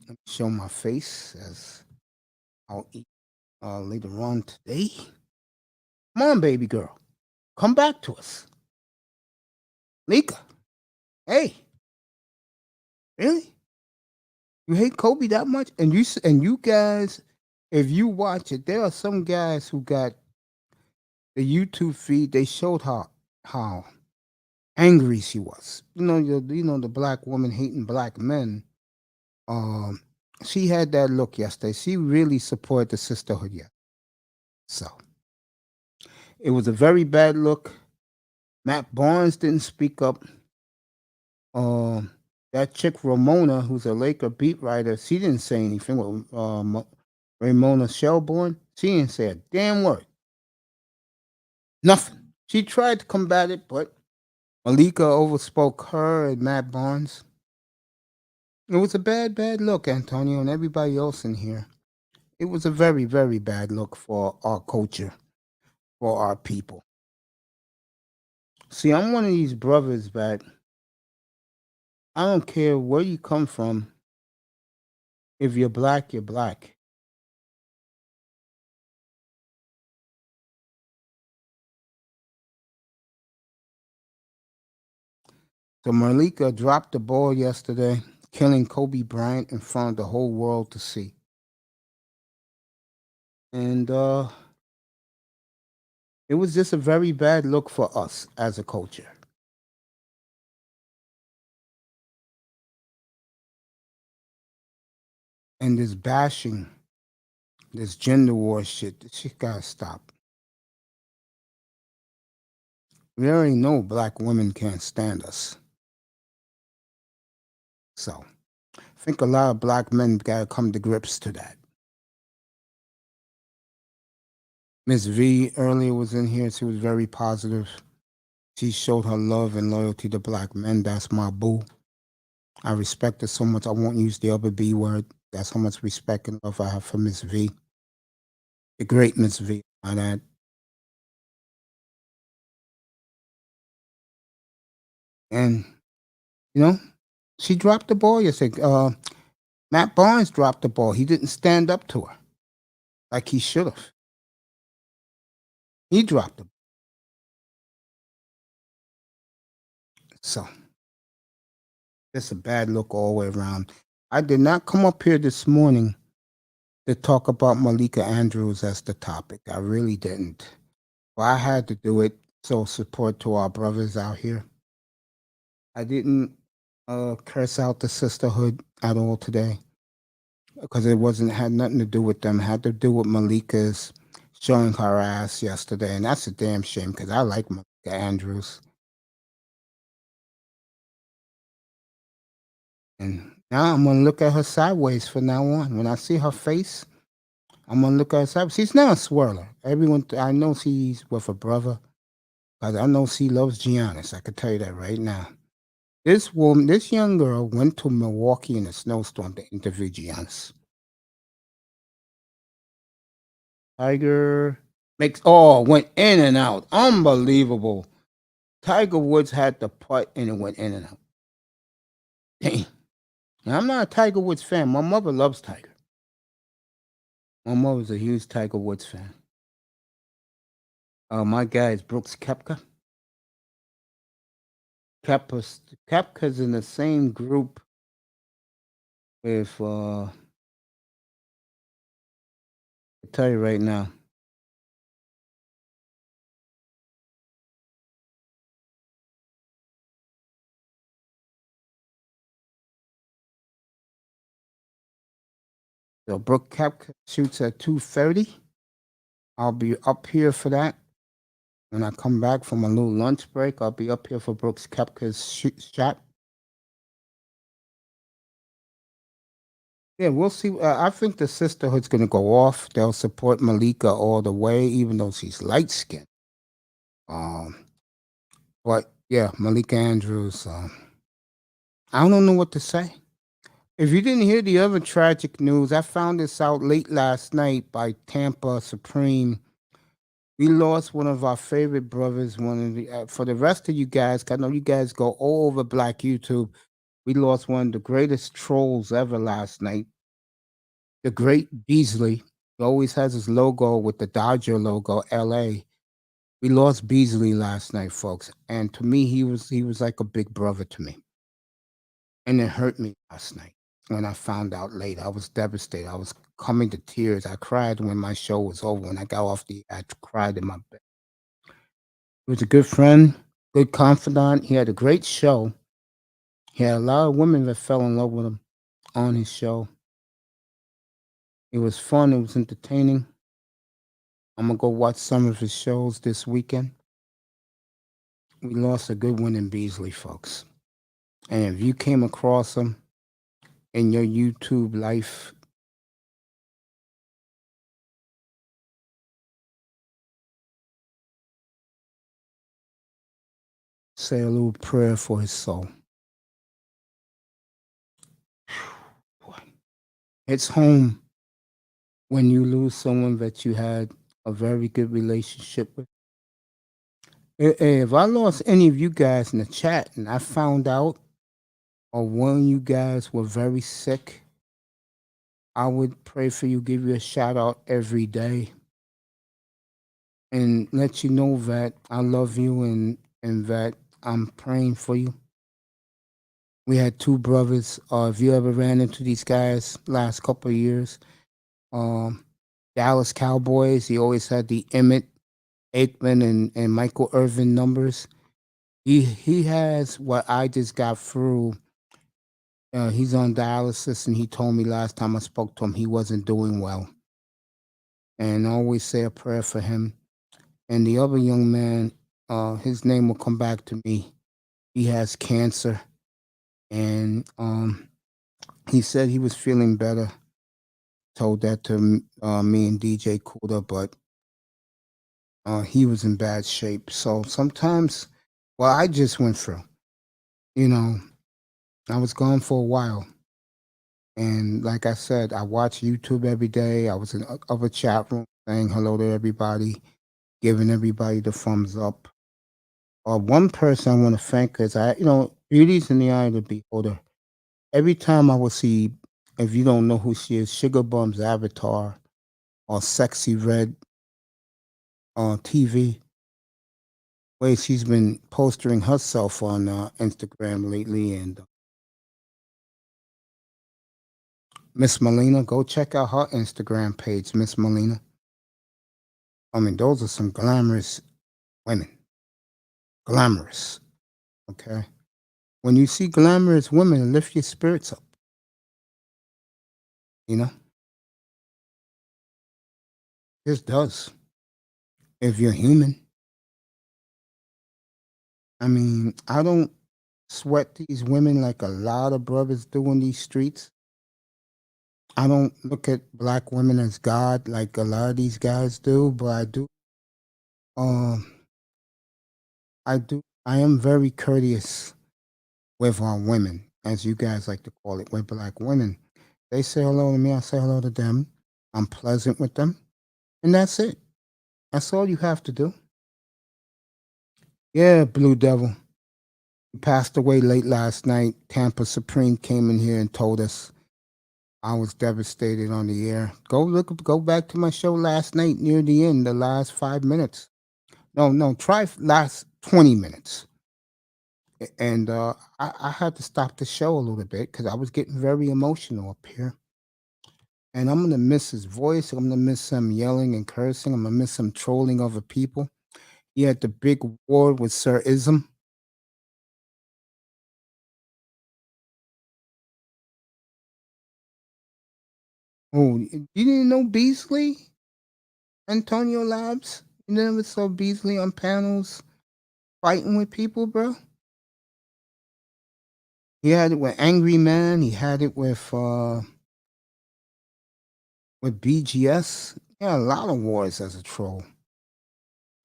Let me show my face as I'll eat later on today. Come on, baby girl, come back to us. Lika, hey, really? You hate Kobe that much? And you guys, if you watch it, there are some guys who got the YouTube feed. They showed how angry she was. The black woman hating black men. Um, she had that look yesterday. She really supported the sisterhood. Yeah, so it was a very bad look. Matt Barnes didn't speak up. Um, that chick Ramona, who's a Laker beat writer, she didn't say anything. With Ramona Shelburne, she didn't say a damn word. Nothing. She tried to combat it, but Malika overspoke her and Matt Barnes. It was a bad, bad look, Antonio, and everybody else in here. It was a very, very bad look for our culture, for our people. See, I'm one of these brothers that I don't care where you come from. If you're black, you're black. So Malika dropped the ball yesterday, killing Kobe Bryant in front of the whole world to see. And it was just a very bad look for us as a culture. And this bashing, this gender war shit, this shit gotta stop. We already know black women can't stand us. So I think a lot of black men gotta come to grips to that. Miss V earlier was in here. She was very positive. She showed her love and loyalty to black men. That's my boo. I respect her so much. I won't use the other B word. That's how much respect and love I have for Miss V. The great Miss V. I that. And, you know, she dropped the ball yesterday. Matt Barnes dropped the ball. He didn't stand up to her like he should have. He dropped the ball. So just a bad look all the way around. I did not come up here this morning to talk about Malika Andrews as the topic. I really didn't. Well, I had to do it. So support to our brothers out here. I didn't curse out the sisterhood at all today because it wasn't had nothing to do with them. It had to do with Malika's showing her ass yesterday, and that's a damn shame because I like Malika Andrews. And now I'm gonna look at her sideways from now on. When I see her face, I'm gonna look at her sideways. She's not a swirler. Everyone, I know she's with a brother, because I know she loves Giannis. I can tell you that right now. This woman, this young girl, went to Milwaukee in a snowstorm to interview Giannis. Tiger went in and out. Unbelievable. Tiger Woods had the putt and it went in and out. Dang. Now, I'm not a Tiger Woods fan. My mother loves Tiger. My mother's a huge Tiger Woods fan. My guy is Brooks Koepka. Koepka's in the same group with I'll tell you right now. So Brooks Koepka shoots at 230. I'll be up here for that. When I come back from a little lunch break, I'll be up here for Brooks Koepka's shot. Yeah, we'll see. I think the sisterhood's going to go off. They'll support Malika all the way, even though she's light skinned. Um, but yeah, Malika Andrews. I don't know what to say. If you didn't hear the other tragic news, I found this out late last night by Tampa Supreme. We lost one of our favorite brothers. One of the for the rest of you guys, I know you guys go all over Black YouTube. We lost one of the greatest trolls ever last night. The great Beasley. He always has his logo with the Dodger logo, LA. We lost Beasley last night, folks. And to me, he was like a big brother to me. And it hurt me last night when I found out late. I was devastated. I was coming to tears. I cried when my show was over. When I got off I cried in my bed. He was a good friend, good confidant. He had a great show. He had a lot of women that fell in love with him on his show. It was fun. It was entertaining. I'm gonna go watch some of his shows this weekend. We lost a good one in Beasley, folks. And if you came across him in your YouTube life, say a little prayer for his soul. It's home when you lose someone that you had a very good relationship with. If I lost any of you guys in the chat and I found out or one of you guys were very sick, I would pray for you, give you a shout out every day, and let you know that I love you and that I'm praying for you. We had two brothers. If you ever ran into these guys last couple of years, um, Dallas Cowboys, he always had the Emmett Aikman and Michael Irvin numbers. He has what I just got through. He's on dialysis, and he told me last time I spoke to him he wasn't doing well. And I always say a prayer for him. And the other young man, his name will come back to me. He has cancer, and he said he was feeling better. Told that to me and DJ Kuda, but he was in bad shape. So sometimes, well, I just went through. You know, I was gone for a while. And like I said, I watch YouTube every day. I was in other chat room saying hello to everybody, giving everybody the thumbs up. One person I want to thank because beauty's in the eye of the beholder. Every time I will see, if you don't know who she is, Sugar Bum's avatar or Sexy Red on TV, way she's been posting herself on Instagram lately. And Miss Melina, go check out her Instagram page, Miss Melina. I mean, those are some glamorous women. Glamorous. Okay. When you see glamorous women, lift your spirits up. You know, this does. If you're human, I mean, I don't sweat these women like a lot of brothers do in these streets. I don't look at black women as God like a lot of these guys do, but I do. Um, I do. I am very courteous with our women, as you guys like to call it, with black women. They say hello to me. I say hello to them. I'm pleasant with them, and that's it. That's all you have to do. Yeah, Blue Devil. He passed away late last night. Tampa Supreme came in here and told us. I was devastated on the air. Go back to my show last night near the end, the last 5 minutes. No, no, try last 20 minutes. And I had to stop the show a little bit because I was getting very emotional up here. And I'm gonna miss his voice. I'm gonna miss him yelling and cursing. I'm gonna miss him trolling other people. He had the big war with Sir Ism. Oh, you didn't know Beasley? Antonio Labs? You never saw Beasley on panels fighting with people, bro? He had it with Angry Man. He had it with BGS. Yeah, a lot of wars as a troll.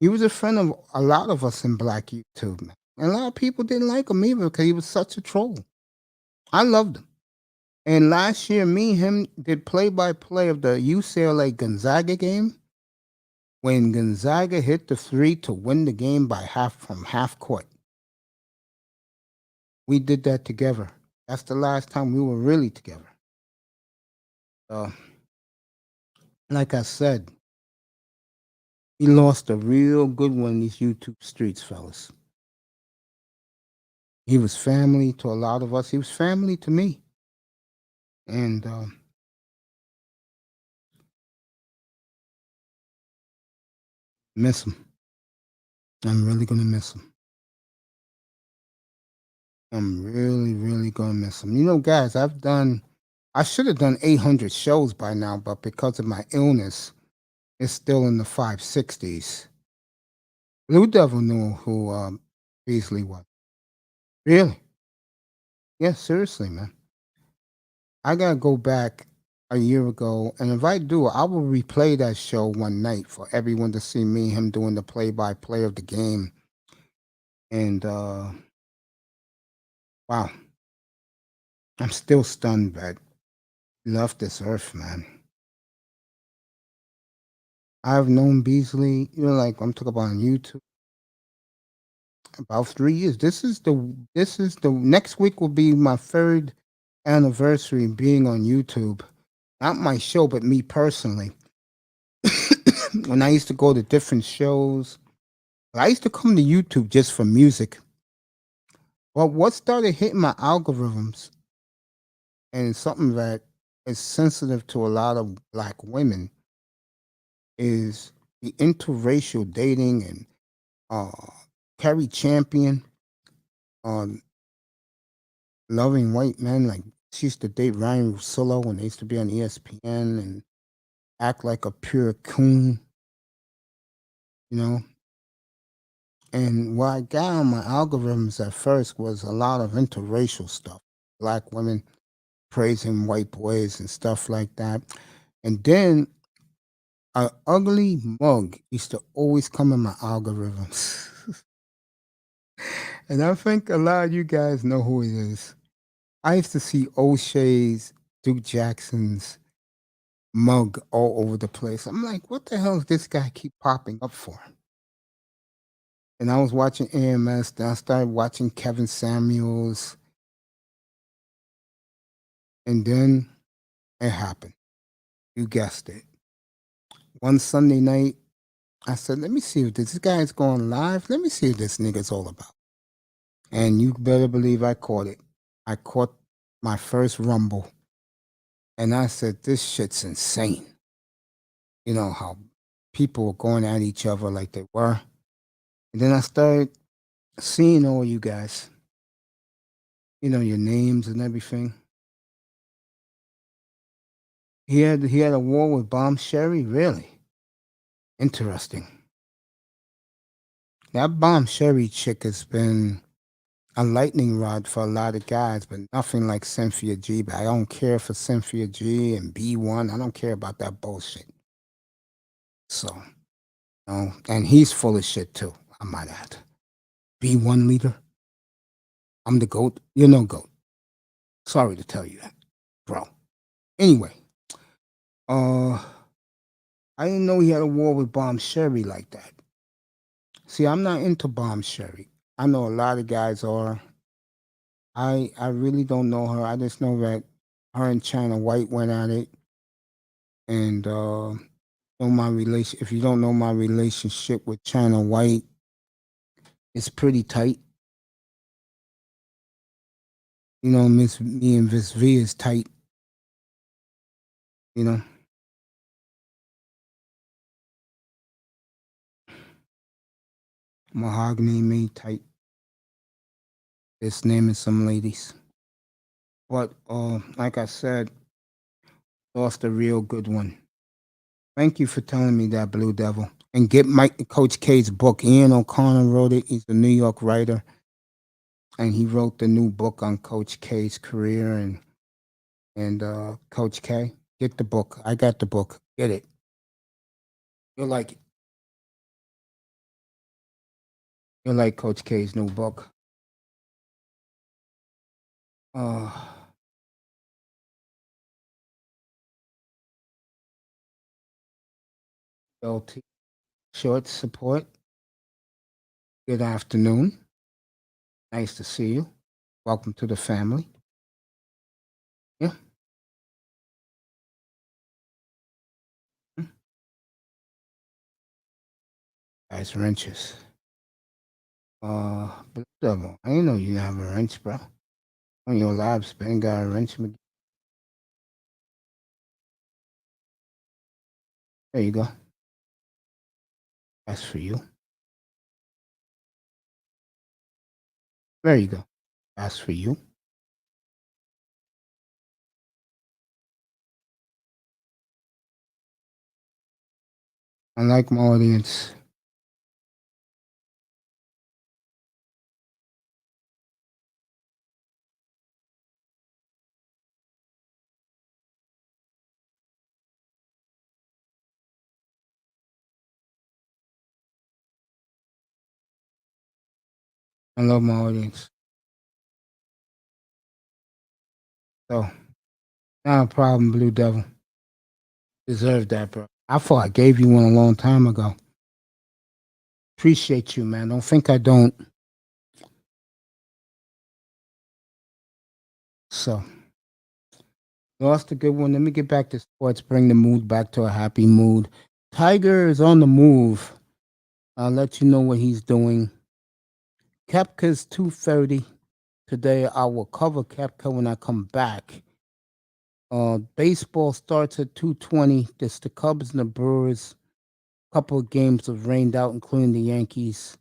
He was a friend of a lot of us in Black YouTube, man. And a lot of people didn't like him either because he was such a troll. I loved him. And last year, me and him did play by play of the UCLA Gonzaga game when Gonzaga hit the three to win the game by half from half court. We did that together. That's the last time we were really together. Uh, like I said, he lost a real good one in these YouTube streets, fellas. He was family to a lot of us. He was family to me. And miss him. I'm really going to miss him. I'm really, really going to miss him. You know, guys, I should have done 800 shows by now, but because of my illness, it's still in the 560s. Blue Devil knew who Beasley was. Really? Yeah, seriously, man. I gotta go back a year ago, and if I do, I will replay that show one night for everyone to see me, him doing the play-by-play of the game. And wow, I'm still stunned that he left this earth, man. I've known Beasley, you know, like I'm talking about on YouTube, about 3 years. This is the next week will be my third anniversary being on YouTube. Not my show, but me personally. When I used to go to different shows, I used to come to YouTube just for music. Well, what started hitting my algorithms and something that is sensitive to a lot of black women is the interracial dating and uh Carrie Champion on loving white men. Like she used to date Ryan Russillo when they used to be on ESPN and act like a pure coon, you know. And what I got on my algorithms at first was a lot of interracial stuff. Black women praising white boys and stuff like that. And then an ugly mug used to always come in my algorithms. And I think a lot of you guys know who it is. I used to see O'Shea's, Duke Jackson's mug all over the place. I'm like, what the hell does this guy keep popping up for? And I was watching AMS, then I started watching Kevin Samuels, and then it happened. You guessed it. One Sunday night, I said, let me see if this guy's going live. Let me see what this nigga's all about. And you better believe I caught it. I caught my first rumble. And I said, this shit's insane. You know, how people were going at each other like they were. And then I started seeing all you guys, you know, your names and everything. He had a war with Bomb Sherry, really interesting. That Bomb Sherry chick has been a lightning rod for a lot of guys, but nothing like Cynthia G. But I don't care for Cynthia G and B1. I don't care about that bullshit. So, and he's full of shit too. I might add. B1 leader. I'm the goat. You're no goat. Sorry to tell you that, bro. Anyway, uh, I didn't know he had a war with Bomb Sherry like that. See, I'm not into Bomb Sherry. I know a lot of guys are. I really don't know her. I just know that her and China White went at it, and know my relation. If you don't know my relationship with China White, it's pretty tight. You know, Miss me and Miss V is tight. You know, Mahogany me tight. Just naming some ladies. But like I said, lost a real good one. Thank you for telling me that, Blue Devil. And get Mike Coach K's book. Ian O'Connor wrote it. He's a New York writer, and he wrote the new book on Coach K's career and Coach K. Get the book. I got the book. Get it. You'll like it. You'll like Coach K's new book. Uh, LT Short Support. Good afternoon. Nice to see you. Welcome to the family. Yeah. Guys, wrenches. Blue Devil. I didn't know you have a wrench, bro. On your lab spin, got a wrench. There you go. That's for you. There you go. That's for you. I like my audience. I love my audience. So, not a problem, Blue Devil. Deserve that, bro. I thought I gave you one a long time ago. Appreciate you, man. Don't think I don't. So, lost a good one. Let me get back to sports, bring the mood back to a happy mood. Tiger is on the move. I'll let you know what he's doing. Kepka's 2:30 today. I will cover Kepka when I come back. Baseball starts at 2:20. This the Cubs and the Brewers. Couple of games have rained out, including the Yankees.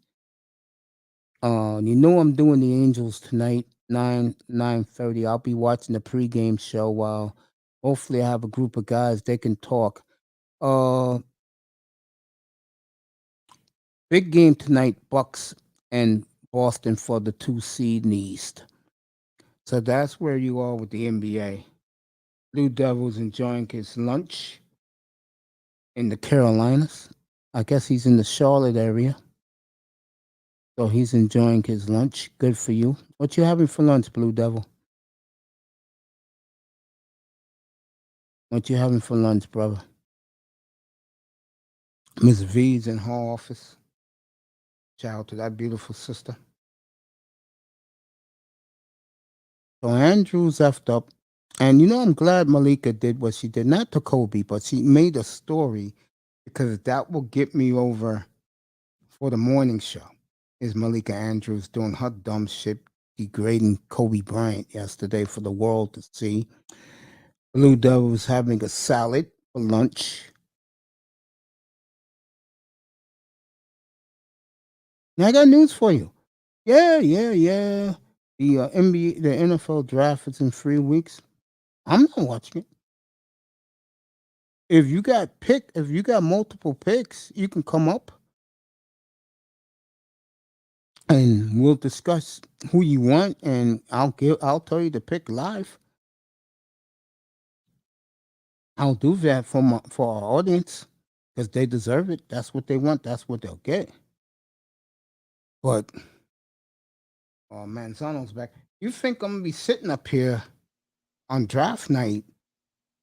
You know I'm doing the Angels tonight, 9:30. I'll be watching the pregame show while hopefully I have a group of guys they can talk. Uh, Big game tonight, Bucks and Boston for the 2 seed in the East. So that's where you are with the NBA. Blue Devils enjoying his lunch in the Carolinas. I guess he's in the Charlotte area. So he's enjoying his lunch. Good for you. What you having for lunch, Blue Devil? What you having for lunch, brother? Miss V's in her office. Shout out to that beautiful sister. So Andrews effed up. And you know, I'm glad Malika did what she did. Not to Kobe, but she made a story because that will get me over for the morning show. Is Malika Andrews doing her dumb shit, degrading Kobe Bryant yesterday for the world to see? Blue Devils having a salad for lunch. Now I got news for you. Yeah. The NBA, the NFL draft is in 3 weeks. I'm not watching it. If you got multiple picks, you can come up and we'll discuss who you want, and I'll tell you to pick live. I'll do that for our audience because they deserve it. That's what they want. That's what they'll get. But oh, Manzano's back. You think I'm gonna be sitting up here on draft night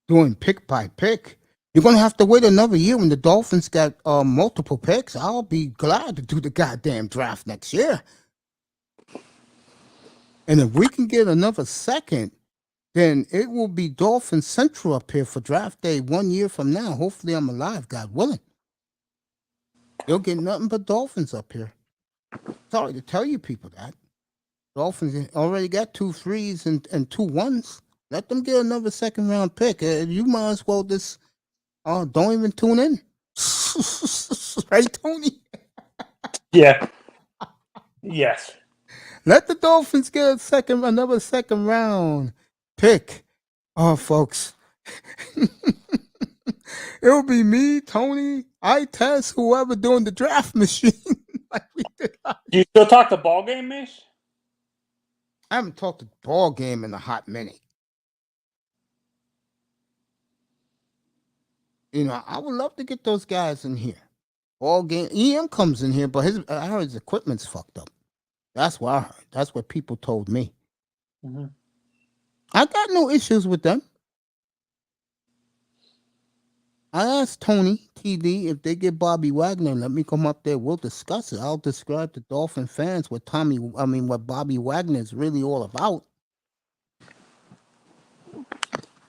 doing pick by pick? You're gonna have to wait another year when the Dolphins got multiple picks. I'll be glad to do the goddamn draft next year. And if we can get another second, then it will be Dolphin Central up here for draft day 1 year from now. Hopefully, I'm alive, God willing. You'll get nothing but Dolphins up here. Sorry to tell you people that. Dolphins already got 2 3s and 2 1s. Let them get another second round pick. You might as well just don't even tune in. Right, Tony? Yeah. Yes. Let the Dolphins get another second round pick. Oh, folks. It'll be me, Tony, I Test, whoever doing the draft machine. Like we did. Do you still talk the ball game, Mish? I haven't talked the ball game in a hot minute. You know, I would love to get those guys in here. Ball game. EM comes in here, but I heard his equipment's fucked up. That's what I heard. That's what people told me. Mm-hmm. I got no issues with them. I asked Tony TD if they get Bobby Wagner, let me come up there. We'll discuss it. I'll describe to Dolphin fans what Bobby Wagner is really all about.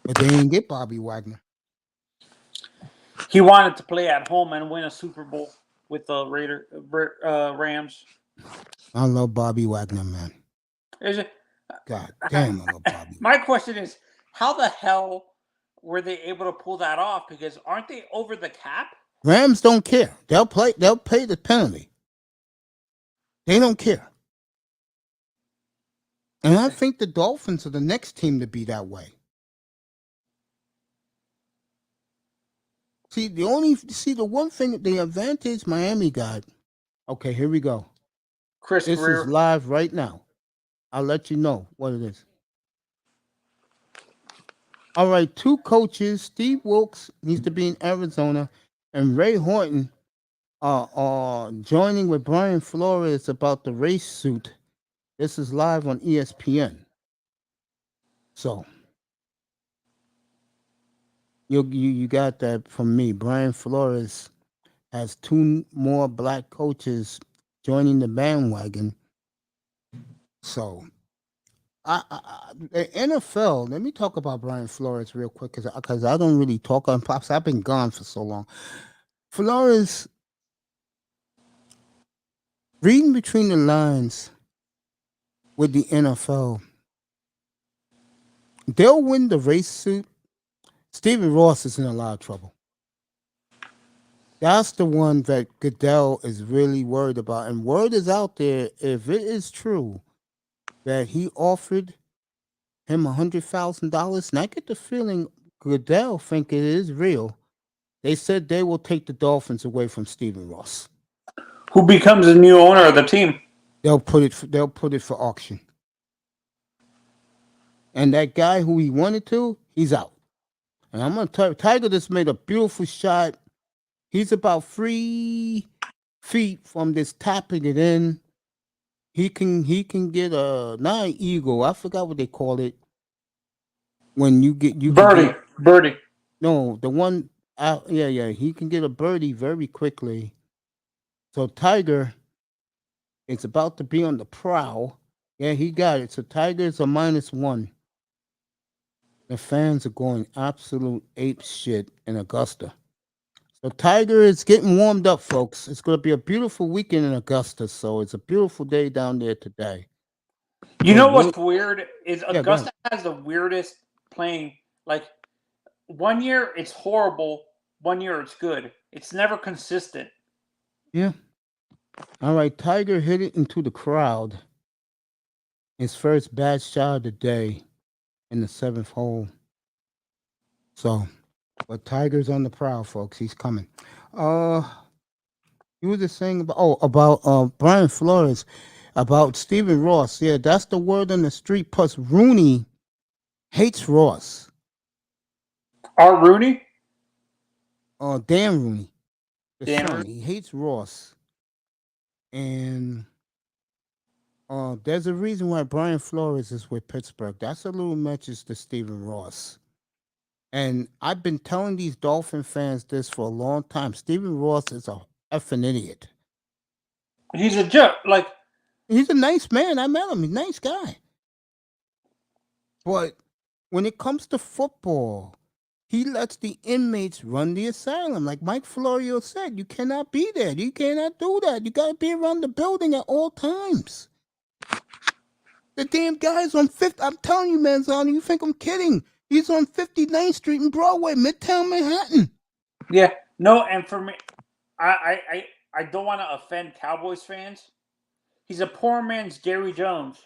But they didn't get Bobby Wagner. He wanted to play at home and win a Super Bowl with the Rams. I love Bobby Wagner, man. Is it? God damn, I love Bobby. My question is, how the hell were they able to pull that off? Because aren't they over the cap? Rams don't care. They'll pay the penalty. They don't care. And I think the Dolphins are the next team to be that way. See, the one thing, the advantage Miami got. Okay, here we go. Chris This Greer. is live right now. I'll let you know what it is. All right, 2 coaches. Steve Wilkes needs to be in Arizona, and Ray Horton are joining with Brian Flores about the race suit. This is live on ESPN. So you got that from me. Brian Flores has 2 more black coaches joining the bandwagon. So the NFL. Let me talk about Brian Flores real quick because I don't really talk on pops. I've been gone for so long. Flores, reading between the lines with the NFL, they'll win the race suit. Stephen Ross is in a lot of trouble. That's the one that Goodell is really worried about. And word is out there, if it is true that he offered him $100,000, and I get the feeling Goodell think it is real. They said they will take the Dolphins away from Stephen Ross. Who becomes the new owner of the team? They'll put it for auction. And that guy who he wanted to, he's out. And I'm gonna tell you, Tiger just made a beautiful shot. He's about 3 feet from this tapping it in. He can get not an eagle. I forgot what they call it. When you birdie. No, the one. Yeah. He can get a birdie very quickly. So Tiger, it's about to be on the prowl. Yeah, he got it. So Tiger's a -1. The fans are going absolute ape shit in Augusta. The Tiger is getting warmed up, folks. It's going to be a beautiful weekend in Augusta, so it's a beautiful day down there today. You So know we'll, what's weird is yeah, go Augusta ahead. has the weirdest playing. Like 1 year it's horrible, 1 year it's good. It's never consistent. Yeah. All right. Tiger hit it into the crowd. His first bad shot of the day in the seventh hole. So, but Tiger's on the prowl, folks. He's coming. Uh, you were just saying about Brian Flores, about Stephen Ross. Yeah, that's the word on the street. Plus Rooney hates Ross. Art Rooney, Dan Rooney, the Dan son, Rooney. he hates Ross, and there's a reason why Brian Flores is with Pittsburgh. That's a little message to Stephen Ross. And I've been telling these Dolphin fans this for a long time. Stephen Ross is a effing idiot. He's a joke. Like He's a nice man. I met him. He's a nice guy. But when it comes to football, he lets the inmates run the asylum. Like Mike Florio said, you cannot be there. You cannot do that. You got to be around the building at all times. The damn guy's on 5th. I'm telling you, Manzano, you think I'm kidding. He's on 59th Street and Broadway, Midtown Manhattan. yeah, no, and for me, I don't want to offend Cowboys fans. He's a poor man's Jerry Jones.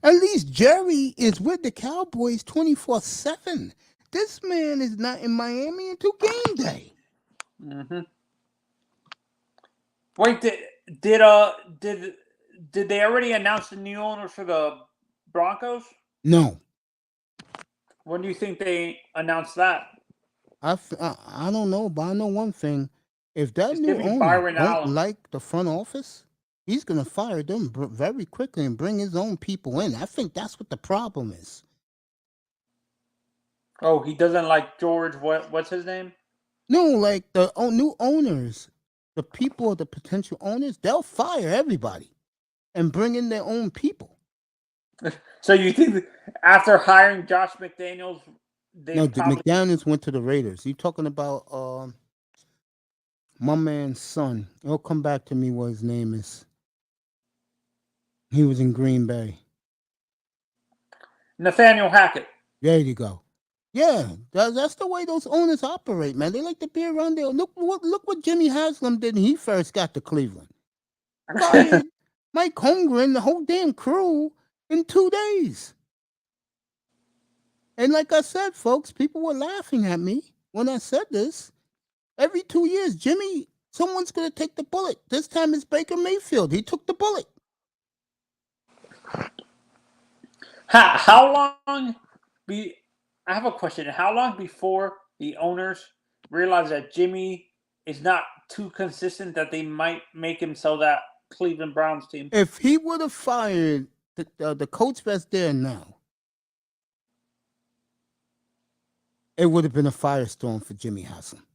At least Jerry is with the Cowboys 24/7. This man is not in Miami until game day. Mm-hmm. Wait, did they already announce the new owners for the Broncos? No. When do you think they announced that? I don't know, but I know one thing. If that It's new gonna be owner Byron don't Allen. like the front office, he's going to fire them very quickly and bring his own people in. I think that's what the problem is. Oh, he doesn't like George. What's his name? No, like the new owners, the people, the potential owners, they'll fire everybody and bring in their own people. So you think after hiring Josh McDaniels, they No, probably McDaniels went to the Raiders. You talking about my man's son? He'll come back to me what his name is. He was in Green Bay. Nathaniel Hackett. There you go. Yeah, that's the way those owners operate, man. They like to be around there. Look what Jimmy Haslam did when he first got to Cleveland. Fired Mike Holmgren, the whole damn crew, in 2 days. And like I said, folks, people were laughing at me when I said this. Every 2 years, someone's going to take the bullet. This time it's Baker Mayfield. He took the bullet. How long be? I have a question. How long before the owners realize that Jimmy is not too consistent that they might make him sell that Cleveland Browns team? If he would have fired the coach that's there now, it would have been a firestorm for Jimmy Haslam.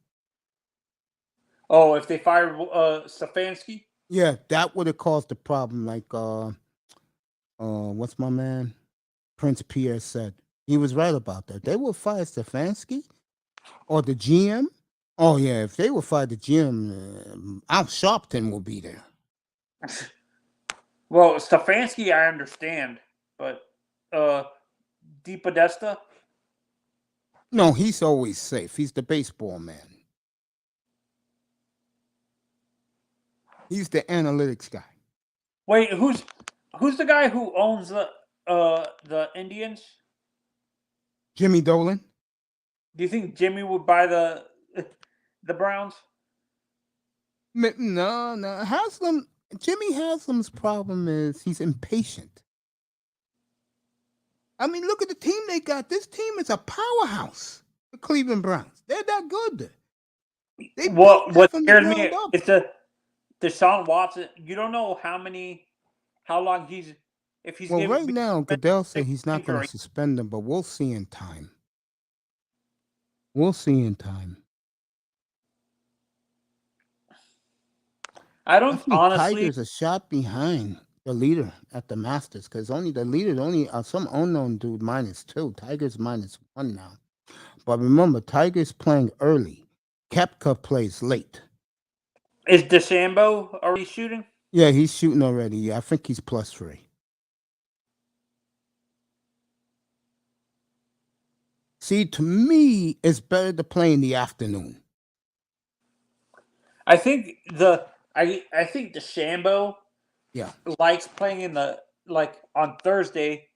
Oh, if they fired Stefanski? Yeah, that would have caused a problem. Like, what's my man Prince Pierre said. He was right about that. They would fire Stefanski or the GM. Oh yeah, if they would fire the GM, Al Sharpton will be there. Well, Stefanski, I understand, but DePodesta? No, he's always safe. He's the baseball man. He's the analytics guy. Wait, who's the guy who owns the Indians? Jimmy Dolan. Do you think Jimmy would buy the Browns? No. Jimmy Haslam's problem is he's impatient. I mean, look at the team they got. This team is a powerhouse. The Cleveland Browns. They're that good. What scares me is the Deshaun Watson. You don't know how long he's if he's. Well, right now, Goodell said he's not going to suspend him, but we'll see in time. We'll see in time. I don't honestly. Tigers a shot behind the leader at the Masters because the leader some unknown dude -2. Tigers -1 now. But remember, Tigers playing early. Kepka plays late. Is DeChambeau already shooting? Yeah, he's shooting already. Yeah, I think he's +3. See, to me, it's better to play in the afternoon. I think I think DeChambeau Yeah. likes playing in the on Thursday.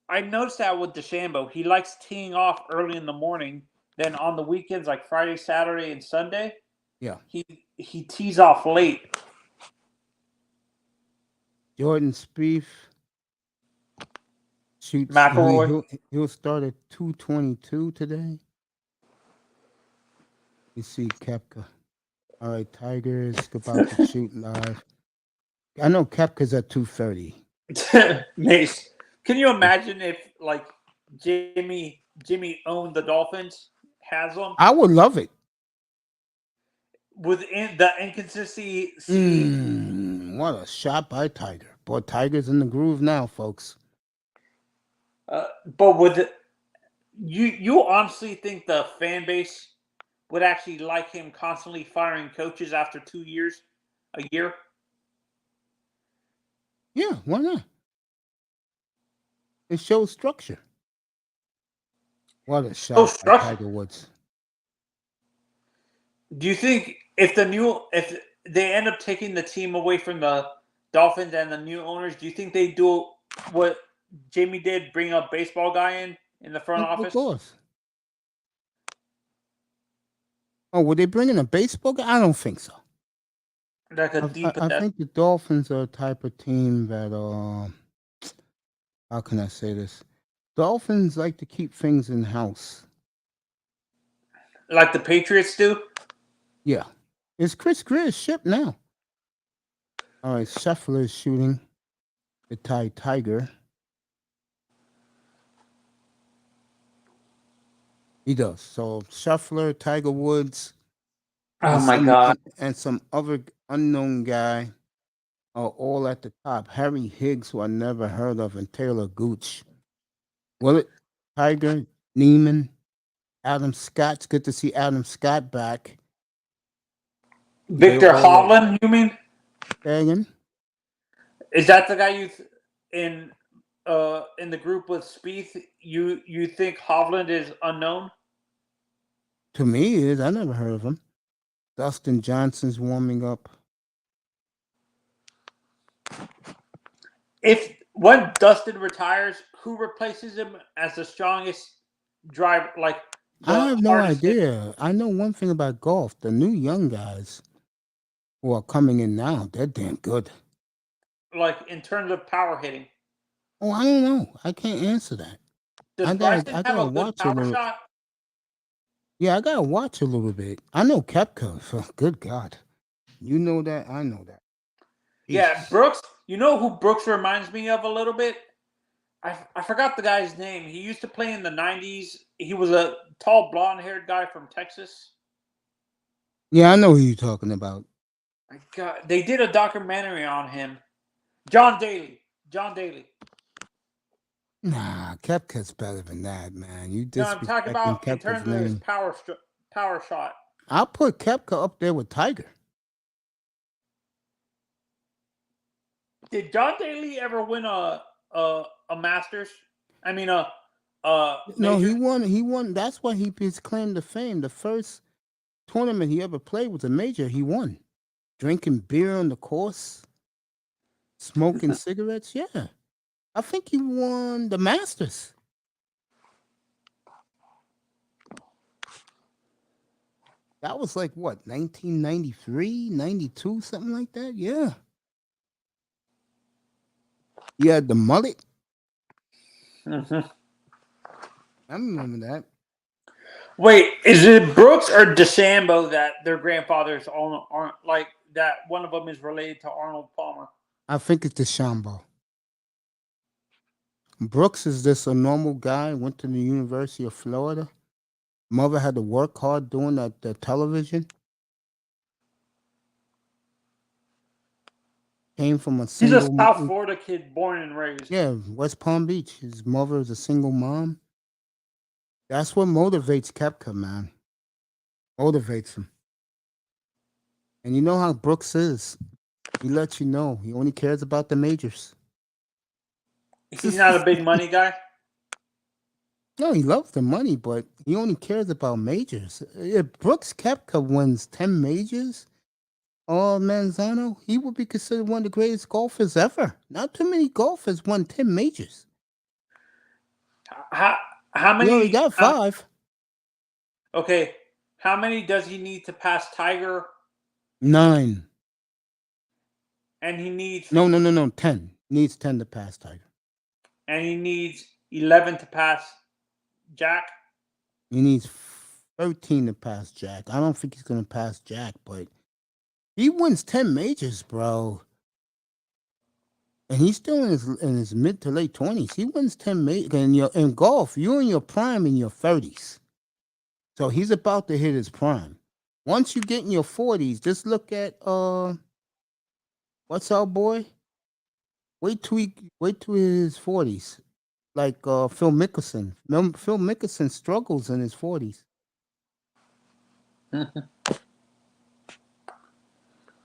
I noticed that with DeChambeau, he likes teeing off early in the morning. Then on the weekends, like Friday, Saturday, and Sunday, Yeah. he tees off late. Jordan Spieth shoots. McIlroy. He'll start at 2:22 today. You see Kepka. All right, Tiger's about to shoot live. I know Kepka's at 2:30. Nice. Can you imagine if like Jimmy owned the Dolphins, has them I would love it. within the inconsistency? What a shot by Tiger. Boy, Tiger's in the groove now, folks. But would you honestly think the fan base would actually like him constantly firing coaches after 2 years, a year? Yeah, why not? It shows structure. What a shot by Tiger Woods. Do you think if they end up taking the team away from the Dolphins and the new owners, do you think they do what Jamie did, bring a baseball guy in the front office? Of course. Oh, were they bringing a baseball guy? I don't think so. Like a I think the Dolphins are a type of team that, how can I say this? Dolphins like to keep things in house. Like the Patriots do? Yeah. It's Chris Greer's ship now. All right, Scheffler is shooting the Tiger. He does. So Scheffler, Tiger Woods. Oh my God. And some other unknown guy are all at the top. Harry Higgs, who I never heard of, and Taylor Gooch. Willett, Tiger, Neiman, Adam Scott. It's good to see Adam Scott back. Victor Hovland, you mean? Again? Is that the guy in the group with Spieth? You think Hovland is unknown? To me, he is. I never heard of him. Dustin Johnson's warming up. When Dustin retires, who replaces him as the strongest driver? I have no idea. I know one thing about golf: the new young guys who are coming in now, they're damn good. Like in terms of power hitting. Oh, I don't know. I can't answer that. Does Bryson have a good power shot? Yeah, I gotta watch a little bit. I know Kepka. So good God, you know that. I know that. Yeah, Brooks. You know who Brooks reminds me of a little bit? I forgot the guy's name. He used to play in the 90s. He was a tall, blonde-haired guy from Texas. Yeah, I know who you're talking about. My God, they did a documentary on him. John Daly. Nah, Kepka's better than that, man. You No, I'm talking about in terms of his power shot. I'll put Kepka up there with Tiger. Did John Daly ever win a Masters? I mean no, he won. He won. That's why his claim to fame. The first tournament he ever played was a major. He won. Drinking beer on the course, smoking cigarettes. Yeah, I think he won the Masters. That was like what, 1993, 92, something like that. Yeah. He had the mullet. Mm-hmm. I remember that. Wait, is it Brooks or DeChambeau that their grandfathers aren't like that? One of them is related to Arnold Palmer. I think it's DeChambeau. Brooks is just a normal guy. Went to the University of Florida. Mother had to work hard doing the television. Came from a single. He's a South Florida kid, born and raised. Yeah, West Palm Beach. His mother is a single mom. That's what motivates Kepka, man. Motivates him. And you know how Brooks is. He lets you know he only cares about the majors. He's not a big money guy. No, he loves the money, but he only cares about majors. If Brooks Koepka wins 10 majors, or Manzano, he would be considered one of the greatest golfers ever. Not too many golfers won 10 majors. How He many? only got 5. Okay, how many does he need to pass Tiger? 9. And he needs No, 10. Needs 10 to pass Tiger. And he needs 11 to pass Jack. He needs 13 to pass Jack. I don't think he's going to pass Jack, but he wins 10 majors, bro. And he's still in his mid to late 20s. He wins 10 majors. In golf, you're in your prime in your 30s. So he's about to hit his prime. Once you get in your 40s, just look at what's our boy? Wait till his 40s. Like Phil Mickelson. Remember, Phil Mickelson struggles in his 40s.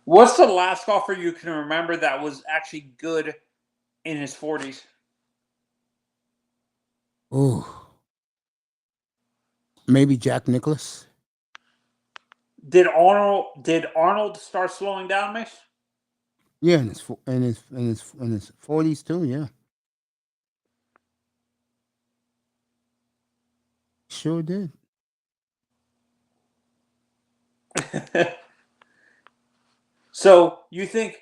What's the last golfer you can remember that was actually good in his 40s? Ooh. Maybe Jack Nicklaus. Did Arnold start slowing down, Mish? Yeah, in his 40s too, yeah. Sure did. So you think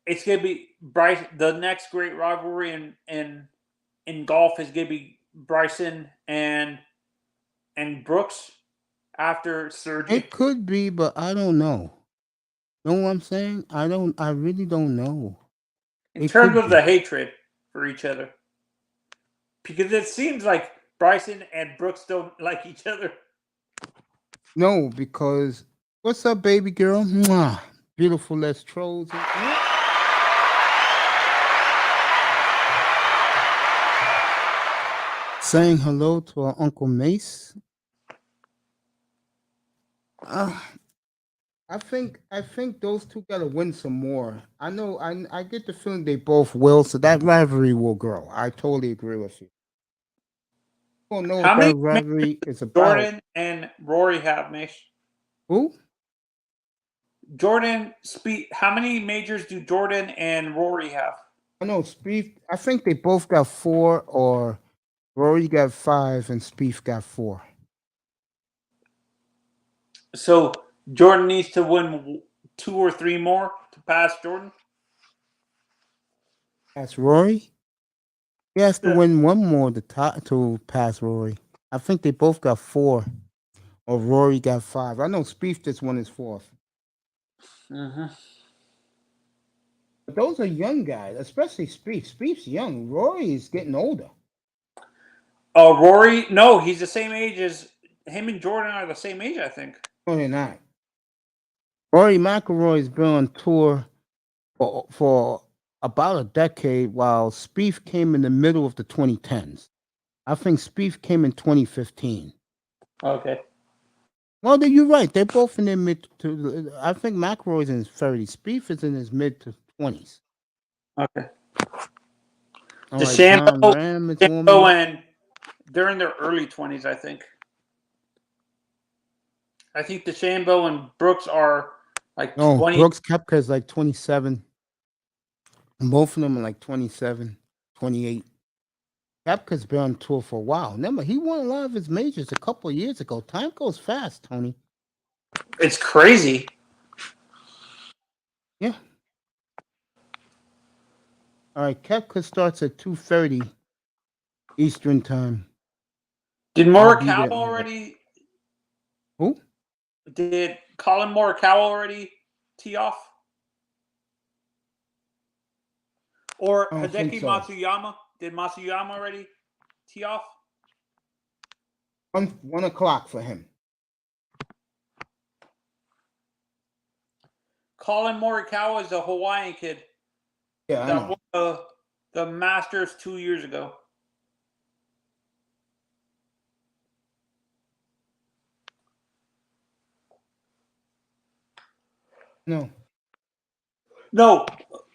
it's gonna be Bryce? The next great rivalry in golf is gonna be Bryson and Brooks after Sergio? It could be, but I don't know. Know what I'm saying? I really don't know. In terms of the hatred for each other, because it seems like Bryson and Brooks don't like each other. No, because what's up, baby girl? Mwah. Beautiful Les Trolls. Saying hello to our Uncle Mace. I think those two gotta win some more. I know I get the feeling they both will, so that rivalry will grow. I totally agree with you. I don't know How what many that rivalry is about. Jordan and Rory have, Mish? Who? Jordan Speed. How many majors do Jordan and Rory have? I know Spieth. I think they both got 4, or Rory got 5 and Spieth got 4. So Jordan needs to win 2 or 3 more to pass Jordan. That's Rory. He has to win 1 more to pass Rory. I think they both got 4, or Rory got 5. I know Spieth just won his 4th. Mm-hmm. But those are young guys, especially Spieth. Spieth's young. Rory is getting older. Oh, Rory? No, he's the same age as him and Jordan are the same age, I think. No, they're not. Rory McIlroy's been on tour for about a decade, while Spieth came in the middle of the 2010s. I think Spieth came in 2015. Okay. Well, you're right. They're both in their mid to. I think McIlroy's in his 30s. Spieth is in his mid to 20s. Okay. All right, John Ram is warming up. And they're in their early 20s, I think. I think DeChambeau and Brooks are like 20. Brooks Koepka is like 27. And both of them are like 27, 28. Koepka's been on tour for a while. Remember, he won a lot of his majors a couple of years ago. Time goes fast, Tony. It's crazy. Yeah. All right, Koepka starts at 2:30 Eastern time. Did Morikawa already? Who? Did Colin Morikawa already tee off? Or Hideki Matsuyama? Did Matsuyama already tee off? 1 o'clock for him. Colin Morikawa is a Hawaiian kid. Yeah, I know. Won the Masters 2 years ago. No. No,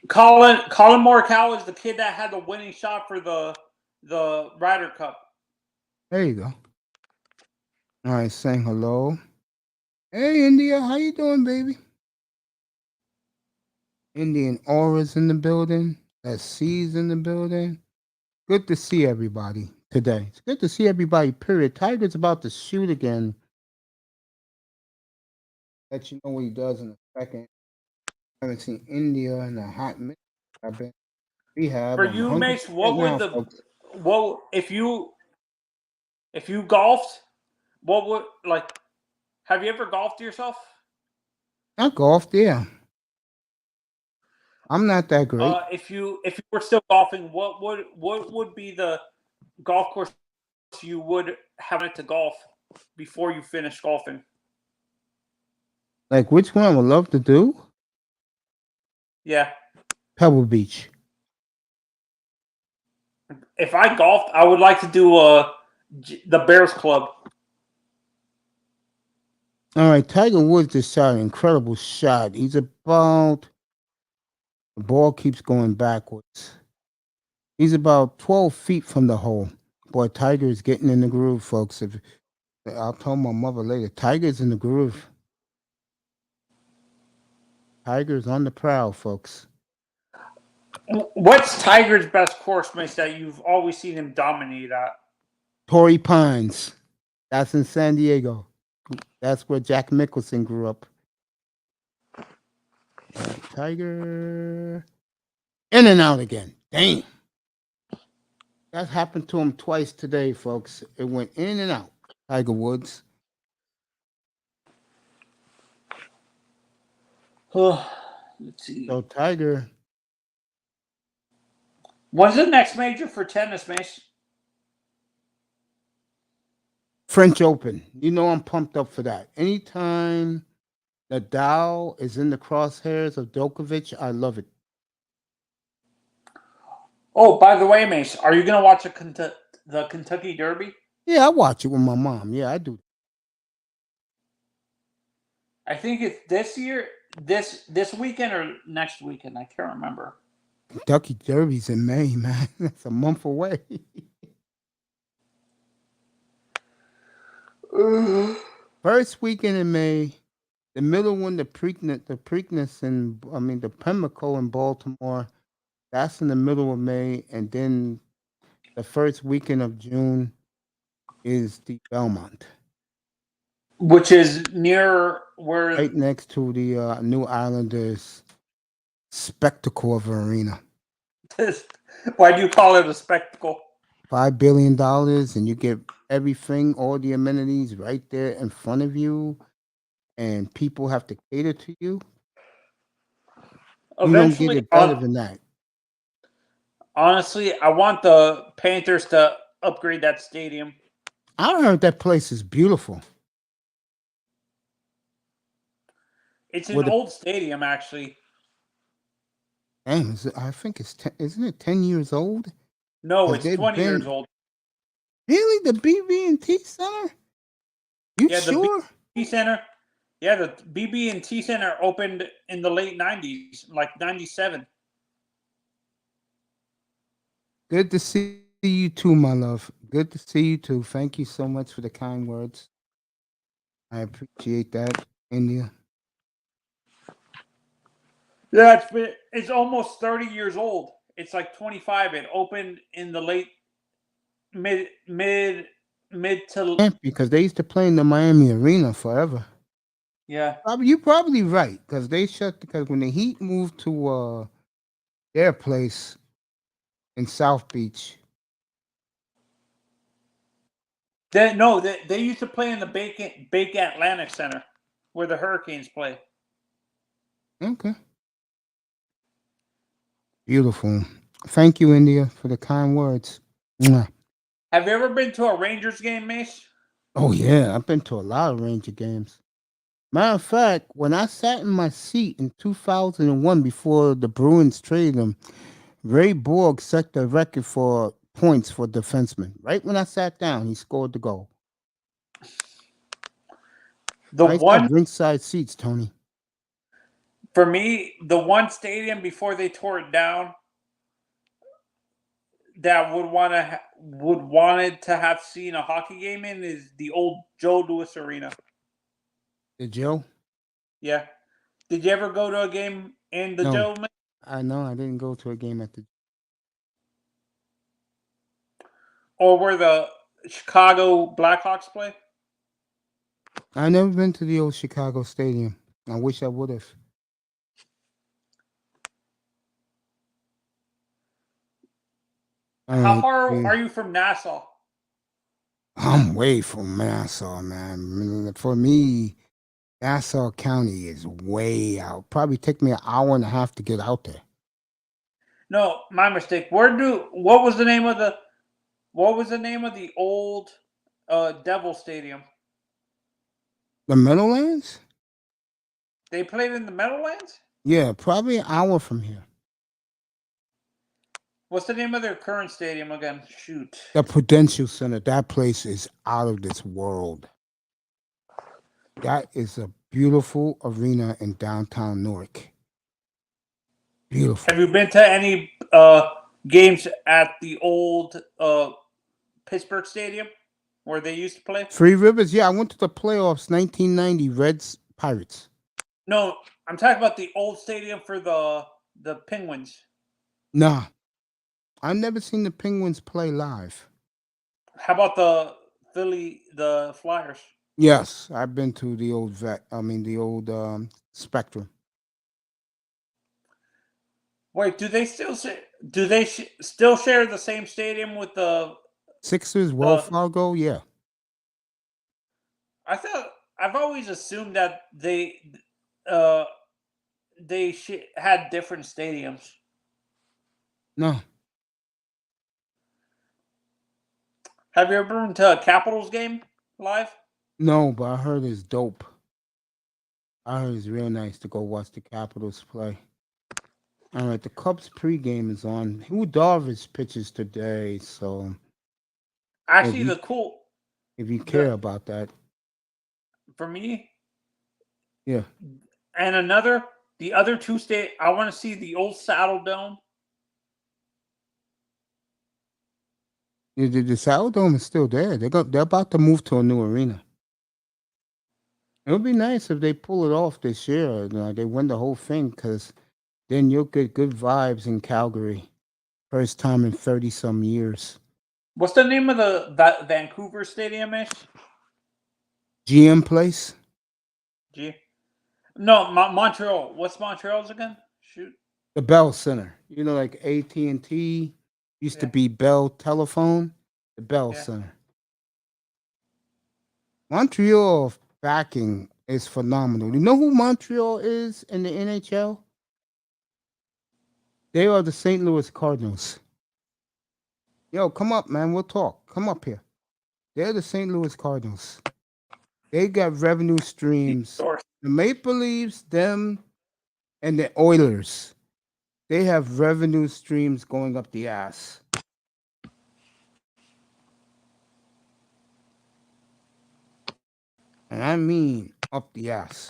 Colin Morikawa is the kid that had the winning shot for the Ryder Cup. There you go. All right, saying hello. Hey, India, how you doing, baby? Indian Aura's in the building. SC's in the building. Good to see everybody today. It's good to see everybody, period. Tiger's about to shoot again. Let you know what he does in a second. I haven't seen India in a hot minute. I've been rehab. For I'm you, 100% Mace, what now, would the folks. well if you golfed, what would like have you ever golfed yourself? I golfed, yeah. I'm not that great. If you were still golfing, what would be the golf course you would have it to golf before you finish golfing? Like, which one I would love to do? Yeah. Pebble Beach. If I golfed, I would like to do the Bears Club. All right, Tiger Woods just shot an incredible shot. He's about, the ball keeps going backwards. He's about 12 feet from the hole. Boy, Tiger is getting in the groove, folks. I'll tell my mother later. Tiger's in the groove. Tiger's on the prowl, folks. What's Tiger's best course, Mace, that you've always seen him dominate at? Torrey Pines. That's in San Diego. That's where Jack Nicholson grew up. Tiger. In and out again. Damn. That happened to him twice today, folks. It went in and out. Tiger Woods. Let's see. So Tiger. When's the next major for tennis, Mace? French Open. You know I'm pumped up for that. Anytime Nadal is in the crosshairs of Djokovic, I love it. Oh, by the way, Mace, are you going to watch the Kentucky Derby? Yeah, I watch it with my mom. Yeah, I do. I think it's this year, this weekend or next weekend. I can't remember. Kentucky Derby's in May, man. That's a month away. First weekend in May, the middle one, the Preakness, and the Pimlico in Baltimore. That's in the middle of May, and then the first weekend of June is the Belmont, which is near where right next to the New Islanders spectacle of an arena. Why do you call it a spectacle? $5 billion, and you get everything, all the amenities right there in front of you, and people have to cater to you. You don't get it better than that. Honestly, I want the Panthers to upgrade that stadium. I heard that place is beautiful. It's an old stadium, actually. Damn, I think it's isn't it 10 years old? No, it's 20 years old. Really, the BB&T Center? You sure? The BB&T Center. Yeah, the BB&T Center opened in the late 90s, like 97. Good to see you too, my love. Good to see you too. Thank you so much for the kind words. I appreciate that, India. Yeah, it's almost 30 years old. It's like 25. It opened in the late mid to. Yeah, because they used to play in the Miami Arena forever. Yeah, you're probably right, because they shut, because when the Heat moved to their place in South Beach. They used to play in the Bake Atlantic Center, where the Hurricanes play. Okay. Beautiful. Thank you, India, for the kind words. Mwah. Have you ever been to a Rangers game, Mace? Oh, yeah. I've been to a lot of Ranger games. Matter of fact, when I sat in my seat in 2001 before the Bruins traded him, Ray Borg set the record for points for defensemen. Right when I sat down, he scored the goal. I have ringside seats, Tony. For me, the one stadium before they tore it down that would wanted to have seen a hockey game in is the old Joe Louis Arena. The Joe? Yeah. Did you ever go to a game in the No. Joe? I know I didn't go to a game at the. Or where the Chicago Blackhawks play? I never been to the old Chicago Stadium. I wish I would have. How far are you from Nassau? I'm way from Nassau, man. For me, Nassau County is way out. Probably take me an hour and a half to get out there. No, my mistake. What was the name of the old Devil Stadium? The Meadowlands? They played in the Meadowlands? Yeah, probably an hour from here. What's the name of their current stadium again? Shoot. The Prudential Center. That place is out of this world. That is a beautiful arena in downtown Newark. Beautiful. Have you been to any games at the old Pittsburgh Stadium where they used to play? Three Rivers, yeah. I went to the playoffs, 1990, Reds, Pirates. No, I'm talking about the old stadium for the Penguins. Nah. I've never seen the Penguins play live. How about the Flyers? Yes, I've been to the old Spectrum. Wait, do they still still share the same stadium with the Sixers, Wells Fargo? Yeah. I've always assumed that they had different stadiums. No. Have you ever been to a Capitals game live? No, but I heard it's dope. I heard it's real nice to go watch the Capitals play. All right, the Cubs pregame is on. Who Darvish pitches today, so actually, if you care about that, for me, yeah. And the other two state, I want to see the old Saddle Dome. The Saddle Dome is still there. They're about to move to a new arena. It would be nice if they pull it off this year. They win the whole thing, because then you'll get good vibes in Calgary. First time in 30-some years. What's the name of that Vancouver stadium is? GM Place? No, Montreal. What's Montreal's again? Shoot. The Bell Center. Like AT&T used to be Bell Telephone. The Bell Center. Montreal backing is phenomenal. You know who Montreal is in the NHL? They are the St. Louis Cardinals. Yo, come up, man. We'll talk. Come up here. They're the St. Louis Cardinals. They got revenue streams. The Maple Leafs, them, and the Oilers. They have revenue streams going up the ass. And I mean up the ass.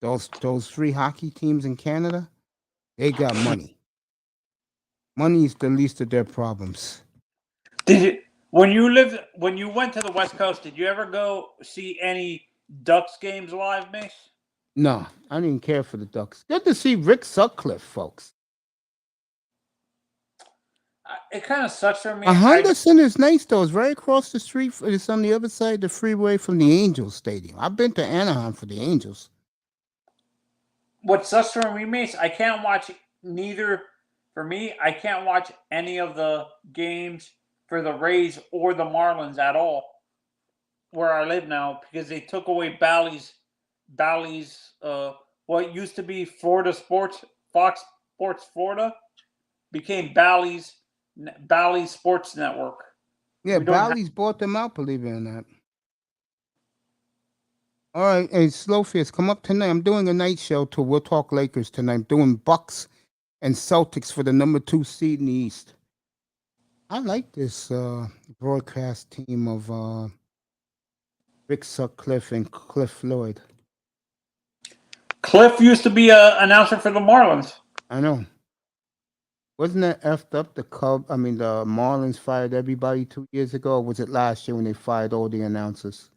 Those three hockey teams in Canada, they got money. Money is the least of their problems. When you went to the West Coast, did you ever go see any Ducks games live, Mace? No, I didn't care for the Ducks. Good to see Rick Sutcliffe, folks. It kind of sucks for me. A Honda Center is nice, though. It's right across the street. It's on the other side of the freeway from the Angels Stadium. I've been to Anaheim for the Angels. What sucks for me, Mace, I can't watch neither. For me, I can't watch any of the games for the Rays or the Marlins at all where I live now, because they took away Bally's what used to be Florida Sports, Fox Sports Florida, became Bally's Sports Network. Yeah, Bally's bought them out, believe it or not. All right, hey, Slowfist, come up tonight. I'm doing a night show till We'll Talk Lakers tonight. I'm doing Bucks and Celtics for the number 2 seed in the East. I like this broadcast team of Rick Sutcliffe and Cliff Floyd. Cliff used to be an announcer for the Marlins. I know. Wasn't that effed up? The Marlins fired everybody 2 years ago. Or was it last year when they fired all the announcers?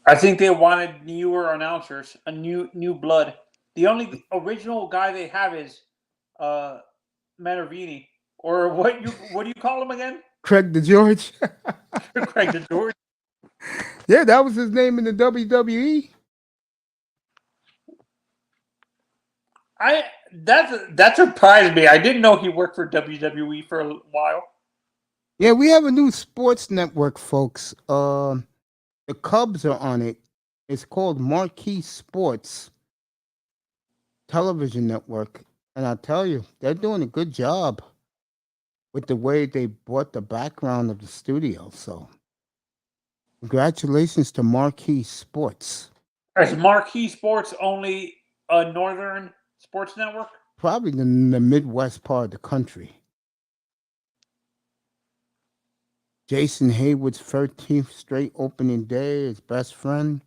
I think they wanted newer announcers, a new blood. The only original guy they have is Manervini, or what do you call him again? Craig DeGeorge. Craig DeGeorge. Yeah, that was his name in the WWE. That surprised me. I didn't know he worked for WWE for a while. Yeah, we have a new sports network, folks. The Cubs are on it. It's called Marquee Sports Television Network, and I tell you, they're doing a good job with the way they brought the background of the studio. So, congratulations to Marquee Sports. Is Marquee Sports only a northern sports network? Probably in the Midwest part of the country. Jason Hayward's 13th straight opening day, his best friend,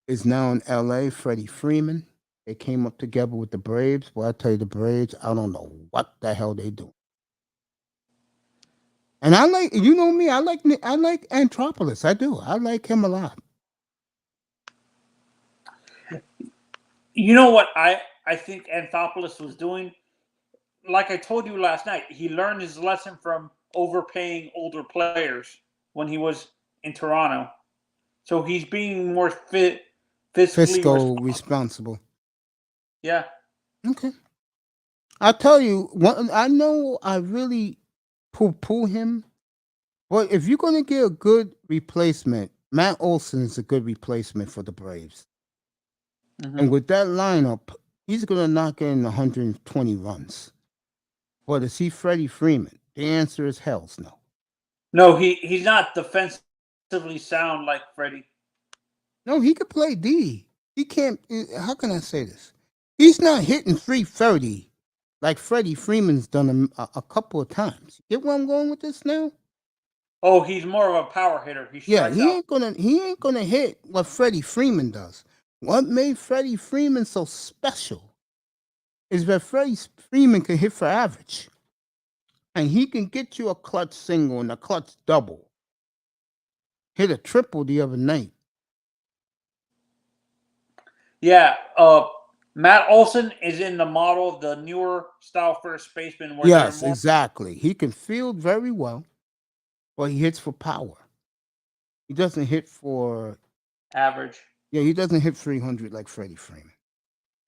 is now in LA, Freddie Freeman. They came up together with the Braves. Well, I tell you, the Braves, I don't know what the hell they do. And I like, you know me, I like Anthopoulos. I do. I like him a lot. You know what I think Anthopoulos was doing? Like I told you last night, he learned his lesson from overpaying older players when he was in Toronto. So he's being more fiscally responsible. Yeah. Okay. I'll tell you, I know I really poo him, but if you're going to get a good replacement, Matt Olson is a good replacement for the Braves. Mm-hmm. And with that lineup, he's going to knock in 120 runs. But is he Freddie Freeman? The answer is hell's no. No, he's not defensively sound like Freddie. No, he could play D. He can't. How can I say this? He's not hitting 330 like Freddie Freeman's done a couple of times. Get where I'm going with this now? Oh, he's more of a power hitter. He ain't gonna hit what Freddie Freeman does. What made Freddie Freeman so special is that Freddie Freeman can hit for average. And he can get you a clutch single and a clutch double. Hit a triple the other night. Yeah, Matt Olson is in the model, the newer style first baseman. Where yes, exactly. He can field very well, but he hits for power. He doesn't hit for average. Yeah, he doesn't hit 300 like Freddie Freeman.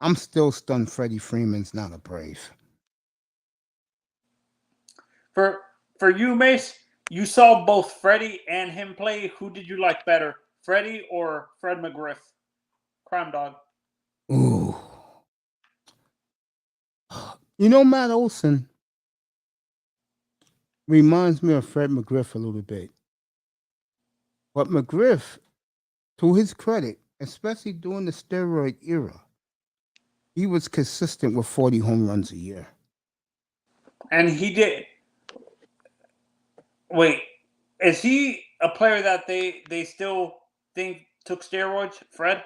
I'm still stunned Freddie Freeman's not a Brave. For you, Mace, you saw both Freddie and him play. Who did you like better, Freddie or Fred McGriff? Crime Dog. Ooh. You know, Matt Olson reminds me of Fred McGriff a little bit. But McGriff, to his credit, especially during the steroid era, he was consistent with 40 home runs a year. And he did. Wait, is he a player that they still think took steroids, Fred?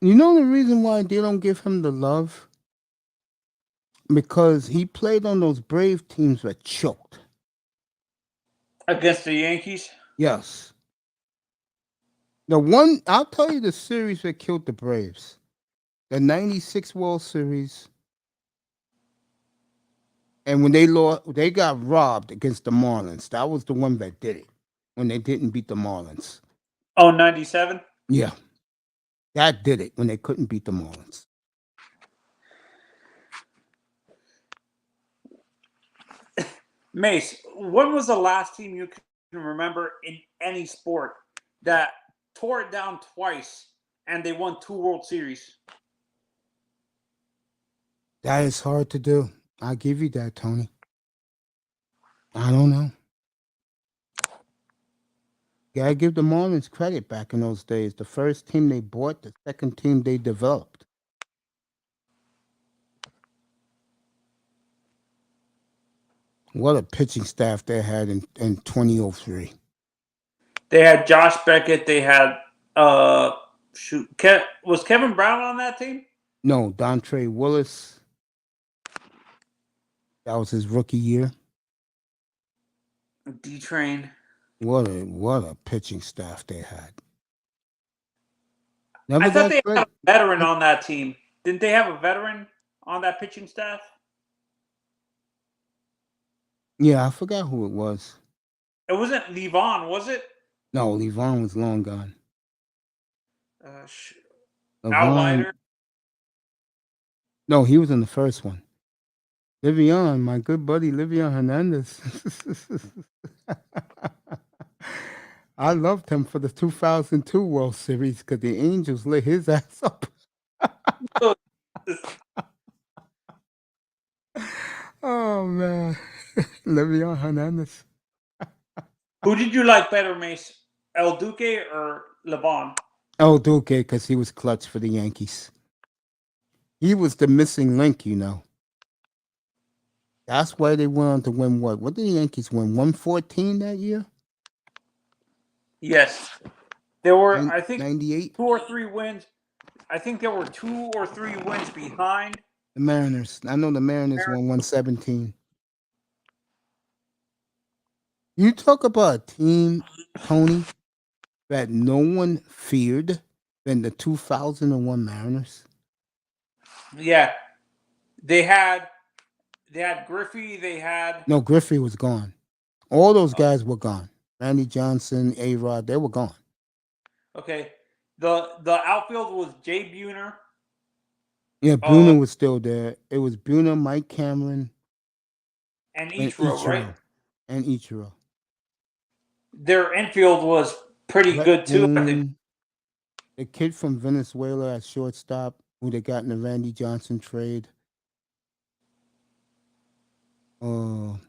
You know the reason why they don't give him the love? Because he played on those Brave teams that choked. Against the Yankees? Yes. I'll tell you the series that killed the Braves. The 96 World Series. And when they lost, they got robbed against the Marlins. That was the one that did it. When they didn't beat the Marlins. Oh, 97? Yeah. That did it when they couldn't beat the Marlins. Mace, when was the last team you can remember in any sport that tore it down twice and they won 2 World Series? That is hard to do. I'll give you that, Tony. I don't know. Gotta give the Marlins credit back in those days. The first team they bought, the second team they developed. What a pitching staff they had in 2003. They had Josh Beckett. They had shoot, was Kevin Brown on that team? No, Dontre Willis. That was his rookie year. D-Train. What a pitching staff they had. I Never thought got they great. had a veteran on that team. Didn't they have a veteran on that pitching staff? Yeah, I forgot who it was. It wasn't Levon, was it? No, Levon was long gone. Levon, Outsider. no, he was in the first one. Livion, my good buddy Livion Hernandez. I loved him for the 2002 World Series because the Angels lit his ass up. Oh man, Livion Hernandez. Who did you like better, Mace? El Duque or Levon? El Duque, because he was clutch for the Yankees. He was the missing link, you know. That's why they went on to win what? What did the Yankees win? 114 that year? Yes. There were, I think, 98? 2 or 3 wins. I think there were 2 or 3 wins behind The Mariners. I know the Mariners won 117. You talk about a team, Tony, that no one feared than the 2001 Mariners. Yeah. They had Griffey, No, Griffey was gone. All those guys were gone. Randy Johnson, A-Rod, they were gone. Okay. The outfield was Jay Buhner. Yeah, Buhner was still there. It was Buhner, Mike Cameron, and Ichiro, right? And Ichiro. Their infield was pretty good too, I think. The kid from Venezuela at shortstop, who they got in the Randy Johnson trade. John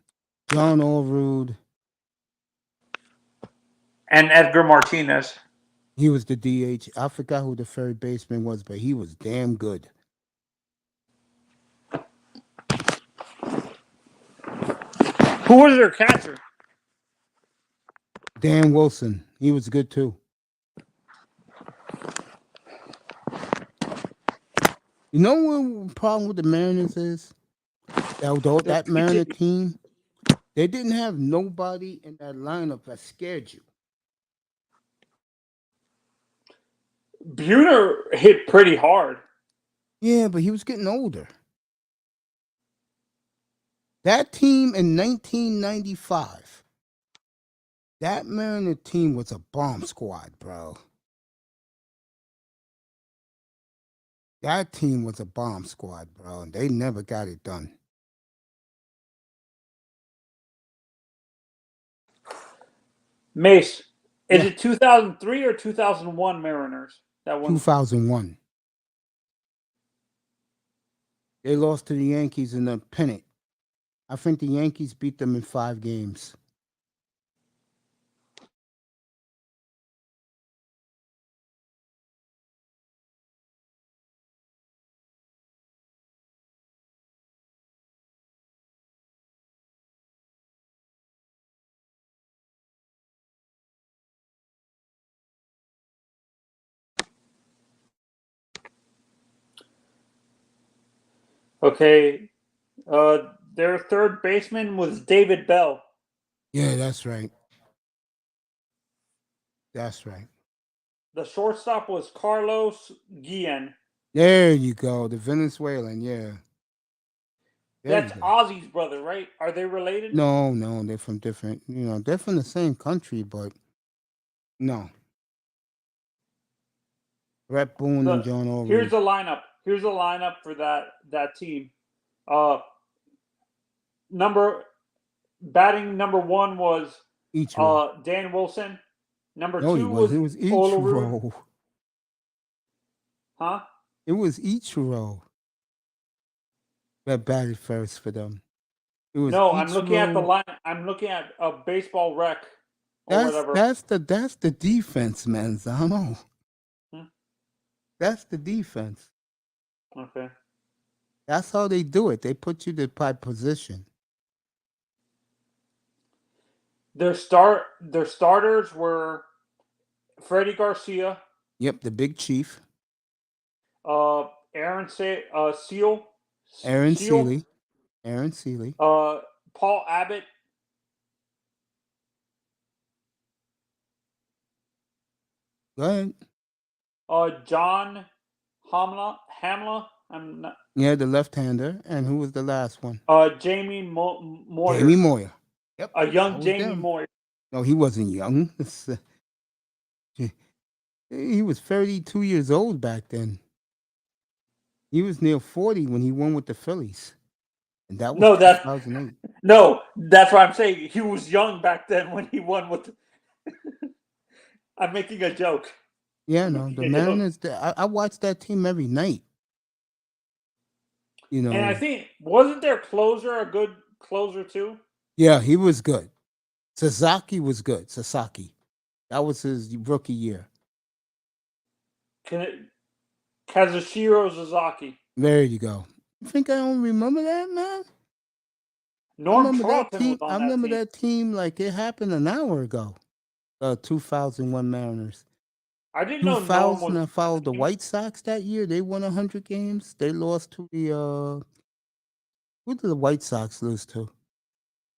Allrood. And Edgar Martinez. He was the DH. I forgot who the third baseman was, but he was damn good. Who was their catcher? Dan Wilson. He was good too. You know what the problem with the Mariners is? That Mariner team, they didn't have nobody in that lineup that scared you. Buhner hit pretty hard. Yeah, but he was getting older. That team in 1995, that Mariner team was a bomb squad, bro. That team was a bomb squad, bro, and they never got it done. Mace, is it 2003 or 2001 Mariners? That one. 2001. They lost to the Yankees in the pennant. I think the Yankees beat them in 5 games. Okay. Their third baseman was David Bell. Yeah, that's right. That's right. The shortstop was Carlos Guillen. There you go. The Venezuelan, yeah. That's Ozzy's brother, right? Are they related? No, they're from different, they're from the same country, but no. Brett Boone and John Allrood. Here's the lineup. Here's the lineup for that team. Batting number 1 was Dan Wilson. Number 2 was it was Ichiro. Huh? It was Ichiro that batted first for them. It was no, Ichiro. I'm looking at the line. I'm looking at a baseball rec or whatever. That's the defense, man, Zano. That's the defense. Okay. That's how they do it. They put you by position. Their starters were Freddie Garcia, Yep, the big chief, Aaron Seal, Aaron Seal, Seeley. Aaron Seeley. Paul Abbott, Go ahead. John Hamla. I'm not. Yeah, the left-hander. And who was the last one? Jamie Jamie Moyer, Moyer. Yep, a that young was Jamie them. Moyer. No, he wasn't young. He was 32 years old back then. He was near 40 when he won with the Phillies. And that was No, that 2008. no, that's what I'm saying. He was young back then when he won with. I'm making a joke. Yeah, I'm no, the making a joke. Mariners, I watched that team every night. You And I know, think wasn't their closer a good closer too? yeah, he was good. Sasaki was good. Sasaki. That was his rookie year. Can it, Kazushiro Suzuki. There you go. You think I don't remember that, man? I Norm remember that Charlton was team. I on that remember team. that team like it happened an hour ago. 2001 Mariners. I didn't know Norm 2000, was I on that followed the team. White Sox that year. They won 100 games. They lost to the who did the White Sox lose to?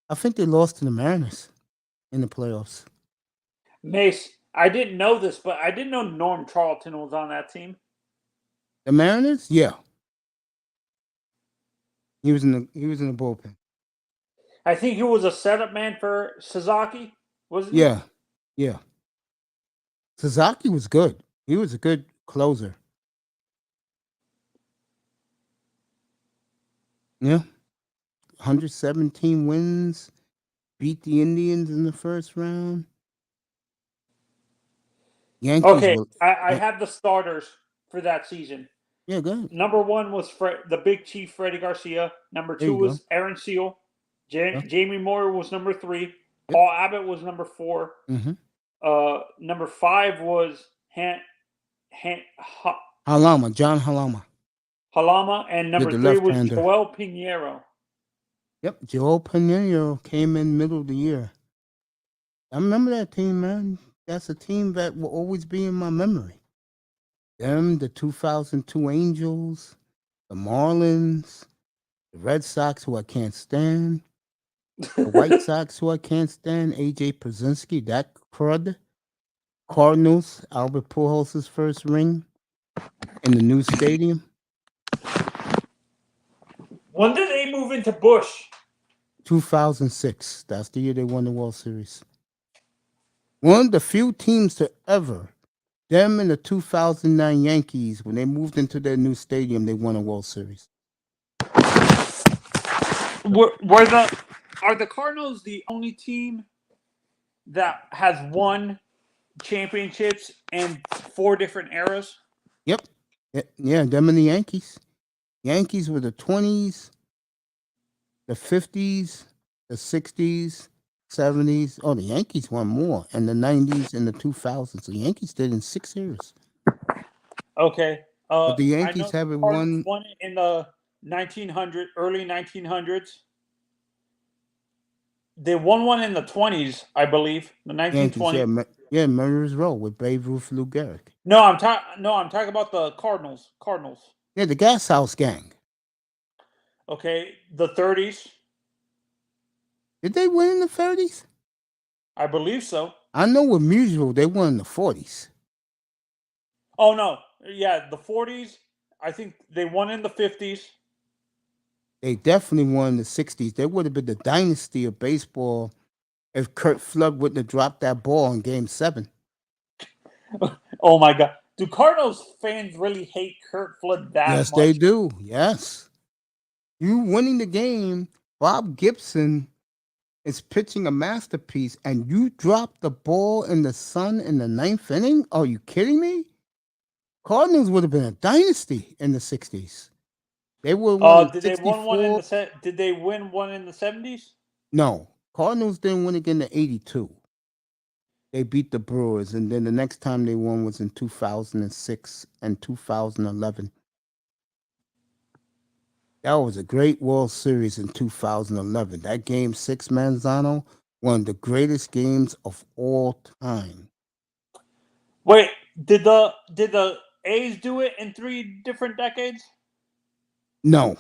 I think they lost to the Mariners in the playoffs. Mace, I didn't know this, but I didn't know Norm Charlton was on that team. The Mariners? Yeah. He was in the bullpen. I think he was a setup man for Suzuki, wasn't he? Yeah. Yeah. Sasaki was good. He was a good closer. Yeah. 117 wins. Beat the Indians in the first round. Yankees Okay, were I have the starters for that season. yeah, good. Number one was the Big Chief Freddie Garcia. Number There two you go. was Aaron Seal. Yeah. Jamie Moore was number three. Yep. Paul Abbott was number four. Mm-hmm. Number five was Halama, John Halama. Halama, and Yeah, number the three was left-hander. Joel Pinheiro. Yep, Joe Pinero came in middle of the year. I remember that team, man. That's a team that will always be in my memory. Them, the 2002 Angels, the Marlins, the Red Sox, who I can't stand, the White Sox, who I can't stand, AJ Przinsky, that crud, Cardinals, Albert Pujols' first ring in the new stadium, When did they move into Bush? 2006. That's the year they won the World Series. One of the few teams to ever, them and the 2009 Yankees, when they moved into their new stadium, they won a World Series. Are the Cardinals the only team that has won championships in 4 different eras? Yep. Yeah, them and the Yankees. Yankees were the 20s, the 50s, the 60s, 70s. Oh, the Yankees won more. And the 90s and the 2000s. The Yankees did in 6 years. Okay. But the I Yankees know the haven't Cardinals won. won it in the early 1900s. They won one in the 20s, I believe, the Yankees, 1920s. yeah, Murderers Row with Babe Ruth, Lou Gehrig. No, I'm talking about the Cardinals. Yeah, the Gas House Gang. Okay, the 30s, Did they win in the 30s? I believe so. I know with Musial, they won in the 40s. Oh no, yeah, the 40s. I think they won in the 50s. They definitely won in the 60s. They would have been the dynasty of baseball if Kurt Flood wouldn't have dropped that ball in Game 7. Oh my God, do Cardinals fans really hate Kurt Flood that Yes, they much? do. Yes. You winning the game, Bob Gibson is pitching a masterpiece, and you drop the ball in the sun in the ninth inning? Are you kidding me? Cardinals would have been a dynasty in the 60s. They would have won in Did they win one in 64. the Did they win one in the 70s? No, Cardinals didn't win again in 82. They beat the Brewers, and then the next time they won was in 2006 and 2011. That was a great World Series in 2011. That Game 6, Manzano, one of the greatest games of all time. Wait, Did the A's do it in 3 different decades? No.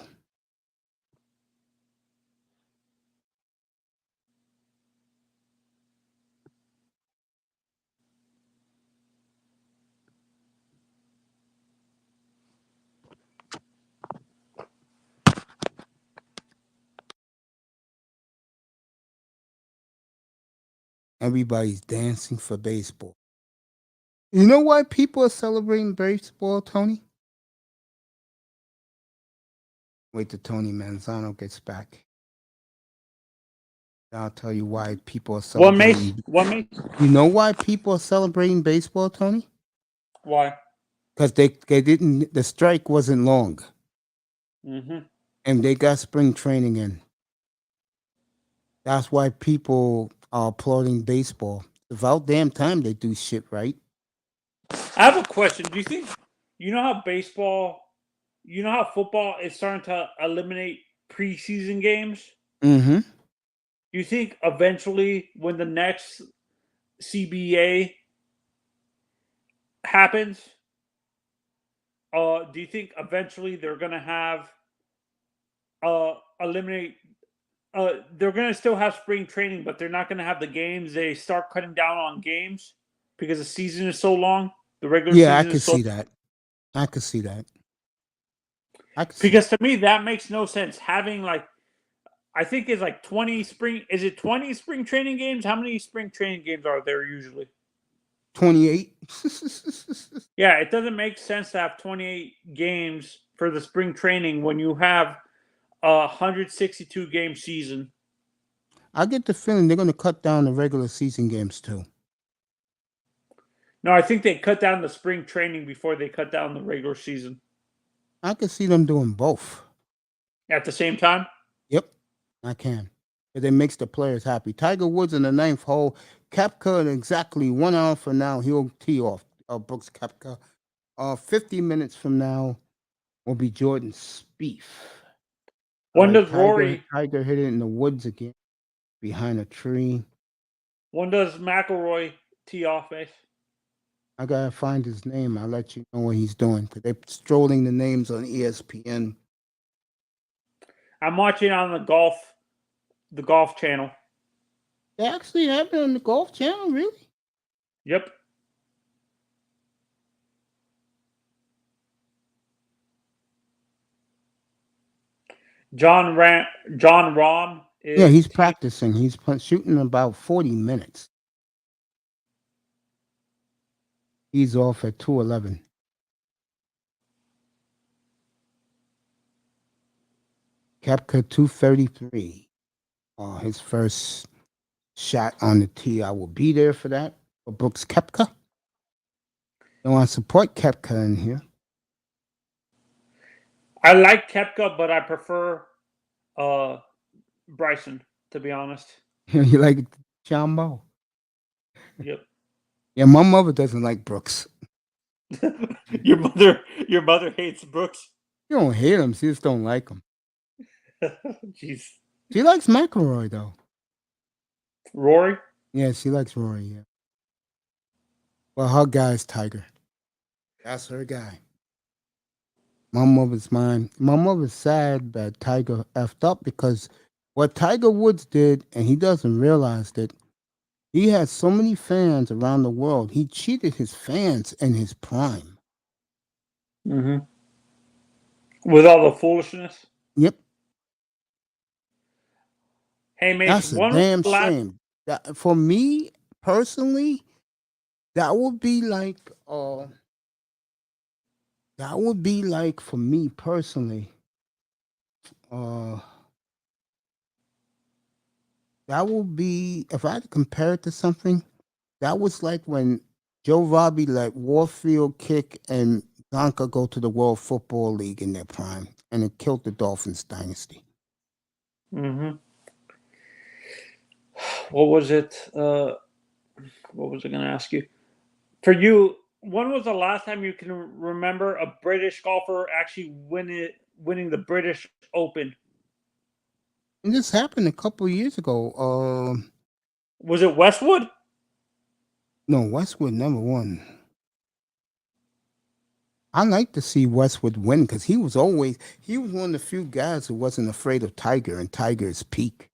Everybody's dancing for baseball. You know why people are celebrating baseball, Tony? Wait till Tony Manzano gets back. I'll tell you why people are celebrating. What makes? You know why people are celebrating baseball, Tony? Why? Because they didn't. The strike wasn't long, Mm-hmm. and they got spring training in. That's why people are applauding baseball. It's about damn time they do shit right. I have a question. Do you think you know how football is starting to eliminate preseason games? Mm-hmm. Do you think eventually, when the next CBA happens, do you think eventually they're gonna have eliminate? They're gonna still have spring training, but they're not gonna have the games. They start cutting down on games because the season is so long. The regular Yeah, I season could is so. see that. I could see that. I could see. Because to me, that makes no sense. Having I think it's like 20 spring. Is it 20 spring training games? How many spring training games are there usually? 28. Yeah, it doesn't make sense to have 28 games for the spring training when you have a 162 game season. I get the feeling they're going to cut down the regular season games too. No, I think they cut down the spring training before they cut down the regular season. I could see them doing both. At the same time? Yep, I can. It makes the players happy. Tiger Woods in the ninth hole. Koepka in exactly 1 hour from now, he'll tee off. Brooks Koepka. 50 minutes from now will be Jordan Spieth. When does Rory? Tiger hit it in the woods again, behind a tree. When does McIlroy tee off, base? I gotta find his name. I'll let you know what he's doing because they're strolling the names on ESPN. I'm watching on the golf channel. They actually have it on the Golf Channel, really? Yep. John Rahm is. Yeah, he's practicing. He's shooting about 40 minutes. He's off at 2:11. Koepka 2:33. His first shot on the tee. I will be there for that. For Brooks Koepka. I want to support Koepka in here. I like Koepka, but I prefer Bryson, to be honest. You like Chambo? Yep. Yeah, my mother doesn't like Brooks. Your mother hates Brooks. You don't hate him. She just don't like him. Jeez. She likes McIlroy though. Rory? Yeah, she likes Rory. Yeah. Well, her guy's Tiger. That's her guy. My mother's mine. My mother's sad that Tiger effed up because what Tiger Woods did, and he doesn't realize that he has so many fans around the world. He cheated his fans in his prime. Mm-hmm. With all the foolishness? Yep. Hey, mate, That's a damn shame. That, for me personally, that would be like for me personally. That would be if I had to compare it to something. That was like when Joe Robbie let Warfield kick and Donka go to the World Football League in their prime, and it killed the Dolphins dynasty. Mm-hmm. What was it? What was I going to ask you? For you, when was the last time you can remember a British golfer actually winning the British Open? And this happened a couple of years ago. Was it Westwood? No, Westwood never won. I like to see Westwood win because he was one of the few guys who wasn't afraid of Tiger and Tiger's peak.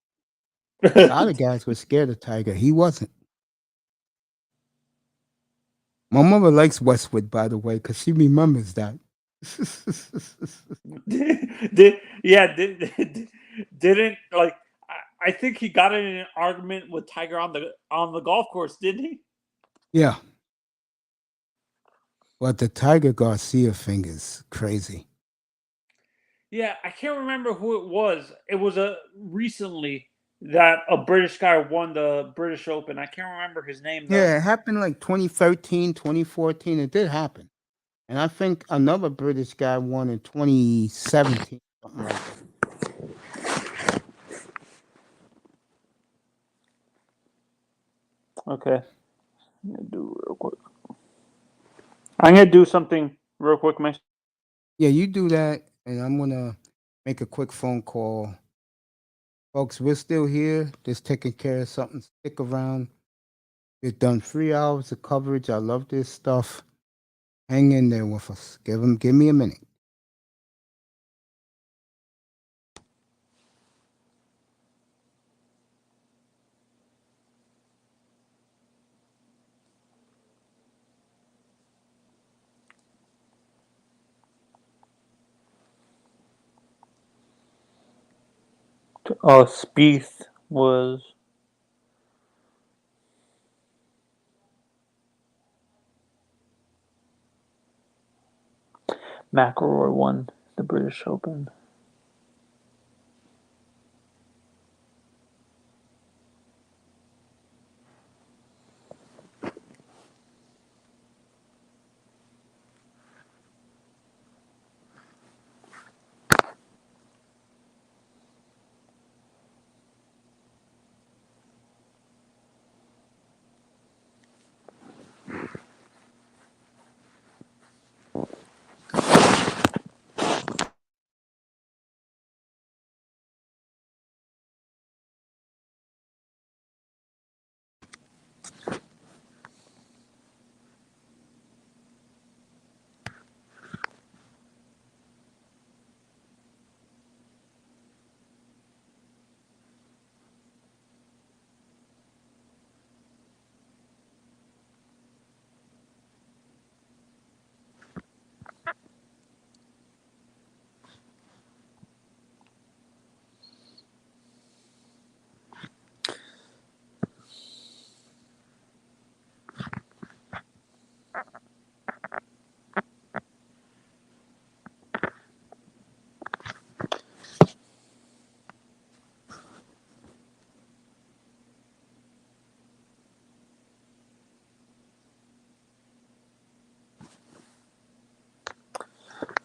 A lot of guys were scared of Tiger. He wasn't. My mother likes Westwood, by the way, because she remembers that. Didn't like. I think he got in an argument with Tiger on the golf course, didn't he? Yeah. But the Tiger Garcia thing is crazy. Yeah, I can't remember who it was. It was recently that a British guy won the British Open. I can't remember his name though. Yeah, it happened like 2013, 2014. It did happen. And I think another British guy won in 2017. Something like that. Okay. I'm gonna do real quick. I'm gonna do something real quick, man. Yeah, you do that, and I'm gonna make a quick phone call. Folks, we're still here, just taking care of something. Stick around. We've done 3 hours of coverage. I love this stuff. Hang in there with us. Give me a minute. Spieth was McIlroy won the British Open.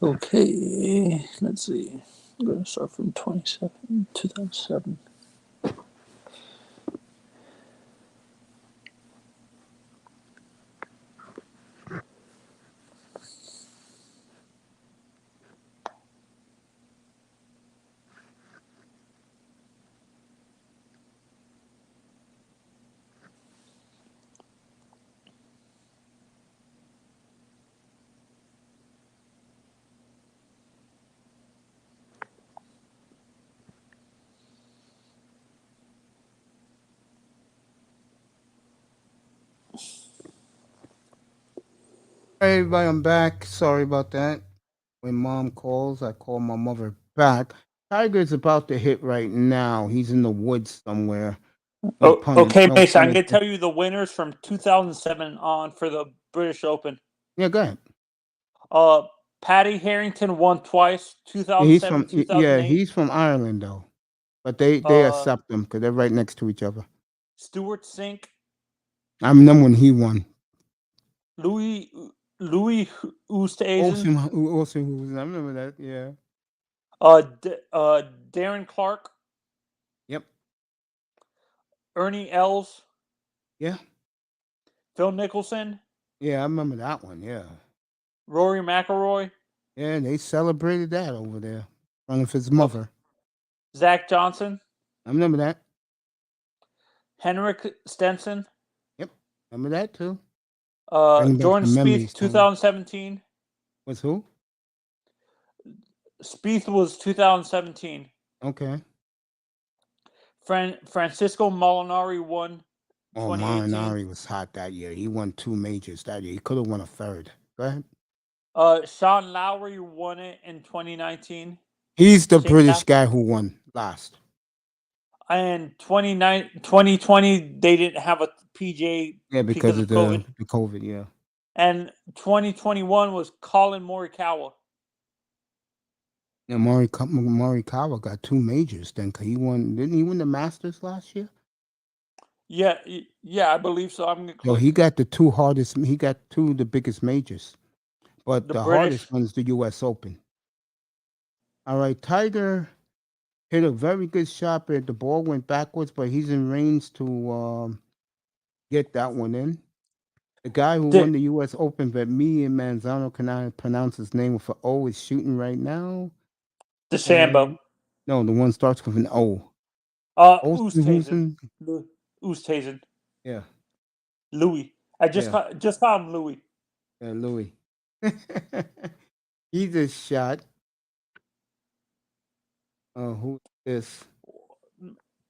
Okay, let's see. I'm going to start from 2007. Hey, everybody, I'm back. Sorry about that. When mom calls, I call my mother back. Tiger's about to hit right now. He's in the woods somewhere. Okay, No Mason, pun I'm going to intended. tell you the winners from 2007 on for the British Open. Yeah, go ahead. Patty Harrington won twice, Yeah, 2007, 2008. he's from Ireland though, but they Uh, accept them because they're right next to each other. Stuart Sink, I remember when he won. Louis Louis Oosthuizen, Olsen, I remember that. Yeah. Darren Clark, Yep. Ernie Els, Yeah. Phil Mickelson, Yeah, I remember that one. Yeah. Rory McIlroy, Yeah, they celebrated that over there in front of his mother. Zach Johnson, I remember that. Henrik Stenson, Yep. Remember that too. Bring back Jordan some Spieth, memories, Tony. 2017, Was who? Spieth was 2017. Okay. Francisco Molinari won Oh, 2018. Molinari was hot that year. He won 2 majors that year. He could have won a third. Go ahead. Sean Lowry won it in 2019. He's the Shane British Lowry. guy who won last. And 2020, they didn't have a PGA Yeah, because because of of COVID. the COVID, yeah. And 2021 was Colin Morikawa. Yeah, Morikawa got 2 majors then. 'Cause he won, didn't he win the Masters last year? Yeah, I believe so. I'm gonna So click he got he got 2 of the biggest majors. But the the British. hardest one is the US Open. All right, Tiger hit a very good shot, but the ball went backwards, but he's in range to get that one in. The guy who won the US Open, but me and Manzano cannot pronounce his name for O, is shooting right now. DeChambeau. No, the one starts with an O. Oosthuizen. Oosthuizen. Yeah. Louis. I just call him Louis. Yeah, Louis. He just shot. Who is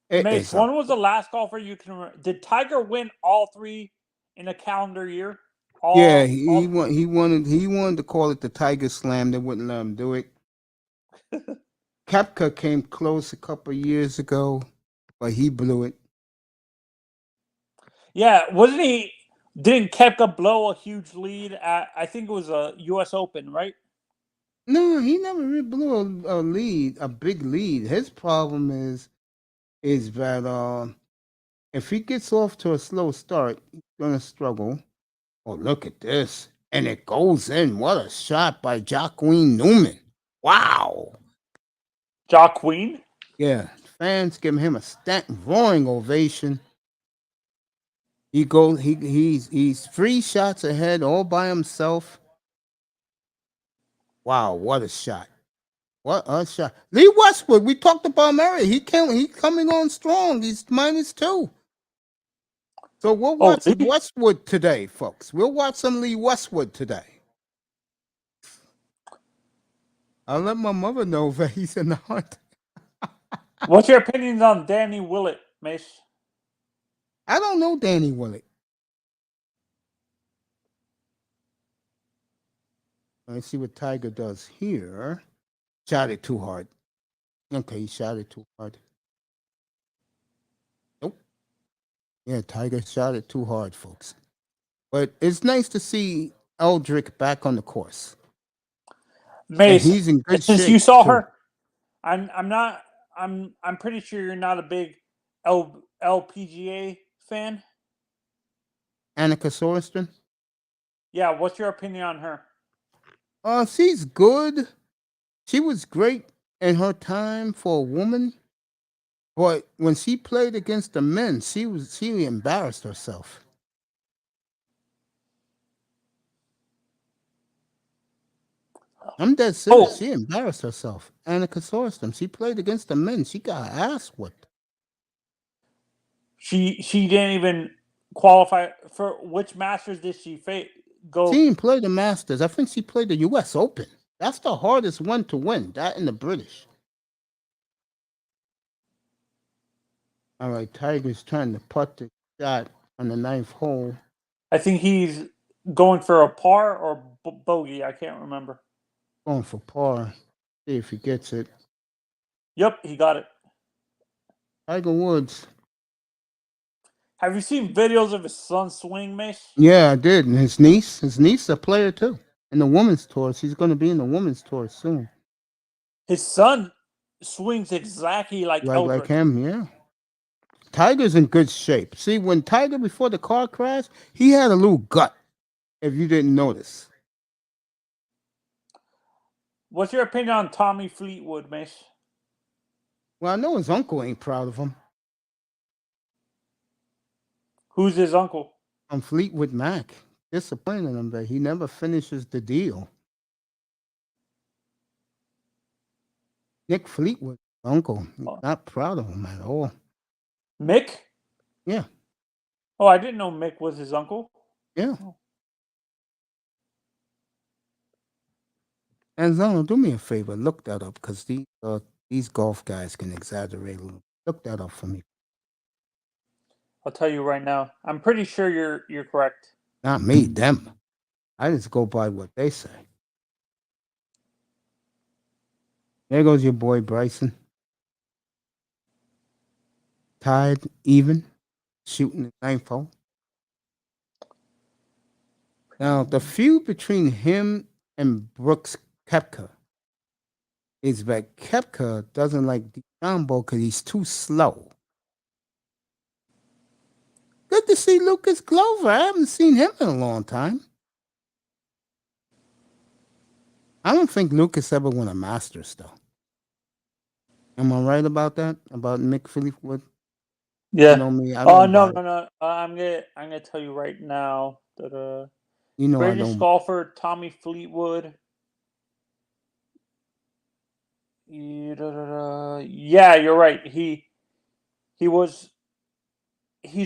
this? Mace, when was the last golfer you can remember? Did Tiger win all 3 in a calendar year? He won. He wanted to call it the Tiger Slam. They wouldn't let him do it. Koepka came close a couple of years ago, but he blew it. Yeah, wasn't he? Didn't Koepka blow a huge lead at? I think it was a U.S. Open, right? No, he never really blew a big lead. His problem is that if he gets off to a slow start, he's gonna struggle. Oh, look at this. And it goes in. What a shot by Joaquin Newman. Wow. Joaquin? Yeah. Fans giving him a roaring ovation. He's 3 shots ahead all by himself. Wow, what a shot. What a shot. Lee Westwood, we talked about him earlier. He's coming on strong. He's -2. So we'll watch Westwood today, folks. We'll watch some Lee Westwood today. I'll let my mother know that he's in the hunt. What's your opinions on Danny Willett, Mace? I don't know Danny Willett. Let's see what Tiger does here. Shot it too hard. Okay, he shot it too hard. Nope. Yeah, Tiger shot it too hard, folks. But it's nice to see Eldrick back on the course. Mace, and he's in good since shape. You saw too. her, I'm pretty sure you're not a big LPGA fan. Annika Sorenston? Yeah, what's your opinion on her? She's good. She was great in her time for a woman. But when she played against the men, she embarrassed herself. I'm dead serious. She embarrassed herself. Annika Sorenston. She played against the men. She got her ass whipped. She didn't even qualify for which Masters did she go? She didn't play the Masters. I think she played the U.S. Open. That's the hardest one to win. That and the British. All right, Tiger's trying to putt the shot on the 9th hole. I think he's going for a par or bogey. I can't remember. Going for par. See if he gets it. Yep, he got it. Tiger Woods. Have you seen videos of his son swing, Mace? Yeah, I did. And his niece is a player too. In the women's tour. She's going to be in the women's tour soon. His son swings exactly like Eldrick. Like him, yeah. Tiger's in good shape. See, when Tiger, before the car crash, he had a little gut, if you didn't notice. What's your opinion on Tommy Fleetwood, Mace? Well, I know his uncle ain't proud of him. Who's his uncle? Fleetwood Mac. Disappointing him that he never finishes the deal. Nick Fleetwood's uncle. Not proud of him at all. Mick? Yeah. Oh, I didn't know Mick was his uncle. Yeah. And Zono, do me a favor, look that up because these golf guys can exaggerate a little. Look that up for me. I'll tell you right now. I'm pretty sure you're correct. Not me, them. I just go by what they say. There goes your boy Bryson. Tied even, shooting the ninth hole. Now, the feud between him and Brooks Koepka is that Koepka doesn't like DeChambeau because he's too slow. Good to see Lucas Glover. I haven't seen him in a long time. I don't think Lucas ever won a Masters, though. Am I right about that? About Mick Fleetwood? Yeah. You know me. I Oh don't no, buy no, no. I'm gonna tell you right now that You know I British don't. golfer Tommy Fleetwood. Yeah, you're right. He's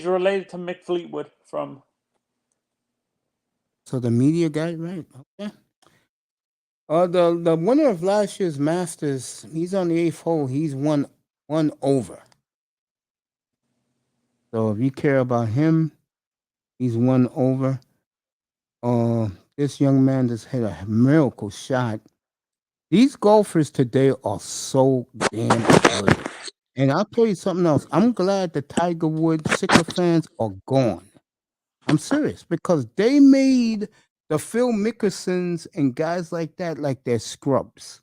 related to Mick Fleetwood from. So the media guy, right? Okay. The winner of last year's Masters, he's on the eighth hole. He's one over. So if you care about him, he's one over. This young man just hit a miracle shot. These golfers today are so damn good. And I'll tell you something else. I'm glad the Tiger Woods sycophants are gone. I'm serious because they made the Phil Mickelsons and guys like that like their scrubs.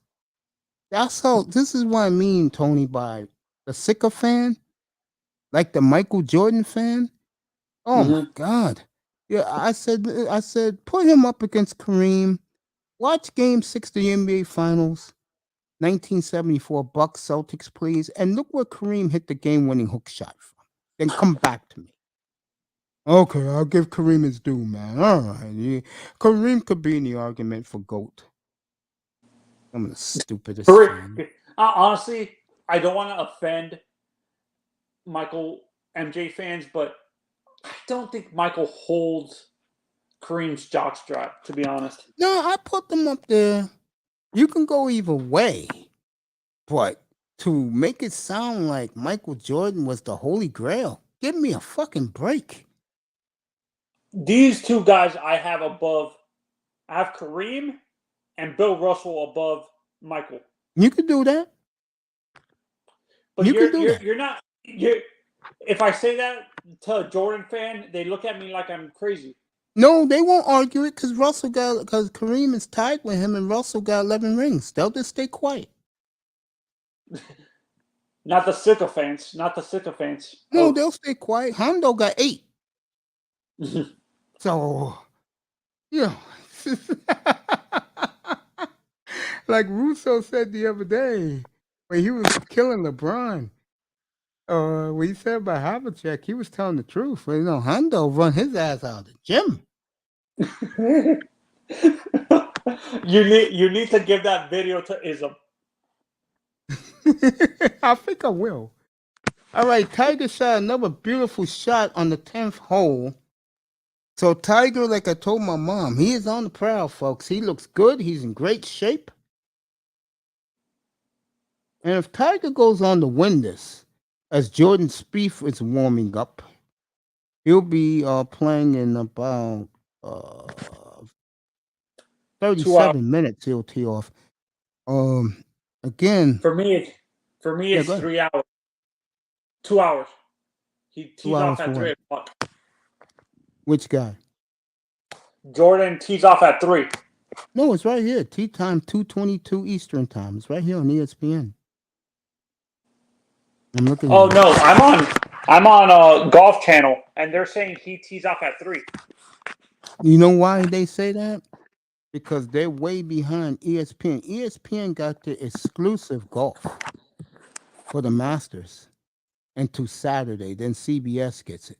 That's how. This is what I mean, Tony, by the sycophant, like the Michael Jordan fan. Oh my God. Yeah, I said, put him up against Kareem. Watch Game 6 of the NBA Finals, 1974 Bucks Celtics, please, and look where Kareem hit the game-winning hook shot from. Then come back to me. Okay, I'll give Kareem his due, man. All right, yeah. Kareem could be in the argument for GOAT. I'm the stupidest fan. Honestly, I don't want to offend Michael MJ fans, but I don't think Michael holds Kareem's jockstrap, to be honest. No, I put them up there. You can go either way, but to make it sound like Michael Jordan was the holy grail, give me a fucking break. These two guys I have above. I have Kareem and Bill Russell above Michael. You can do that. But You can do that. you're not. If I say that to a Jordan fan, they look at me like I'm crazy. No, they won't argue it because Kareem is tied with him and Russell got 11 rings. They'll just stay quiet. Not the sycophants. Not the sycophants. No, they'll stay quiet. Hondo got 8. So, you know, like Russo said the other day when he was killing LeBron, when he said about Havlicek, he was telling the truth. Well, Hondo run his ass out of the gym. You need to give that video to Ism. I think I will. All right, Tiger shot another beautiful shot on the 10th hole. So Tiger, like I told my mom, he is on the prowl, folks. He looks good. He's in great shape. And if Tiger goes on to win this, as Jordan Spieth is warming up, he'll be playing in about 37 minutes. He'll tee off. Again, for me, it's 3 hours. 2 hours. He tees off at 3 o'clock. Which guy? Jordan tees off at 3. No, it's right here. Tee time 2:22 Eastern time. It's right here on ESPN. I'm looking. Oh no, I'm on Golf Channel, and they're saying he tees off at 3. You know why they say that? Because they're way behind ESPN. ESPN got the exclusive golf for the Masters until Saturday. Then CBS gets it.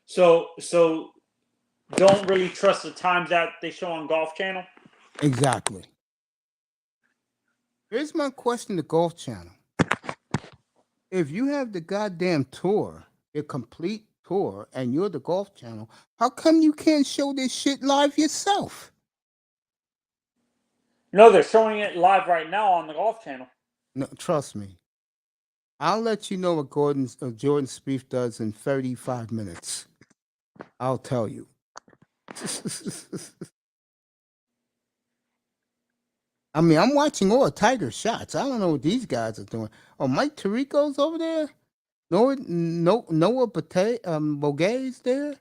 So don't really trust the times that they show on Golf Channel? Exactly. Here's my question to Golf Channel. If you have the goddamn tour, the complete tour, and you're the Golf Channel, how come you can't show this shit live yourself? No, they're showing it live right now on the Golf Channel. No, trust me. I'll let you know what Jordan Spieth does in 35 minutes. I'll tell you. I mean, I'm watching all Tiger shots. I don't know what these guys are doing. Oh, Mike Tirico's over there. Noah Bogey's there.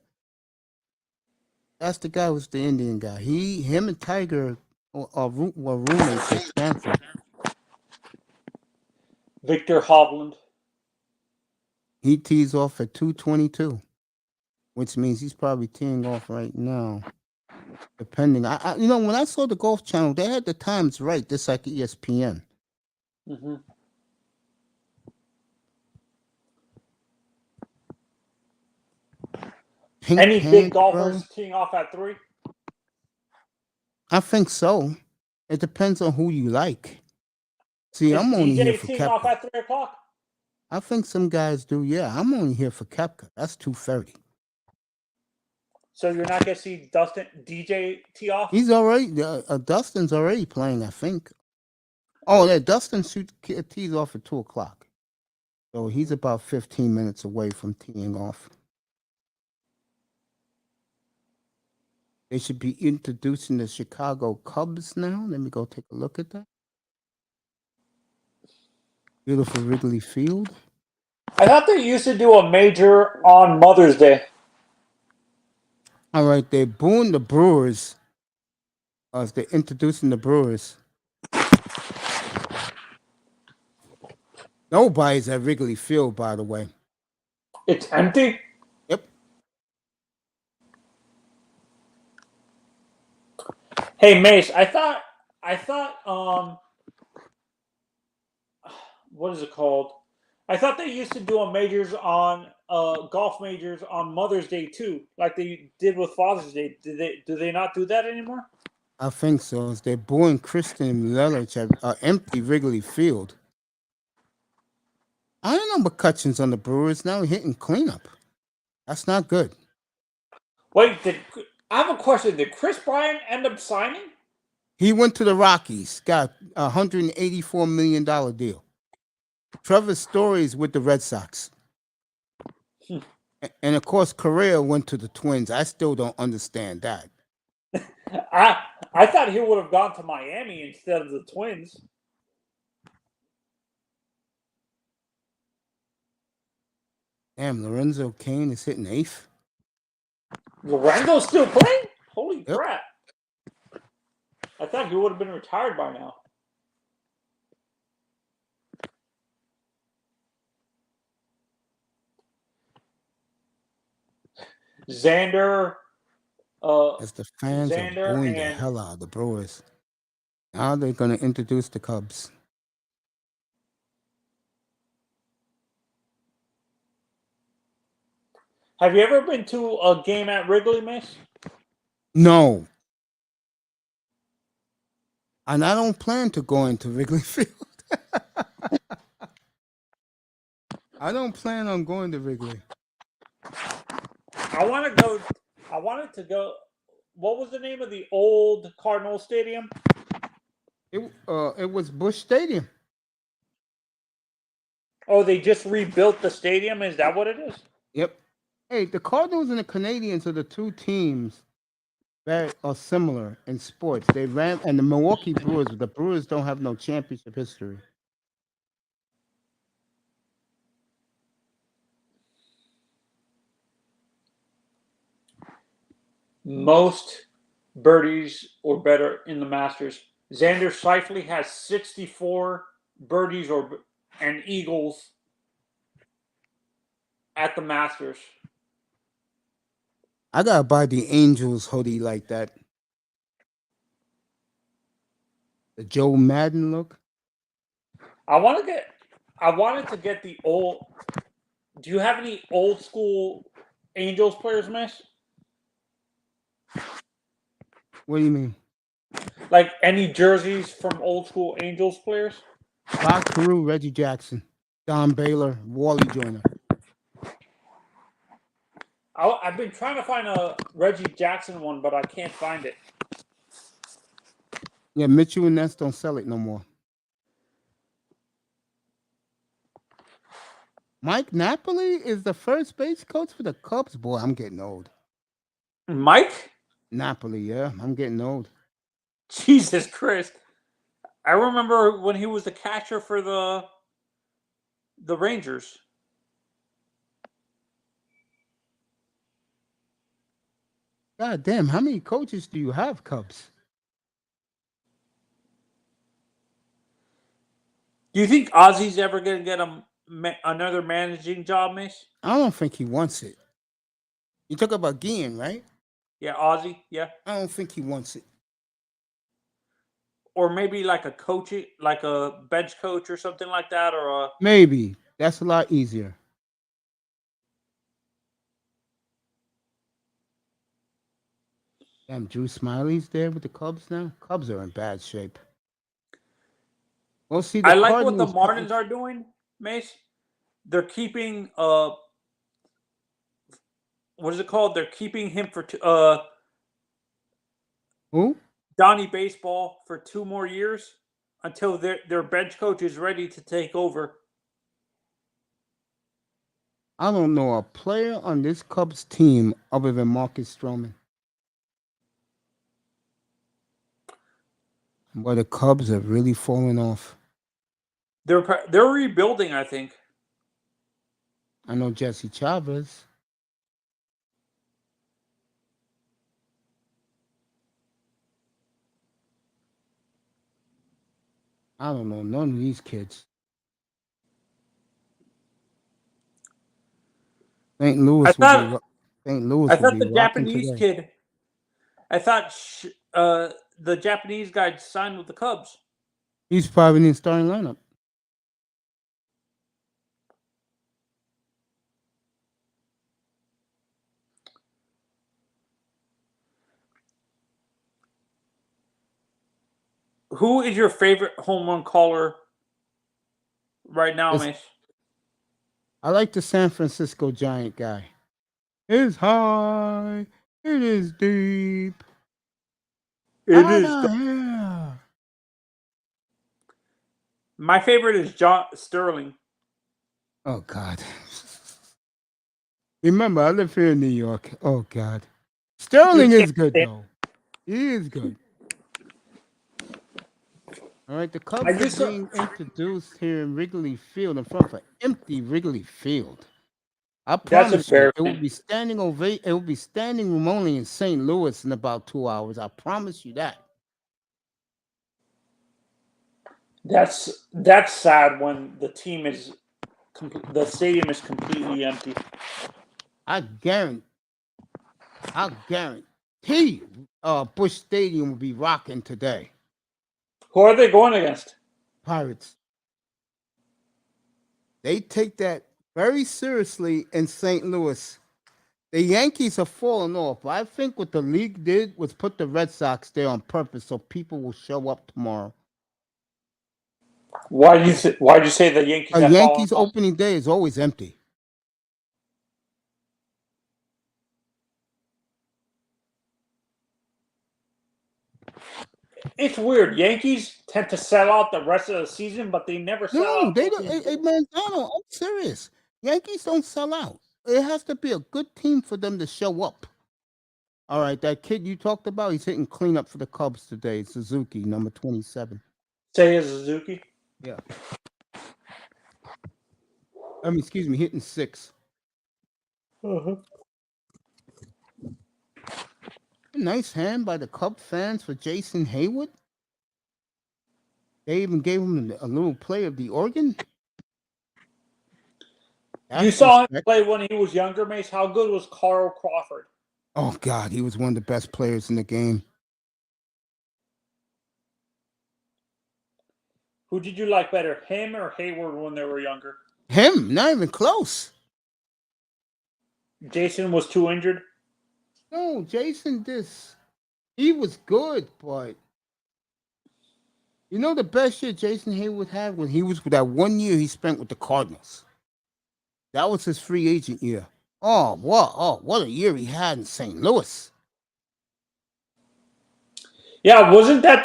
That's the guy who's the Indian guy. Him and Tiger were roommates at Stanford. Victor Hovland. He tees off at 2:22, which means he's probably teeing off right now. Depending, when I saw the Golf Channel, they had the times right, just like ESPN. Mm-hmm. Any big golfers teeing off at 3? I think so. It depends on who you like. See, I'm only here for teeing off at 3 o'clock? I think some guys do. Yeah, I'm only here for Koepka. That's 2:30. So you're not gonna see DJ tee off? He's already. Dustin's already playing, I think. Oh, yeah, Dustin tees off at 2 o'clock. So he's about 15 minutes away from teeing off. They should be introducing the Chicago Cubs now. Let me go take a look at that. Beautiful Wrigley Field. I thought they used to do a major on Mother's Day. All right, they're booing the Brewers as they're introducing the Brewers. Nobody's at Wrigley Field, by the way. It's empty? Yep. Hey, Mace, I thought, what is it called? I thought they used to do a majors on golf majors on Mother's Day too, like they did with Father's Day. Do they not do that anymore? I think so. They're booing Christian Yelich at empty Wrigley Field. I don't know McCutcheon's on the Brewers now hitting cleanup. That's not good. Wait, I have a question. Did Chris Bryant end up signing? He went to the Rockies, got a $184 million deal. Trevor Story's with the Red Sox. And of course, Correa went to the Twins. I still don't understand that. I thought he would have gone to Miami instead of the Twins. Damn, Lorenzo Cain is hitting 8th. Lorenzo's still playing? Holy crap. I thought he would have been retired by now. Xander. As the fans are booing the hell out of the Brewers. Now they're going to introduce the Cubs. Have you ever been to a game at Wrigley, Miss? No. And I don't plan to go into Wrigley Field. I don't plan on going to Wrigley. I wanted to go. What was the name of the old Cardinal Stadium? It was Busch Stadium. Oh, they just rebuilt the stadium? Is that what it is? Yep. Hey, the Cardinals and the Canadians are the two teams that are similar in sports. They ran, and the Milwaukee Brewers. The Brewers don't have no championship history. Most birdies or better in the Masters. Xander Schauffele has 64 birdies and eagles at the Masters. I gotta buy the Angels hoodie like that. The Joe Madden look. I wanted to get the old. Do you have any old school Angels players, Miss? What do you mean? Like any jerseys from old school Angels players? Bob Carew, Reggie Jackson, Don Baylor, Wally Joyner. I've been trying to find a Reggie Jackson one, but I can't find it. Yeah, Mitchell and Ness don't sell it no more. Mike Napoli is the first base coach for the Cubs. Boy, I'm getting old. Mike? Napoli, yeah, I'm getting old. Jesus Christ. I remember when he was the catcher for the Rangers. God damn, how many coaches do you have, Cubs? Do you think Ozzy's ever going to get another managing job, Mace? I don't think he wants it. You talk about Guillen, right? Yeah, Ozzy, yeah. I don't think he wants it. Or maybe like a coach, like a bench coach or something like that, or a... Maybe. That's a lot easier. Damn, Drew Smiley's there with the Cubs now. Cubs are in bad shape. We'll see. I like what the Marlins are doing, Mace. They're keeping what is it called? They're keeping him for who? Donnie Baseball for 2 more years until their bench coach is ready to take over. I don't know a player on this Cubs team other than Marcus Stroman. But the Cubs have really fallen off. They're rebuilding, I think. I know Jesse Chavez. I don't know none of these kids. St. Louis. I thought the Japanese kid. I thought the Japanese guy signed with the Cubs. He's probably in the starting lineup. Who is your favorite home run caller right now, Miss? I like the San Francisco Giant guy. It's high. It is deep. It is. My favorite is John Sterling. Oh, God. Remember, I live here in New York. Oh, God. Sterling is good, though. He is good. All right, the Cubs are being introduced here in Wrigley Field in front of an empty Wrigley Field. I promise you, it will be standing room only in St. Louis in about 2 hours. I promise you that. That's sad when the stadium is completely empty. I guarantee Busch Stadium will be rocking today. Who are they going against? Pirates. They take that very seriously in St. Louis. The Yankees have fallen off. I think what the league did was put the Red Sox there on purpose so people will show up tomorrow. Why'd you say the Yankees? A Yankees opening day is always empty. It's weird. Yankees tend to sell out the rest of the season, but they never sell out. No, they don't. Hey, Manzano, I'm serious. Yankees don't sell out. It has to be a good team for them to show up. All right, that kid you talked about, he's hitting cleanup for the Cubs today. Suzuki, number 27. Seiya Suzuki? Yeah. Excuse me, hitting 6. Uh-huh. Nice hand by the Cub fans for Jason Hayward. They even gave him a little play of the organ. You saw him play when he was younger, Mace. How good was Carl Crawford? Oh, God, he was one of the best players in the game. Who did you like better, him or Hayward when they were younger? Him, not even close. Jason was too injured? No, Jason, he was good, but you know the best year Jason Hayward had when he was with that 1 year he spent with the Cardinals. That was his free agent year. What a year he had in St. Louis. Yeah, wasn't that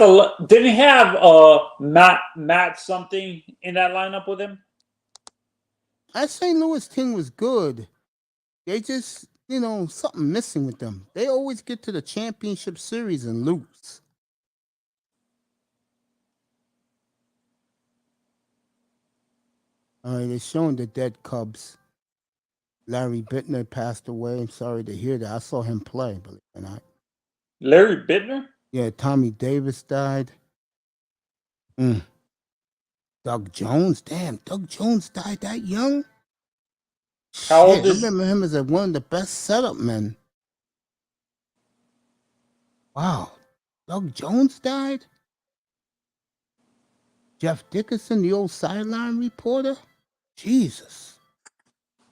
didn't he have Matt something in that lineup with him? That St. Louis team was good. They just, something missing with them. They always get to the championship series and lose. All right, they're showing the dead Cubs. Larry Bittner passed away. I'm sorry to hear that. I saw him play, believe it or not. Larry Bittner? Yeah, Tommy Davis died. Mm. Doug Jones, damn, Doug Jones died that young? How Shit, old I is remember him as one of the best setup men. Wow. Doug Jones died? Jeff Dickerson, the old sideline reporter? Jesus.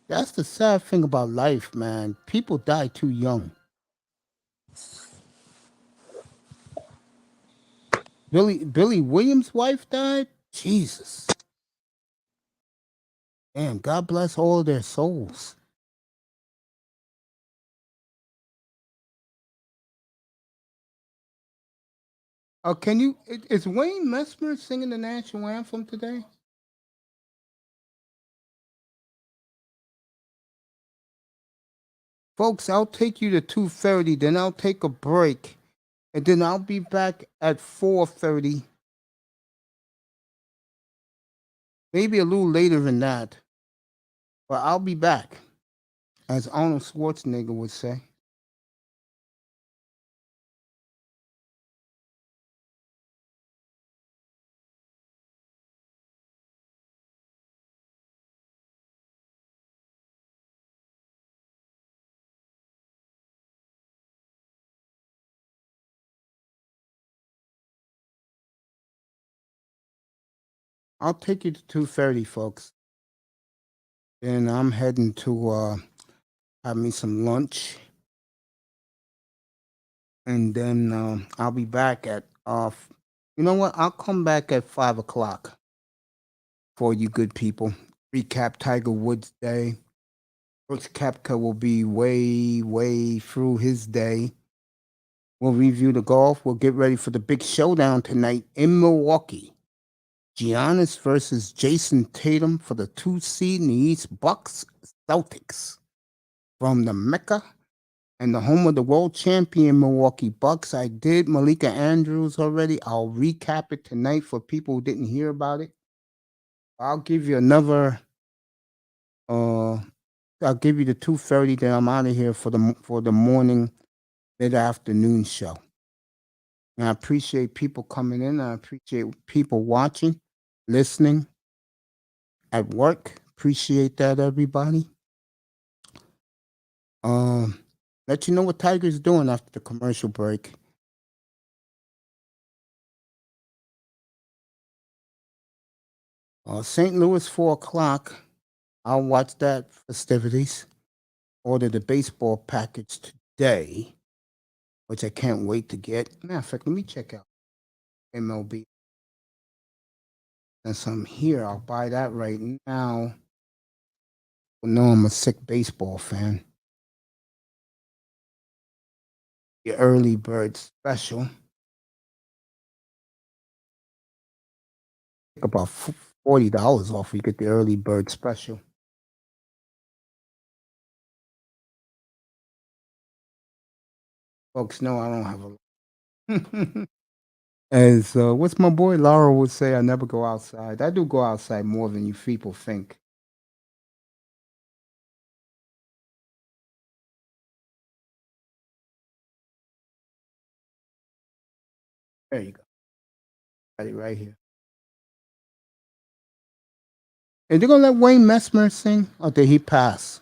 That's the sad thing about life, man. People die too young. Billy Williams' wife died? Jesus. Damn, God bless all their souls. Is Wayne Messmer singing the national anthem today? Folks, I'll take you to 2:30, then I'll take a break, and then I'll be back at 4:30. Maybe a little later than that, but I'll be back, as Arnold Schwarzenegger would say. I'll take you to 2:30, folks. Then I'm heading to have me some lunch, and then I'll be back at you know what? I'll come back at 5 o'clock for you good people. Recap Tiger Woods' day. Brooks Koepka will be way through his day. We'll review the golf. We'll get ready for the big showdown tonight in Milwaukee. Giannis versus Jason Tatum for the 2 seed in the East. Bucks Celtics from the Mecca and the home of the world champion Milwaukee Bucks. I did Malika Andrews already. I'll recap it tonight for people who didn't hear about it. I'll give you another. I'll give you the 2:30. Then I'm out of here for the morning mid afternoon show. And I appreciate people coming in. I appreciate people watching, listening at work. Appreciate that, everybody. Um, Let you know what Tiger's doing after the commercial break. St. Louis, 4 o'clock. I'll watch that festivities. Order the baseball package today, which I can't wait to get. Matter of fact, let me check out MLB. Since I'm here, I'll buy that right now. Well, no, I'm a sick baseball fan. The early bird special. About $40 off. You get the early bird special. Folks know I don't have a. As what's my boy Laura would say, I never go outside. I do go outside more than you people think. There you go. Got it right here. And they're gonna let Wayne Messmer sing, or did he pass?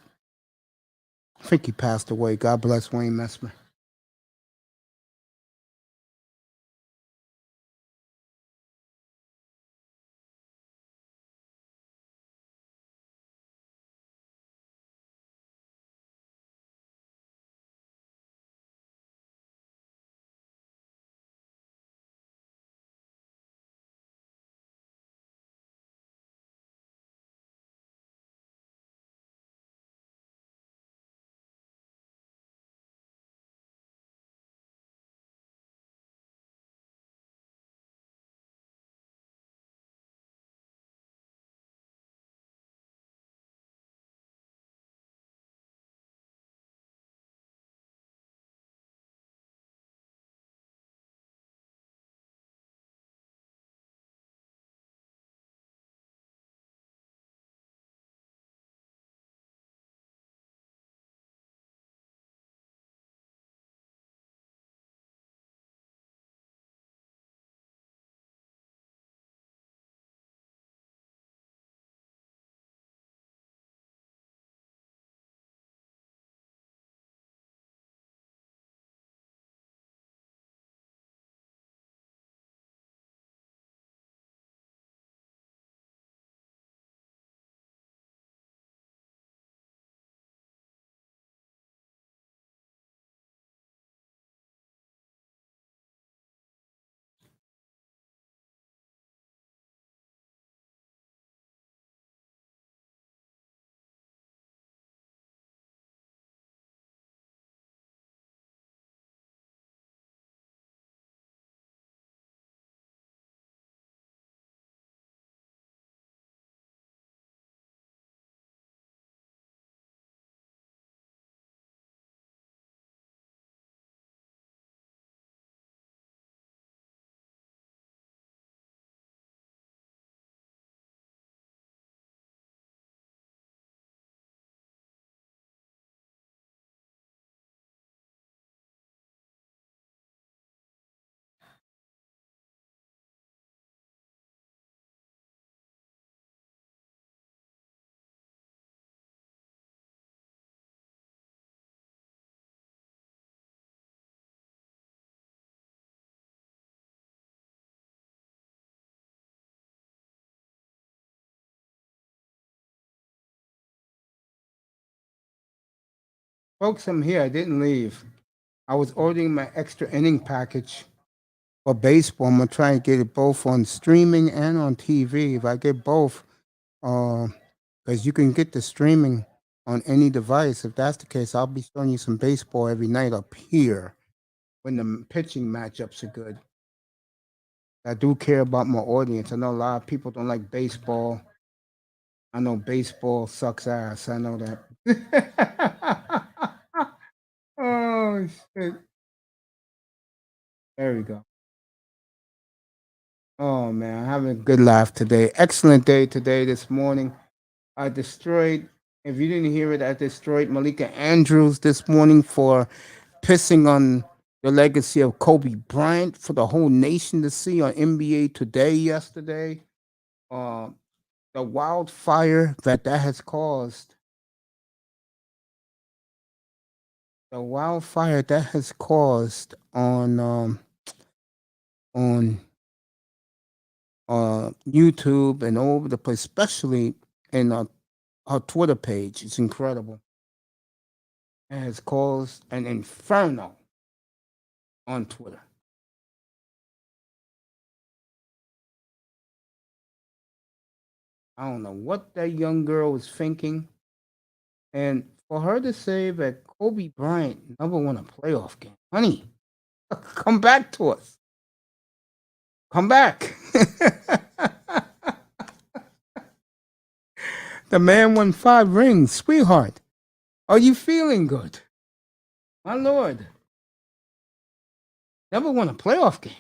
I think he passed away. God bless Wayne Messmer. Folks, I'm here. I didn't leave. I was ordering my extra inning package for baseball. I'm gonna try and get it both on streaming and on TV. If I get both, because you can get the streaming on any device. If that's the case, I'll be showing you some baseball every night up here when the pitching matchups are good. I do care about my audience. I know a lot of people don't like baseball. I know baseball sucks ass. I know that. Oh shit. There we go. Oh man, I'm having a good laugh today. Excellent day today, this morning. I destroyed, if you didn't hear it, I destroyed Malika Andrews this morning for pissing on the legacy of Kobe Bryant for the whole nation to see on NBA Today yesterday. Uh, the wildfire that has caused, the wildfire that has caused on YouTube and all over the place, especially in her Twitter page. It's incredible. It has caused an inferno on Twitter. I don't know what that young girl was thinking. And for her to say that Kobe Bryant never won a playoff game, honey, come back to us. Come back. The man won 5 rings, sweetheart. Are you feeling good? My lord. Never won a playoff game.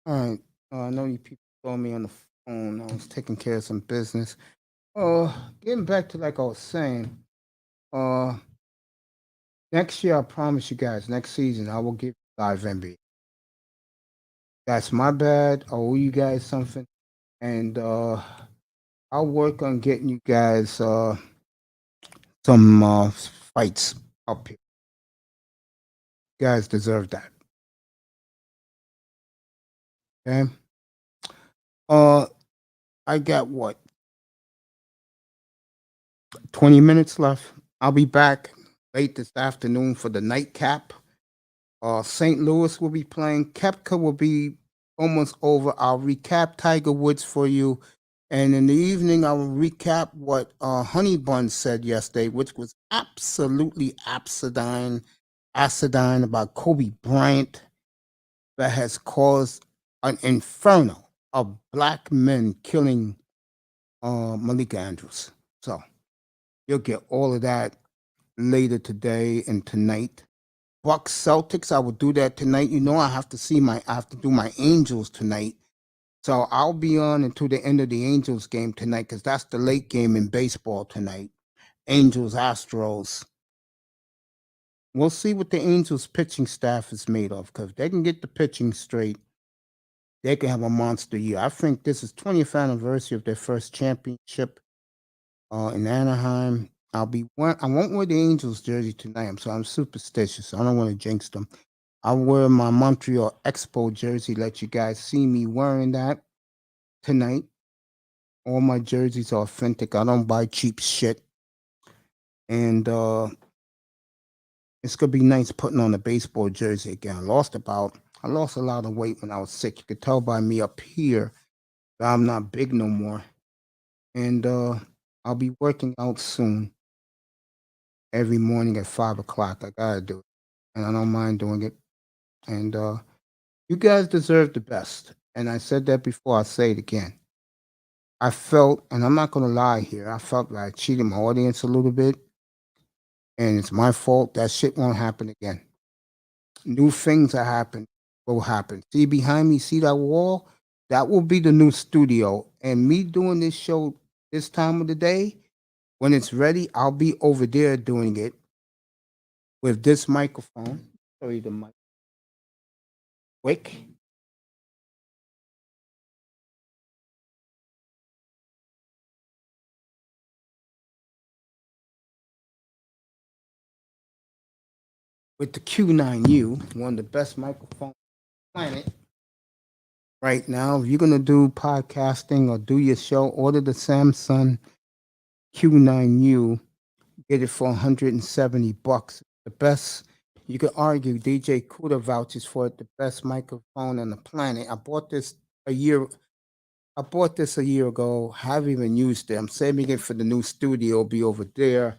All right. I know you people saw me on the phone. I was taking care of some business. Uh, Getting back to like I was saying. Uh, Next year I promise you guys. Next season I will give you live NBA. That's my bad. I owe you guys something, and I'll work on getting you guys some fights up here. You guys deserve that. Okay. Uh, I got what 20 minutes left. I'll be back late this afternoon for the nightcap. St. Louis will be playing. Kepka will be almost over. I'll recap Tiger Woods for you. And in the evening, I will recap what Honey Bun said yesterday, which was absolutely acidine about Kobe Bryant that has caused an inferno of black men killing Malika Andrews. So you'll get all of that later today and tonight. Bucks Celtics, I will do that tonight. You know, I have to do my Angels tonight. So I'll be on until the end of the Angels game tonight because that's the late game in baseball tonight. Angels Astros. We'll see what the Angels pitching staff is made of because if they can get the pitching straight, they can have a monster year. I think this is 20th anniversary of their first championship in Anaheim. I won't wear the Angels jersey tonight, so I'm superstitious. I don't want to jinx them. I'll wear my Montreal Expo jersey, let you guys see me wearing that tonight. All my jerseys are authentic. I don't buy cheap shit. And it's gonna be nice putting on a baseball jersey again. I lost a lot of weight when I was sick. You could tell by me up here that I'm not big no more. And I'll be working out soon. Every morning at 5 o'clock. I gotta do it. And I don't mind doing it. And you guys deserve the best. And I said that before, I say it again. I felt, and I'm not gonna lie here, I felt like I cheated my audience a little bit, and it's my fault. That shit won't happen again. New things that happen will happen. See behind me, see that wall? That will be the new studio. And me doing this show this time of the day, when it's ready, I'll be over there doing it with this microphone. Show you the mic. Quick. With the Q9U, one of the best microphones on the planet. Right now, if you're gonna do podcasting or do your show, order the Samsung Q9U. Get it for $170. The best. You could argue DJ Kuda vouches for it. The best microphone on the planet. A year. I bought this a year ago. Haven't even used it. I'm saving it for the new studio. It'll be over there.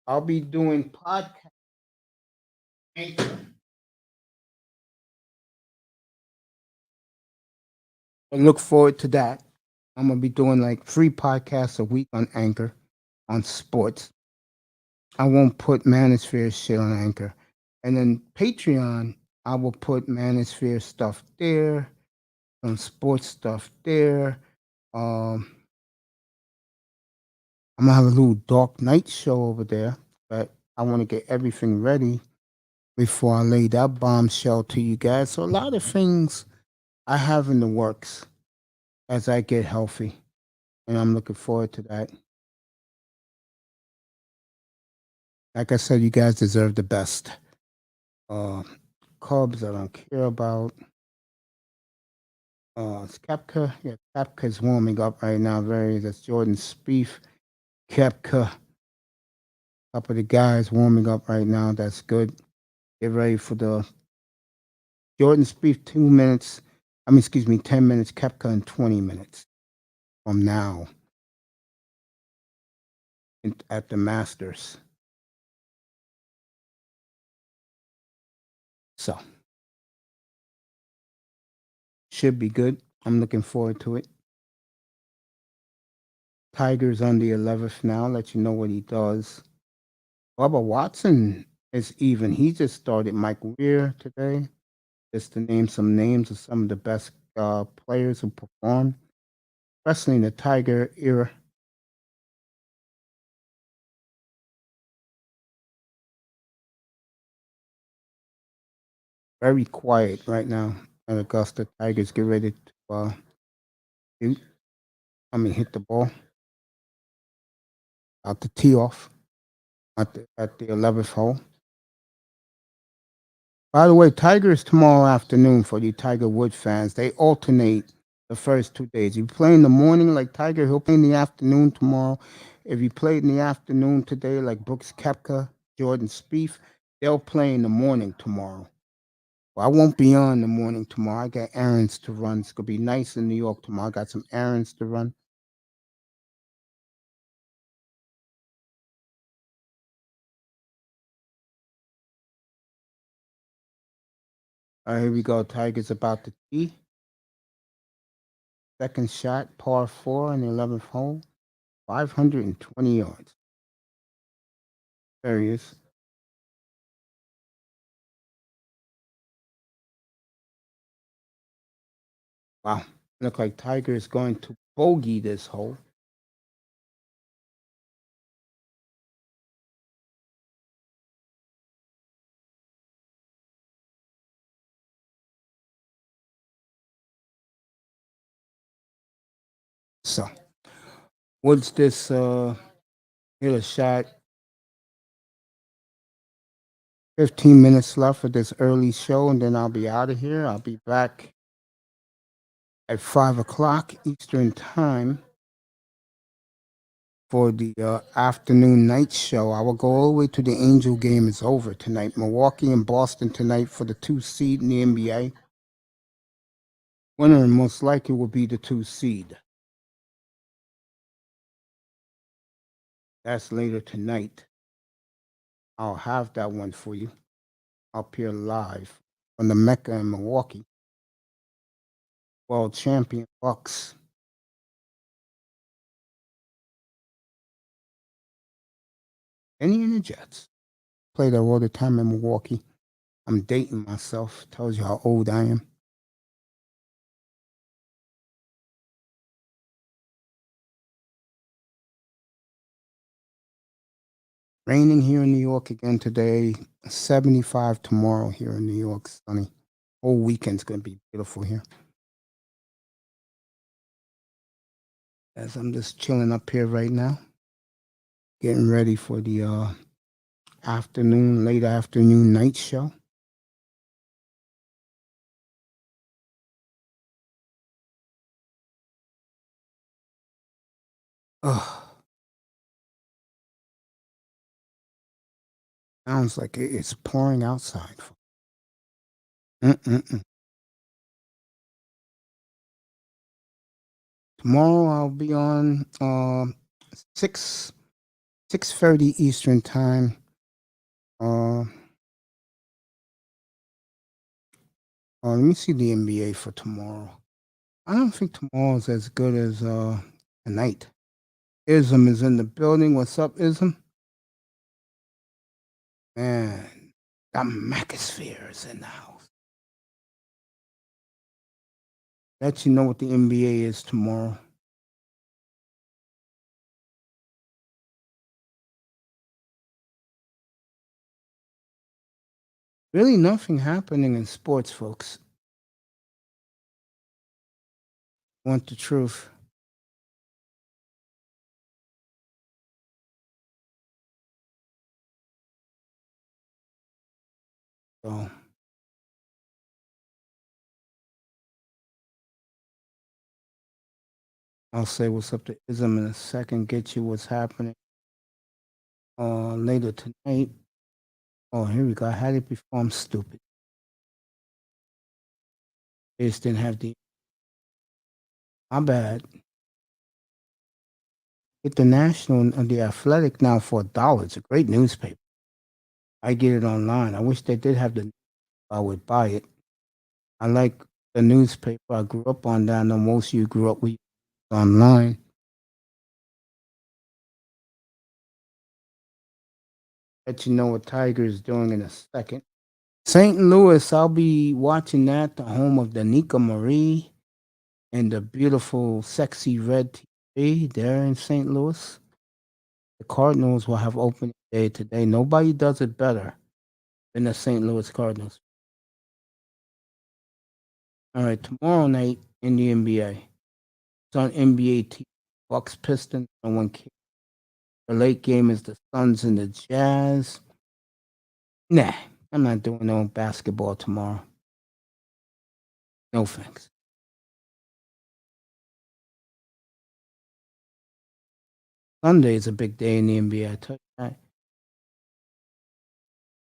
I'll be doing podcast. I look forward to that. I'm gonna be doing like 3 podcasts a week on Anchor, on sports. I won't put Manosphere shit on Anchor, and then Patreon. I will put Manosphere stuff there, some sports stuff there. Um, I'm gonna have a little Dark Knight show over there, but I want to get everything ready before I lay that bombshell to you guys. So a lot of things I have in the works as I get healthy, and I'm looking forward to that. Like I said, you guys deserve the best. Uh, Cubs, I don't care about. It's Kepka. Yeah, Kepka's warming up right now. That's Jordan Spieth. Kepka. Couple of the guys warming up right now. That's good. Get ready for the Jordan Spieth 2 minutes. I mean, excuse me, 10 minutes. Kepka in 20 minutes from now at the Masters. So should be good. I'm looking forward to it. Tiger's on the 11th now. Let you know what he does. Bubba Watson is even. He just started Mike Weir today. Just to name some names of some of the best players who performed, especially in the Tiger era. Very quiet right now at Augusta. Tigers get ready to shoot. Hit the ball out the tee off at the 11th hole. By the way, Tiger is tomorrow afternoon for you Tiger Woods fans. They alternate the first 2 days. If you play in the morning like Tiger, he'll play in the afternoon tomorrow. If you played in the afternoon today, like Brooks Koepka, Jordan Spieth, they'll play in the morning tomorrow. Well, I won't be on in the morning tomorrow. I got errands to run. It's gonna be nice in New York tomorrow. I got some errands to run. All right, here we go. Tiger's about to tee. Second shot, par four in the 11th hole, 520 yards. There he is. Wow. Look like Tiger is going to bogey this hole. So, what's this? Hit a shot. 15 minutes left of this early show, and then I'll be out of here. I'll be back at 5 o'clock Eastern Time for the afternoon night show. I will go all the way to the Angel game is over tonight. Milwaukee and Boston tonight for the 2 seed in the NBA. Winner most likely will be the 2 seed. That's later tonight. I'll have that one for you up here live from the Mecca in Milwaukee. World champion Bucks. Any in the Jets. Play that all the time in Milwaukee. I'm dating myself. Tells you how old I am. Raining here in New York again today. 75 tomorrow here in New York. Sunny. Whole weekend's going to be beautiful here. As I'm just chilling up here right now. Getting ready for the late afternoon night show. Ugh. Sounds like it's pouring outside. Mm-mm-mm. Tomorrow I'll be on 6:30 Eastern time. Let me see the NBA for tomorrow. I don't think tomorrow is as good as tonight. Ism is in the building. What's up, Ism? Man, the Macosphere is in the house. Let you know what the NBA is tomorrow. Really nothing happening in sports, folks. Want the truth. So I'll say what's up to Ism in a second, get you what's happening later tonight. Oh, here we go. I had it before. I'm stupid. They just didn't have the. My bad. Get the National and the Athletic now for $1. It's a great newspaper. I get it online. I wish they did have the. I would buy it. I like the newspaper I grew up on. That I know most of you grew up with online. Let you know what Tiger is doing in a second. St. Louis, I'll be watching that, the home of Danica Marie. and the beautiful, sexy red TV there in St. Louis. The Cardinals will have opening day today. Nobody does it better than the St. Louis Cardinals. All right, tomorrow night in the NBA. It's on NBA TV. Bucks Pistons. No one cares. The late game is the Suns and the Jazz. Nah, I'm not doing no basketball tomorrow. No thanks. Sunday is a big day in the NBA. I tell you that.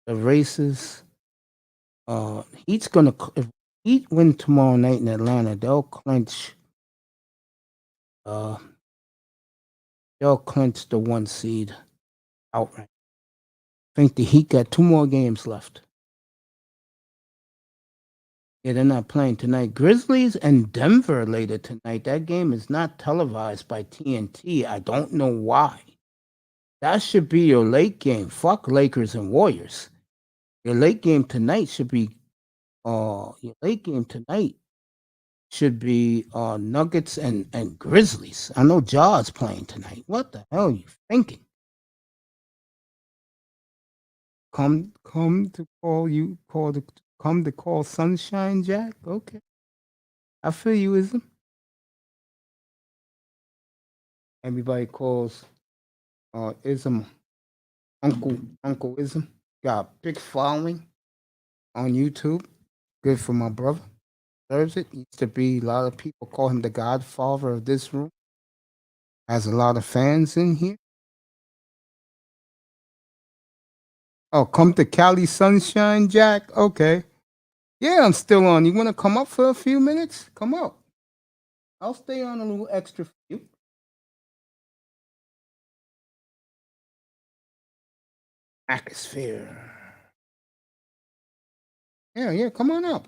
The races. Heat's gonna. If Heat win tomorrow night in Atlanta, they'll clinch. Uh, they'll clinch the 1 seed outright. I think the Heat got 2 more games left. Yeah, they're not playing tonight. Grizzlies and Denver later tonight. That game is not televised by TNT. I don't know why. That should be your late game. Fuck Lakers and Warriors. Your late game tonight should be your late game tonight should be Nuggets and Grizzlies. I know Jaw's playing tonight. What the hell are you thinking? Come to call you call to come to call Sunshine Jack? Okay. I feel you, Ism. Everybody calls Ism Uncle Ism. Got a big following on YouTube. Good for my brother. Deserves it. Used to be a lot of people call him the godfather of this room. Has a lot of fans in here. Oh, come to Cali Sunshine, Jack? Okay. Yeah, I'm still on. You want to come up for a few minutes? Come up. I'll stay on a little extra for you. Atmosphere. Yeah, come on up.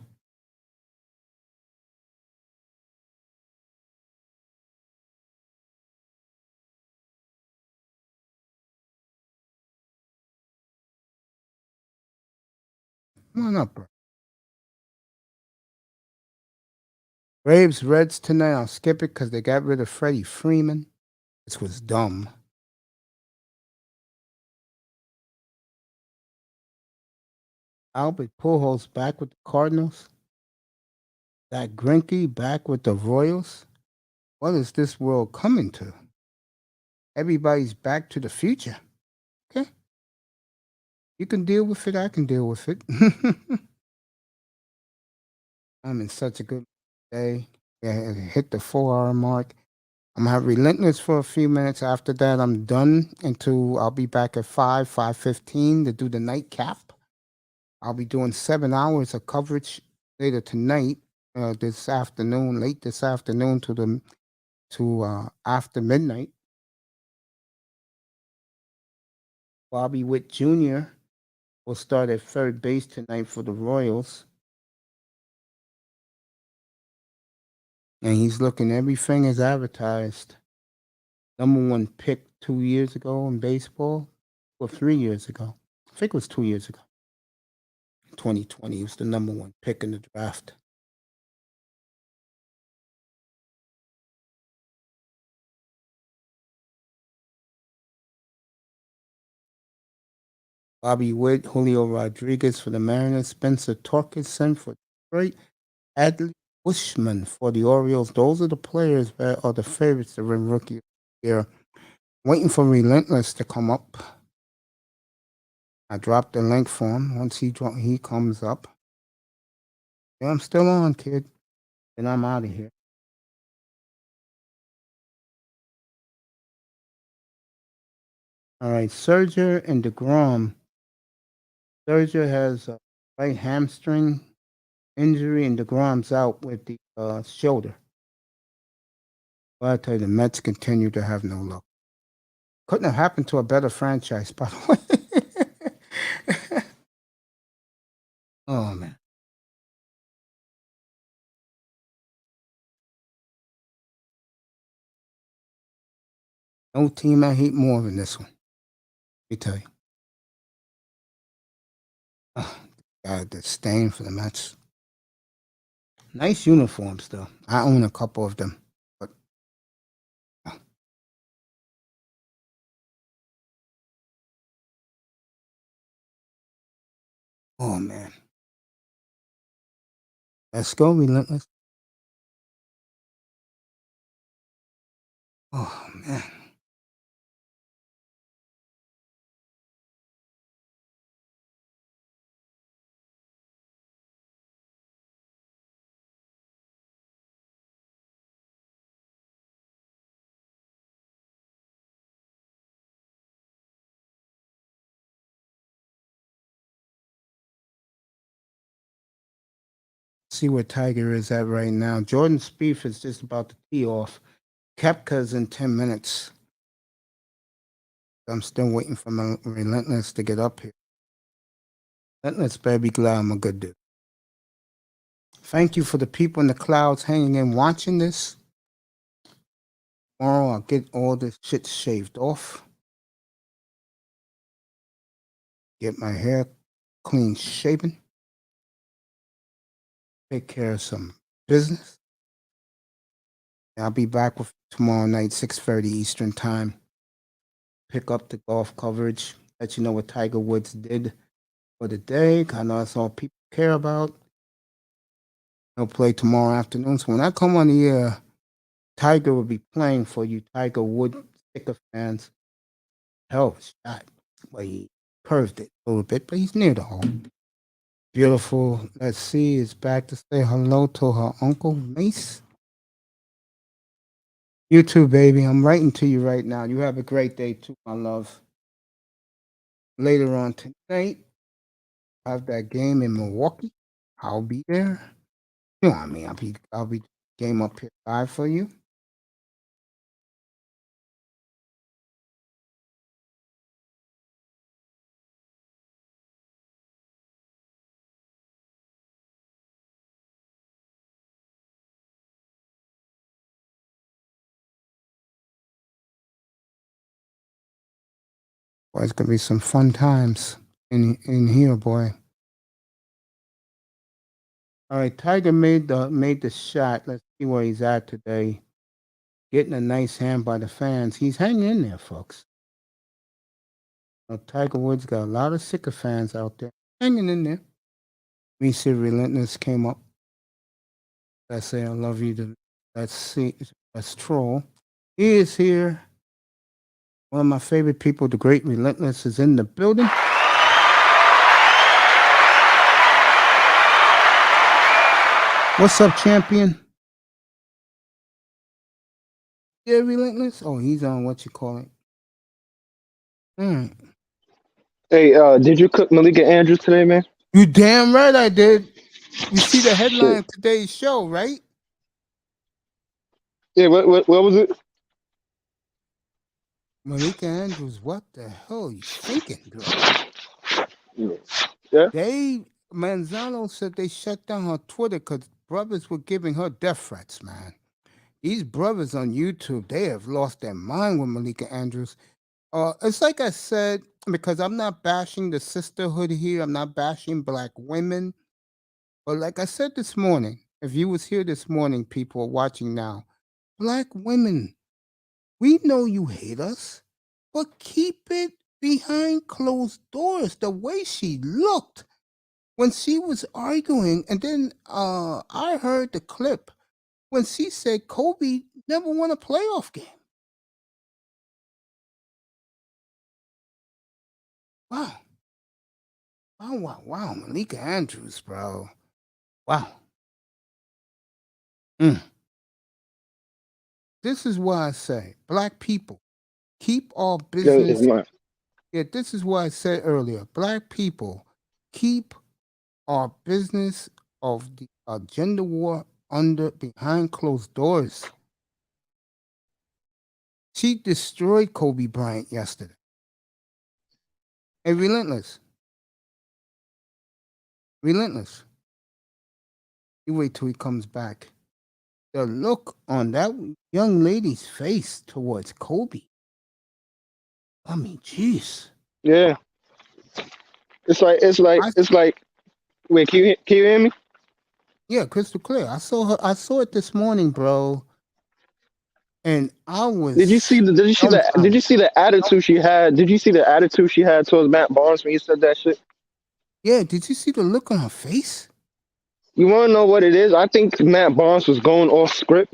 Come on up, bro. Braves Reds tonight. I'll skip it because they got rid of Freddie Freeman. This was dumb. Albert Pujols back with the Cardinals. Zach Greinke back with the Royals. What is this world coming to? Everybody's back to the future. Okay. You can deal with it. I can deal with it. I'm in such a good day. Yeah, hit the 4 hour mark. I'm gonna have Relentless for a few minutes. After that, I'm done until I'll be back at 5:15 to do the nightcap. I'll be doing 7 hours of coverage later tonight, this afternoon, late this afternoon to after midnight. Bobby Witt Jr. will start at third base tonight for the Royals. And he's looking everything is advertised. #1 pick 2 years ago in baseball, or 3 years ago. I think it was 2 years ago. 2020, he was the #1 pick in the draft. Bobby Witt, Julio Rodriguez for the Mariners, Spencer Torkelson for Detroit, Adley Bushman for the Orioles. Those are the players that are the favorites to win Rookie of the Year. Waiting for Relentless to come up. I dropped the link for him. Once he comes up. Yeah, I'm still on, kid. Then I'm out of here. All right, Serger and DeGrom. Serger has a right hamstring injury, and DeGrom's out with the shoulder. But I tell you, the Mets continue to have no luck. Couldn't have happened to a better franchise, by the way. Oh, man. No team I hate more than this one. Let me tell you. Oh, God, the stain for the Mets. Nice uniforms, though. I own a couple of them. But oh man, let's go, Relentless. Oh man. See where Tiger is at right now. Jordan Spieth is just about to tee off. Kepka's in 10 minutes. I'm still waiting for my Relentless to get up here. Relentless better be glad I'm a good dude. Thank you for the people in the clouds hanging in watching this. Tomorrow I'll get all this shit shaved off. Get my hair clean shaven. Take care of some business. I'll be back with tomorrow night, 6:30 Eastern time. Pick up the golf coverage. Let you know what Tiger Woods did for the day. I know that's all people care about. He'll play tomorrow afternoon. So when I come on the air, Tiger will be playing for you Tiger Woods sticker fans. Hell, shot. Well, he curved it a little bit, but he's near the hole. Beautiful. Let's see. Is back to say hello to her uncle, Mace. You too, baby. I'm writing to you right now. You have a great day too, my love. Later on tonight, I have that game in Milwaukee. I'll be there. You know what I mean? I'll be game up here live for you. Boy, it's gonna be some fun times in here, boy. All right, Tiger made the shot. Let's see where he's at today. Getting a nice hand by the fans. He's hanging in there, folks. Tiger Woods got a lot of sicker fans out there hanging in there. Me see Relentless came up. Let's say I love you. Let's see. Let's troll. He is here. One of my favorite people, the great Relentless, is in the building. What's up, champion? Yeah, Relentless? Oh, he's on what you call it. All right. Hey, did you cook Malika Andrews today, man? You damn right I did. You see the headline Shit. of today's show, right? Yeah, what was it? Malika Andrews, what the hell are you thinking, girl? Yeah. Dave Manzano said they shut down her Twitter because brothers were giving her death threats, man. These brothers on YouTube, they have lost their mind with Malika Andrews. It's like I said, because I'm not bashing the sisterhood here. I'm not bashing black women. But like I said this morning, if you was here this morning, people are watching now, black women, we know you hate us, but keep it behind closed doors. The way she looked when she was arguing, and then I heard the clip when she said Kobe never won a playoff game. Wow. Wow. Malika Andrews, bro. Wow. This is why I say, black people, keep our Yeah, it's business. mine. Yeah, this is why I said earlier, black people, keep our business of the gender war behind closed doors. She destroyed Kobe Bryant yesterday. Hey, Relentless. Relentless. You wait till he comes back. The look on that young lady's face towards Kobe. I mean, jeez. Yeah. It's like. Wait, can you hear me? Yeah, crystal clear. I saw her. I saw it this morning, bro, and I Did you see was the did you see the did dumbfounded. you see the attitude she had? Did you see the attitude she had towards Matt Barnes when he said that shit? Yeah, did you see the look on her face? You want to know what it is? I think Matt Barnes was going off script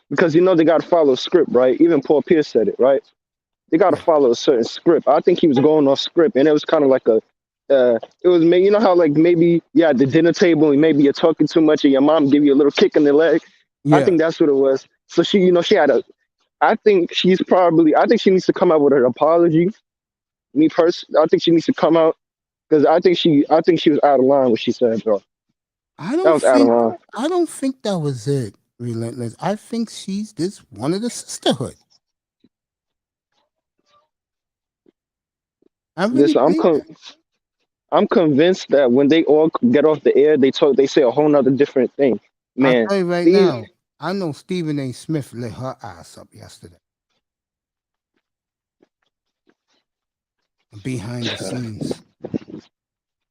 because they got to follow script, right? Even Paul Pierce said it, right? They got to Yeah, follow a certain script. I think he was going off script, and it was kind of like it was you know how like maybe yeah at the dinner table and maybe you're talking too much and your mom give you a little kick in the leg. I yeah. think that's what it was. So she had a. I think she needs to come out with an apology. Me personally, I think she needs to come out because I think she was out of line what she said, bro. I That don't was out of think. line. I don't think that was it. Relentless. I think she's this one of the sisterhood. I really Listen, believe that. I'm convinced that when they all get off the air, they say a whole nother different thing. I'll Man, tell you right these now. I know Stephen A. Smith lit her ass up yesterday behind the scenes.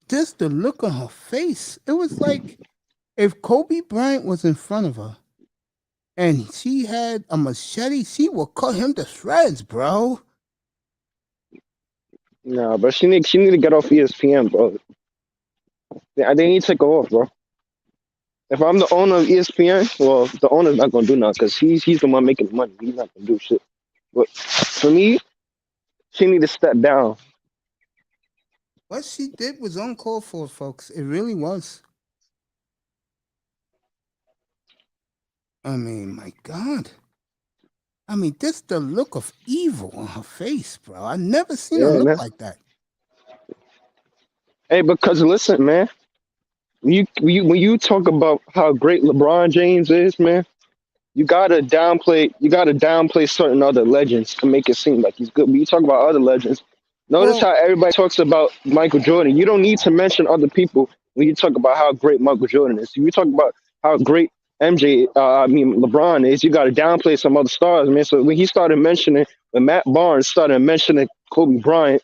Just the look on her face. It was like if Kobe Bryant was in front of her and she had a machete, she would cut him to shreds, bro. nah, but she need to get off ESPN, bro. They need to take her off, bro. If I'm the owner of ESPN, well, the owner's not gonna do nothing because he's the one making the money. He's not gonna do shit. But for me, she need to step down. What she did was uncalled for, folks. It really was. I mean, my God. I mean, just the look of evil on her face, bro. I never seen her Yeah, look man. like that. Hey, because listen, man, when you talk about how great LeBron James is, man, you gotta downplay certain other legends to make it seem like he's good. When you talk about other legends, notice Well, how everybody talks about Michael Jordan. You don't need to mention other people when you talk about how great Michael Jordan is. If you talk about how great LeBron is, you got to downplay some other stars, man. So when Matt Barnes started mentioning Kobe Bryant,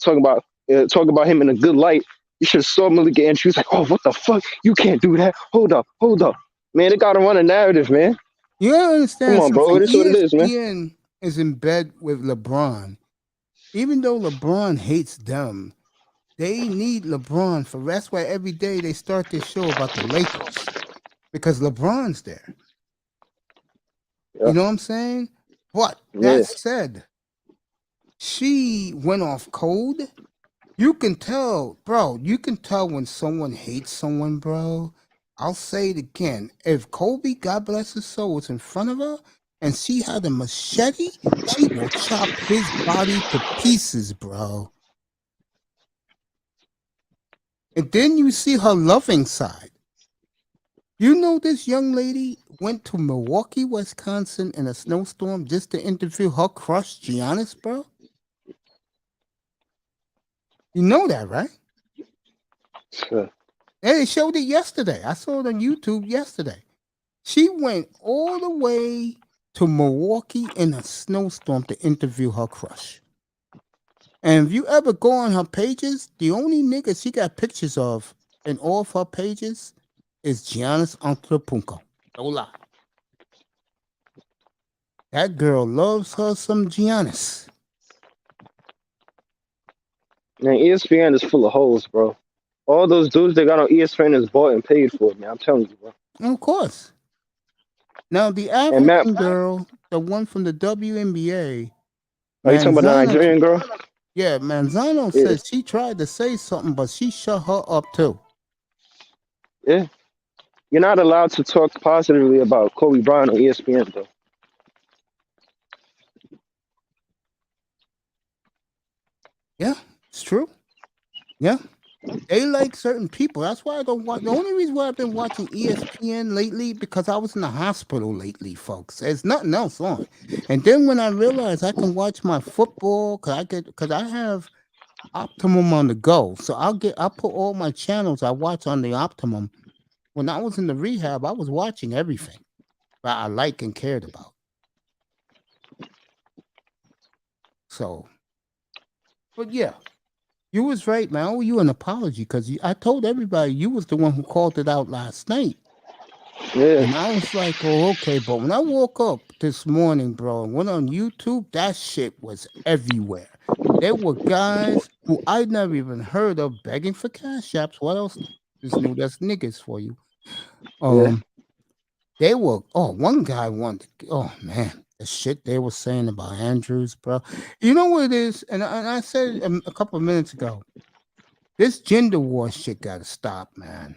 talking about him in a good light, you should have saw Malika and she was like, "Oh, what the fuck? You can't do that. Hold up, man. They got to run a narrative, man. you gotta Come understand on, bro. something. It is what it is, man." ESPN is in bed with LeBron. Even though LeBron hates them, they need LeBron for that's why every day they start this show about the Lakers because LeBron's there. Yeah, You know what I'm saying? But yeah. that said, she went off code. You can tell, bro. You can tell when someone hates someone, bro. I'll say it again. If Kobe, God bless his soul, was in front of her and she had a machete, she will chop his body to pieces, bro. And then you see her loving side. You know, this young lady went to Milwaukee, Wisconsin in a snowstorm just to interview her crush, Giannis, bro? You know that, right? Sure. They showed it yesterday. I saw it on YouTube yesterday. She went all the way to Milwaukee in a snowstorm to interview her crush. And if you ever go on her pages, the only nigga she got pictures of in all of her pages is Giannis Antetokounmpo. No lie. That girl loves her some Giannis. Man, ESPN is full of hoes, bro. All those dudes they got on ESPN is bought and paid for, man. I'm telling you, bro. And of course. Now the And Matt, African girl, the one from the WNBA, are you talking about the Manzano. Nigerian girl? Yeah, Manzano Yeah, says she tried to say something, but she shut her up too. yeah. You're not allowed to talk positively about Kobe Bryant on ESPN, though. Yeah, it's true. Yeah. They like certain people. That's why I don't watch. The only reason why I've been watching ESPN lately because I was in the hospital lately, folks. There's nothing else on. And then when I realized I can watch my football, because I have Optimum on the go, so I'll put all my channels I watch on the Optimum. When I was in the rehab, I was watching everything that I like and cared about. So, but yeah, You was right, man. I owe you an apology because I told everybody you was the one who called it out last night. Yeah, And I was like, oh, okay. But when I woke up this morning, bro, and went on YouTube, that shit was everywhere. There were guys who I'd never even heard of begging for cash apps. What else is new? That's niggas for you. yeah. They were, one guy wanted, oh man, the shit they were saying about Andrews, bro. You know what it is? And I said a couple of minutes ago, this gender war shit got to stop, man.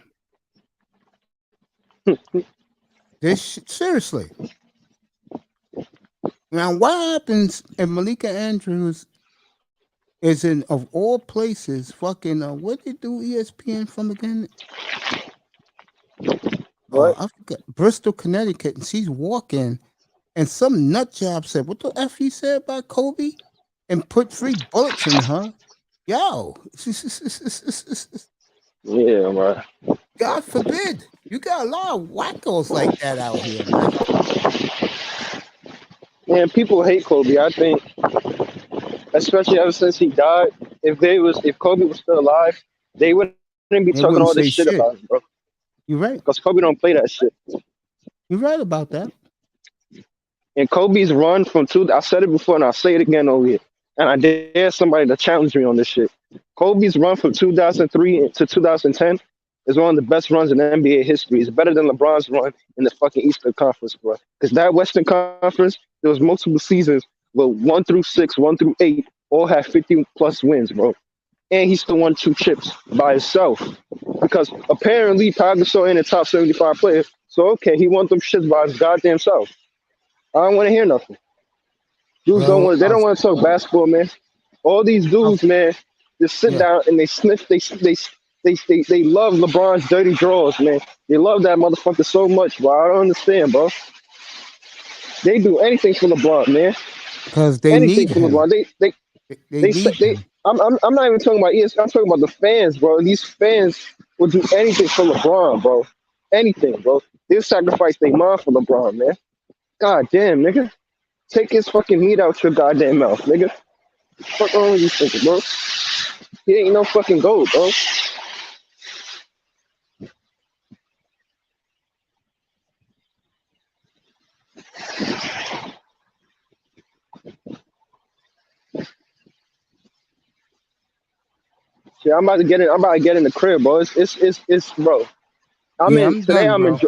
Seriously. Now, what happens if Malika Andrews is in, of all places, fucking, what did they do ESPN from again? What? I forgot, Bristol, Connecticut, and she's walking, and some nut job said, what the F he said about Kobe? And put 3 bullets in her. Yo. Yeah, man. God forbid. You got a lot of wackos like that out here, man. Man, people hate Kobe. I think, especially ever since he died. If Kobe was still alive, they wouldn't be They talking all wouldn't this say shit shit. about him, bro. You're right. Because Kobe don't play that shit. You're right about that. And Kobe's run from I said it before and I'll say it again over here. And I dare somebody to challenge me on this shit. Kobe's run from 2003 to 2010 is one of the best runs in NBA history. It's better than LeBron's run in the fucking Eastern Conference, bro. Because that Western Conference, there was multiple seasons where 1 through 6, 1 through 8 all had 50 plus wins, bro. And he still won 2 chips by himself. Because apparently Pau Gasol ain't a top 75 player. So okay, he won them shits by his goddamn self. I don't want to hear nothing. Dudes don't Well, want. They don't want to talk basketball, man. All these dudes, man, just sit yeah. down and they sniff. They love LeBron's dirty drawers, man. They love that motherfucker so much, bro. I don't understand, bro. They do anything for LeBron, man. Because they Anything need for him. LeBron. They Say need they. him. I'm not even talking about ES. I'm talking about the fans, bro. These fans will do anything for LeBron, bro. Anything, bro. They'll sacrifice their mom for LeBron, man. God damn, nigga. Take his fucking meat out your goddamn mouth, nigga. Fuck wrong with you thinking, bro? He ain't no fucking gold, bro. Yeah, I'm about to get in. I'm about to get in the crib, bro. It's bro. Yeah, I'm Today. done, bro.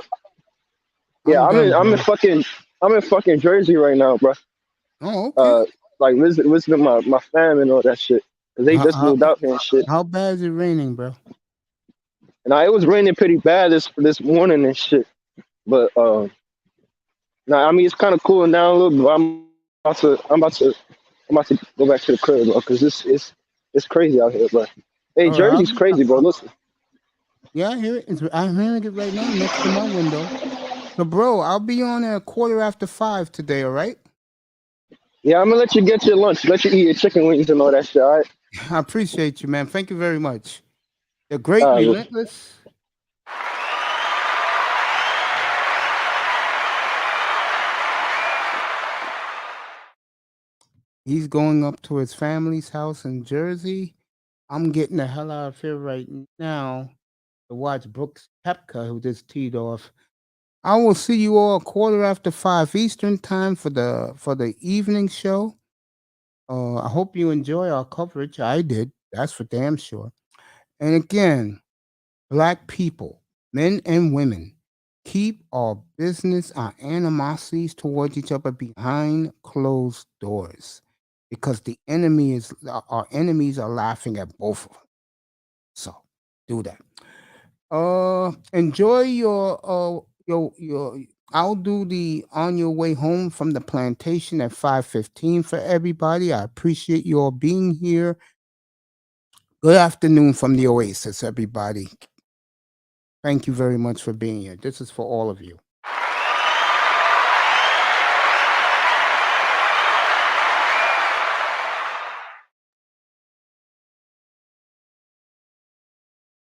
Yeah, I'm done, bro. I'm in fucking Jersey right now, bro. Oh, okay. Like visiting my fam and all that shit. Cause they just moved out here and shit. How bad is it raining, bro? And it was raining pretty bad this morning and shit. But nah, I mean it's kind of cooling down a little bit. But I'm about to go back to the crib, bro. Cause it's crazy out here, bro. Hey, All right, Jersey's crazy, bro. Listen. Yeah, I hear it. I'm hearing it right now next to my window. So, bro, I'll be on at 5:15 today, all right? Yeah, I'm gonna let you get your lunch. Let you eat your chicken wings and all that shit, all right? I appreciate you, man. Thank you very much. The great relentless. He's going up to his family's house in Jersey. I'm getting the hell out of here right now to watch Brooks Koepka, who just teed off. I will see you all 5:15 Eastern time for the evening show. I hope you enjoy our coverage. I did. That's for damn sure. And again, Black people, men and women, keep our business, our animosities towards each other behind closed doors, because our enemies are laughing at both of them. So do that. Enjoy your. I'll do the on your way home from the plantation at 5:15 for everybody. I appreciate you all being here. Good afternoon from the Oasis, everybody. Thank you very much for being here. This is for all of you.